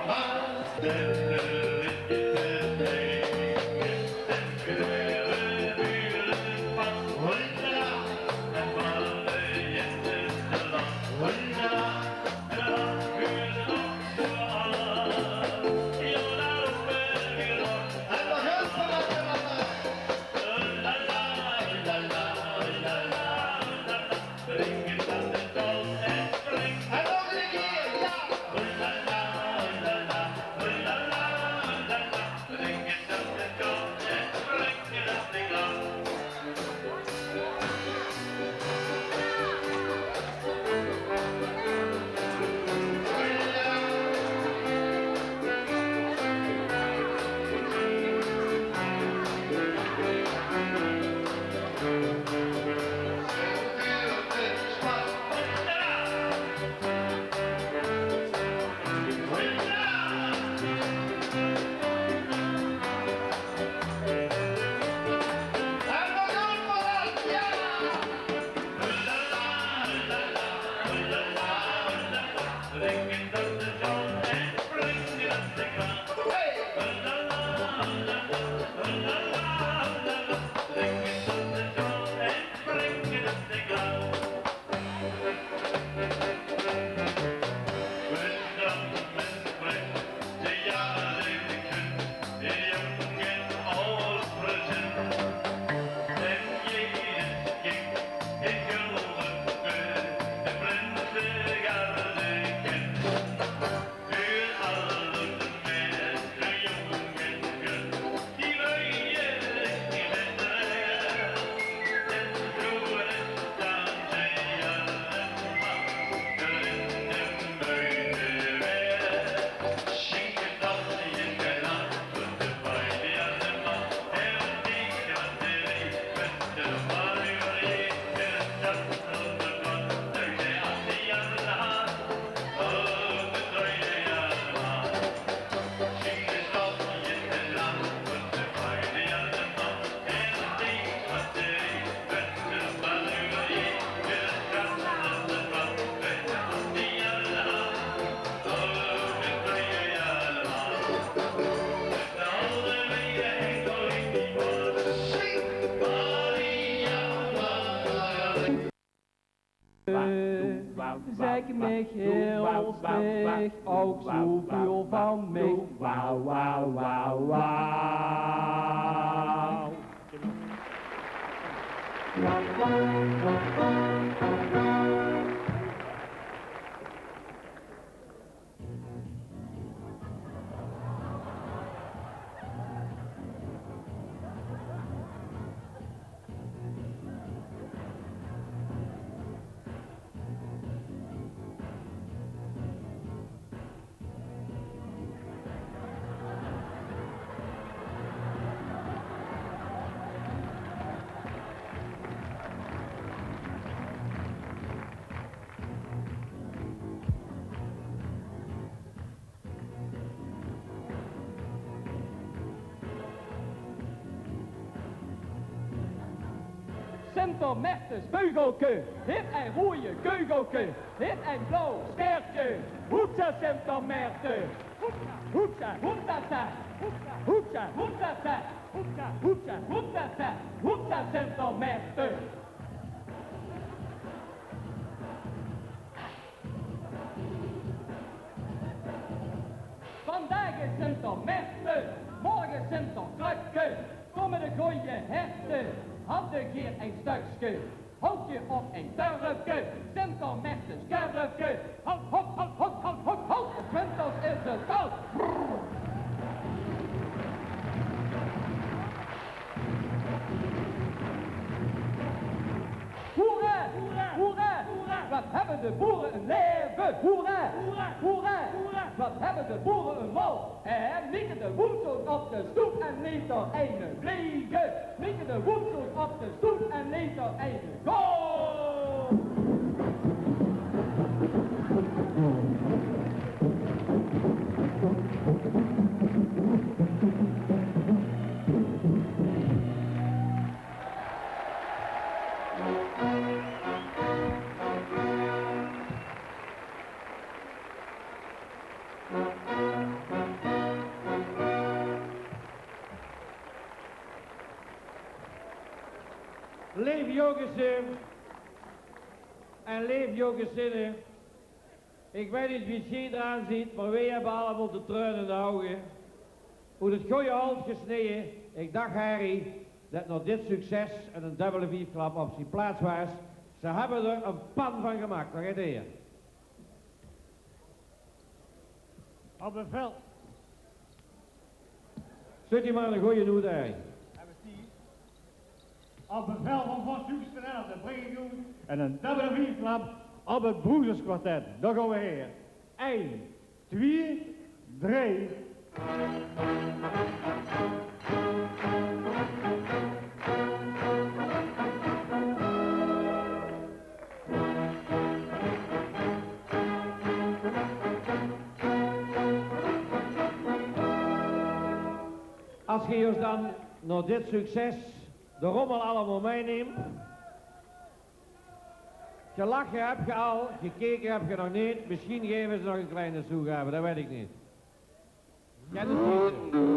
mich hilft mich auch so viel von mich. Wow, wow, wow, wow. Sintermettes beugelke, hit een rode keugelke, hit een blauw scherpje. Hoepsa Sintermettes, hoepsa, hoepsa, hoepsa, hoepsa, hoepsa, hoepsa, hoepsa, hoepsa Sintermettes. Vandaag is Sintermettes, morgen Sinterkruikje, kom met de gooie herten. Had de keer een stukje, houd je op een turfje, Sintermettes kerfje. Houd, houd, houd, houd, houd, houd, houd, op winters is het koud. Hoera, hoera, hoera, wat hebben de boeren een leven. Hoera, hoera, hoera, wat hebben de boeren een wal. En Mieke de woensel op de stoep en leeft er een vliegen. Mieke de woensel op de stoep en leeft er een goal. Leef jouw gezin en leef jouw gezinnen. Ik weet niet wie het hier eraan ziet, maar wij hebben allemaal de treun in de ogen. Hoe het goeie hand gesneden. Ik dacht, Harry, dat nog dit succes en een dubbele vierklap op zijn plaats was. Ze hebben er een pan van gemaakt, nog ideeën. Op het veld. Zit je maar een goeie noot, Harry. Op het veld van Van Soesterel, de Bregenjoen en een dubbele vierklap op het Broederskwartet. Daar gaan we heen. 1, 2, 3. Als je ons dan naar dit succes de rommel allemaal meeneemt. Gelachen heb je al, gekeken heb je nog niet. Misschien geven ze nog een kleine toegave, dat weet ik niet. Ken het niet?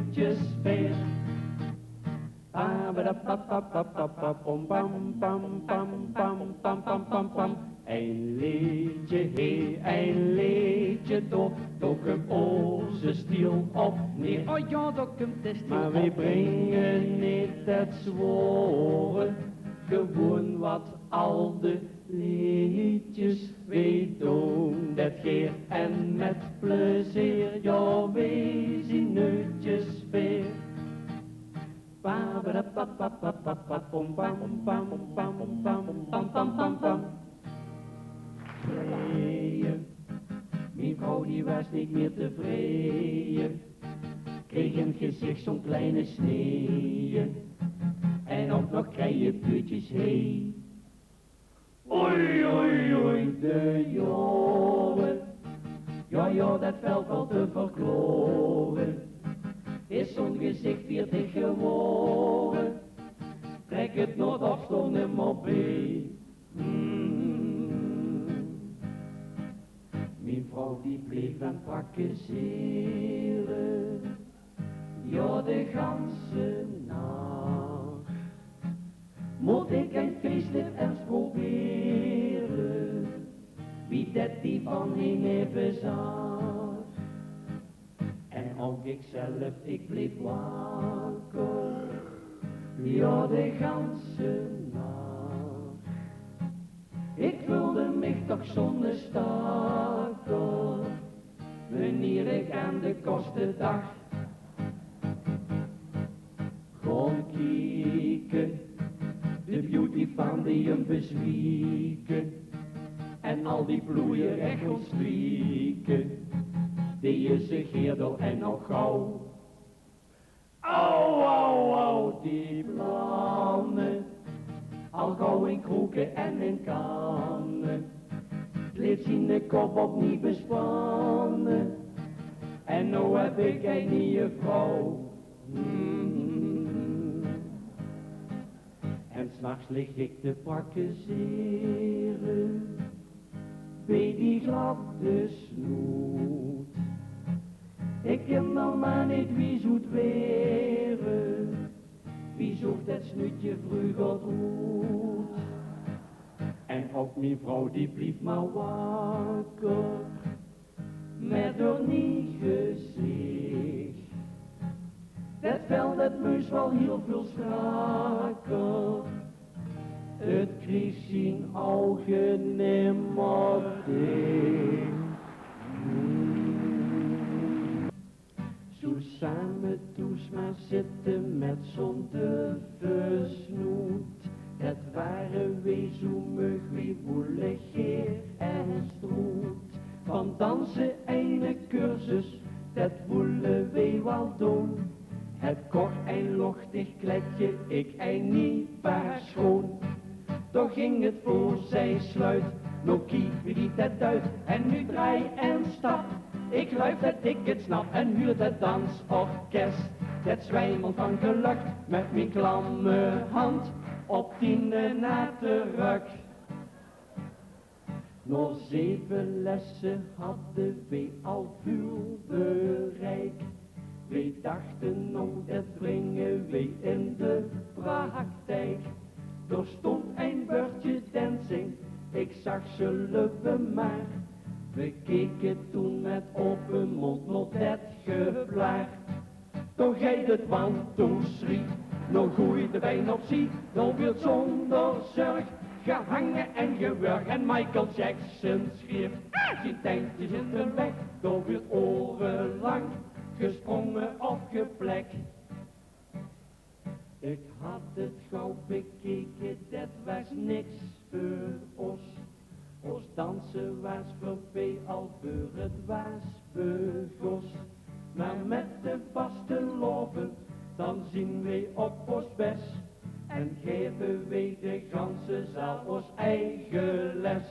neutjes veer. Pam pam pam pam pam pam pam pam pam. Een liedje heen, een liedje toch hem onze stiel op neer. Oh ja, dat komt de stiel maar we op brengen niet het zworen, gewoon wat al de liedjes we doen. Dat geer en met plezier, ja we zien neutjes weer. Pam pam pam pam. Vrije, mijn vrouw die was niet meer tevreden, kreeg in het gezicht zo'n kleine sneeën en ook nog krijg puutjes heen. Oei oei oei, de jongen, ja dat valt wel te verkloren, is zo'n gezicht 40 geworden, trek het nooit op, stond hem op bij. Mijn vrouw die bleef aan praktiseren, ja de ganse nacht. Moet ik een facelift eens proberen, wie dat die van heen even zag. En ook ik zelf, ik bleef wakker, ja de ganse nacht. Ik voelde me toch zonder staker, wanneer ik aan de kosten dacht. Gewoon kijken, de beauty van die hem bezwieken, en al die bloeien recht ontstrieken, die is zich heerdel en nog gauw. Au, au, au, die plannen, al gauw in kroeken en in kannen, kleed zien de kop op niet bespannen, en nou heb ik een nieuwe vrouw. En s'nachts lig ik te praktiseren, bij die gladde snoet. Ik heb nou maar niet wie zoet weren, wie zoekt het snoetje vroeger goed. En ook mijn vrouw die blief maar wakker, met haar niet gezicht. Dat vel dat moest wel heel veel strakker, het kreeg zijn ogen nimmer dicht. Zo samen toes maar zitten met zo'n duffe snoet. Het waren we zo mug wie woelig geer en stroet. Van dansen ene cursus, dat willen we wel doen. Het kort en lochtig kletje, ik een niet paar schoon. Toch ging het voor zij sluit, nou kiep wie dat uit. En nu draai en stap, ik luif dat ik het snap. En huurt het dansorkest, dat zwijmelt van geluk. Met mijn klamme hand, op tiende na de ruk. Nog 7 lessen hadden we al veel bereikt. We dachten, nou dat brengen we in de praktijk. Er stond een beurtje dancing, ik zag ze luppen maar. We keken toen met open mond nog dat geplaagd. Toch heet het want toen schriet, nog goeie de wijn op zie. Dan werd zonder zorg gehangen en gewurgd. En Michael Jackson schreef zijn tandjes in de bek. Dan werd orenlang gesprongen op geplekt. Ik had het gauw bekeken, dat was niks voor ons. Ons dansen was voorbij al voor het was begos. Maar met de vaste lopen, dan zien wij op ons best. En geven wij de ganse zaal ons eigen les.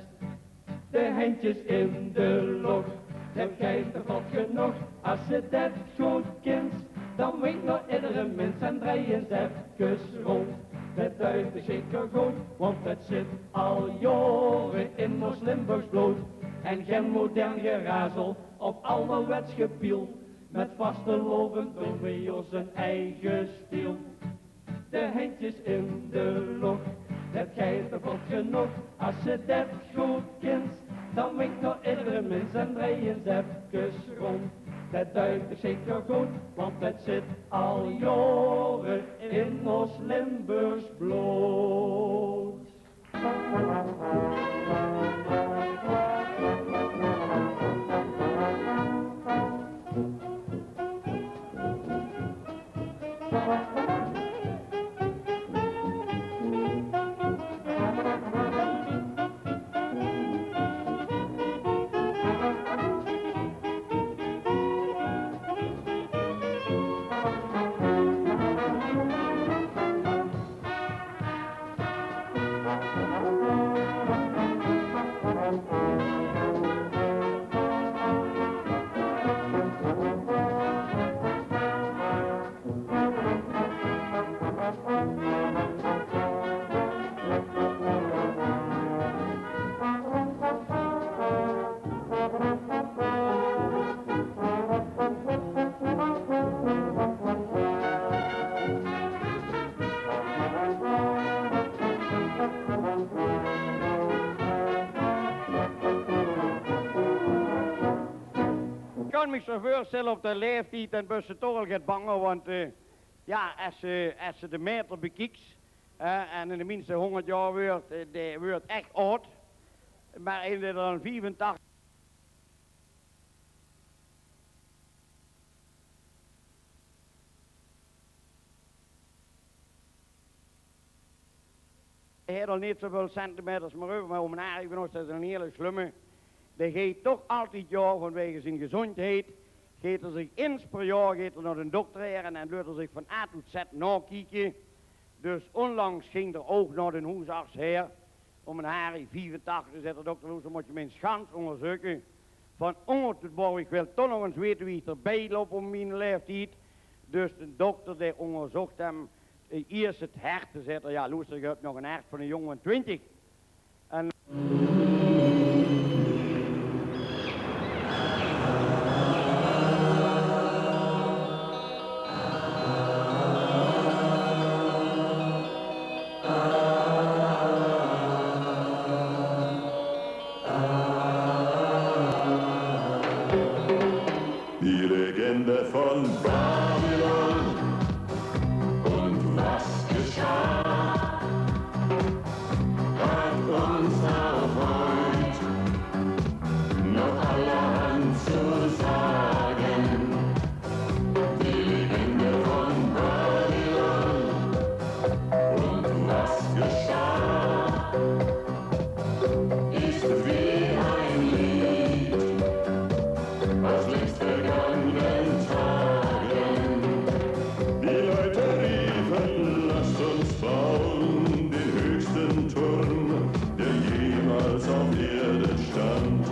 De handjes in de lucht, dat geeft er wat genoeg. Als je dat goed kent, dan winkt nog iedere mens en draai eens even rond. Het duift is zeker goed, want het zit al jaren in ons Limburgs bloed. En geen modern gerazel op ouderwets gepiel, met vaste loven Romeo zijn eigen stil. De handjes in de lucht, dat geeft wordt genoeg. Als je dat goed kent, dan winkt door iedere mens en draai eens even rond. Dat duidt zeker goed, want het zit al jaren in ons Limburgs bloed. Ik kan me zo voorstellen op de leeftijd en best toch al gaat bangen, want ja, als ze de meter bekijkt en in de minste 100 jaar wordt echt oud, maar in de dan 85. Hij heeft al niet zoveel centimeters meer over, maar om een aardig genoeg is een hele slumme. Die gaat toch altijd jaar vanwege zijn gezondheid. Gaat er zich eens per jaar naar de dokter heren en laat er zich van A tot Z nakijken. Dus onlangs ging er ook naar de huisarts her. Om een Harry 84 zet de dokter hoe moet je mijn schans onderzoeken. Van onder tot boven, ik wil toch nog eens weten wie erbij loopt om mijn leeftijd. Dus de dokter die onderzocht hem eerst het hart te zetten. Ja, luister, je hebt nog een hart van een jongen van 20. En Die Legende von Babylon und was geschah, hat uns auch heute noch allerhand zu sagen. Die Legende von Babylon und was geschah, ist wie ein Lied aus längst vergangenen Tagen. Die Leute riefen, lasst uns bauen den höchsten Turm, der jemals auf Erden stand.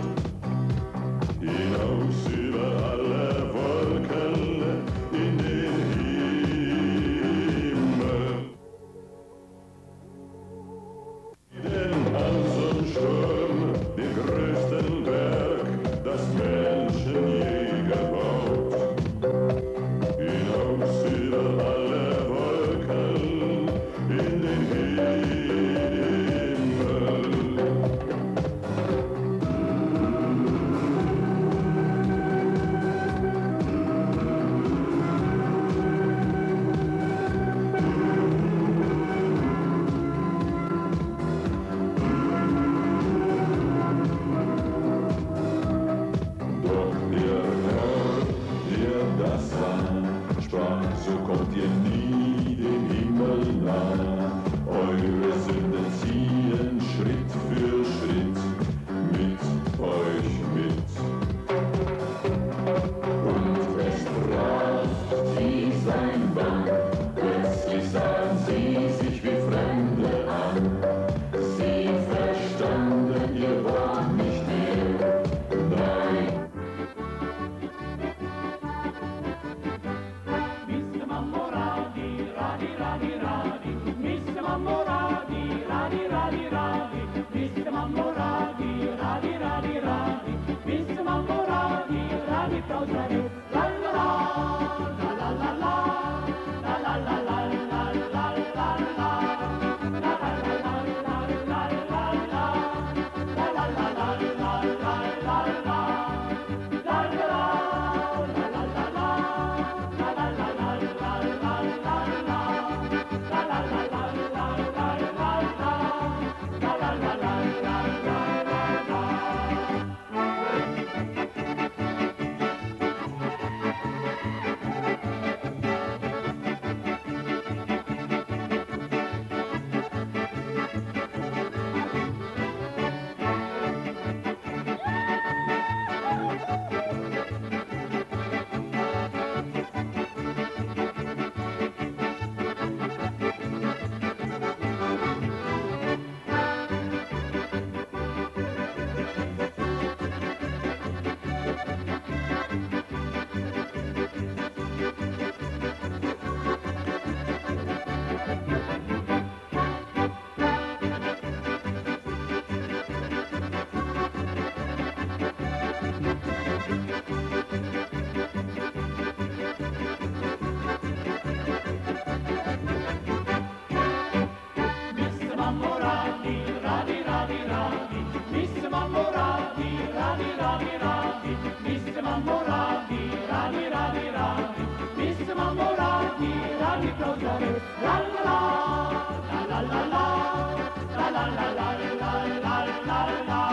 Hinaus über alle Wolken in den Himmel. Den Hans und Sturm, den größten Berg, das Menschen je gebaut. Hinaus über alle Wolken in den Himmel. Doch der Herr, der das sah, sprach, so kommt ihr nie dem Himmel nah. Eure Sünden ziehen Schritt für Schritt mit euch mit. Und es brach tief sein Bann, plötzlich sahen sie sich wie Fremde an. Sie verstanden ihr Wort nicht mehr, nein. Wie ist der Mann Moral? die Klausel ist. La la la, la la la la, la la la la la la la la.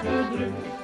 gedrukt.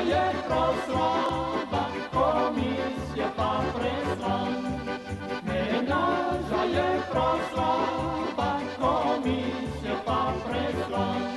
joyeux François, commissie pas pressant. Maintenant, joyeux François, commissie pas pressant.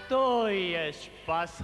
То є спас.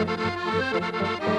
Thank you.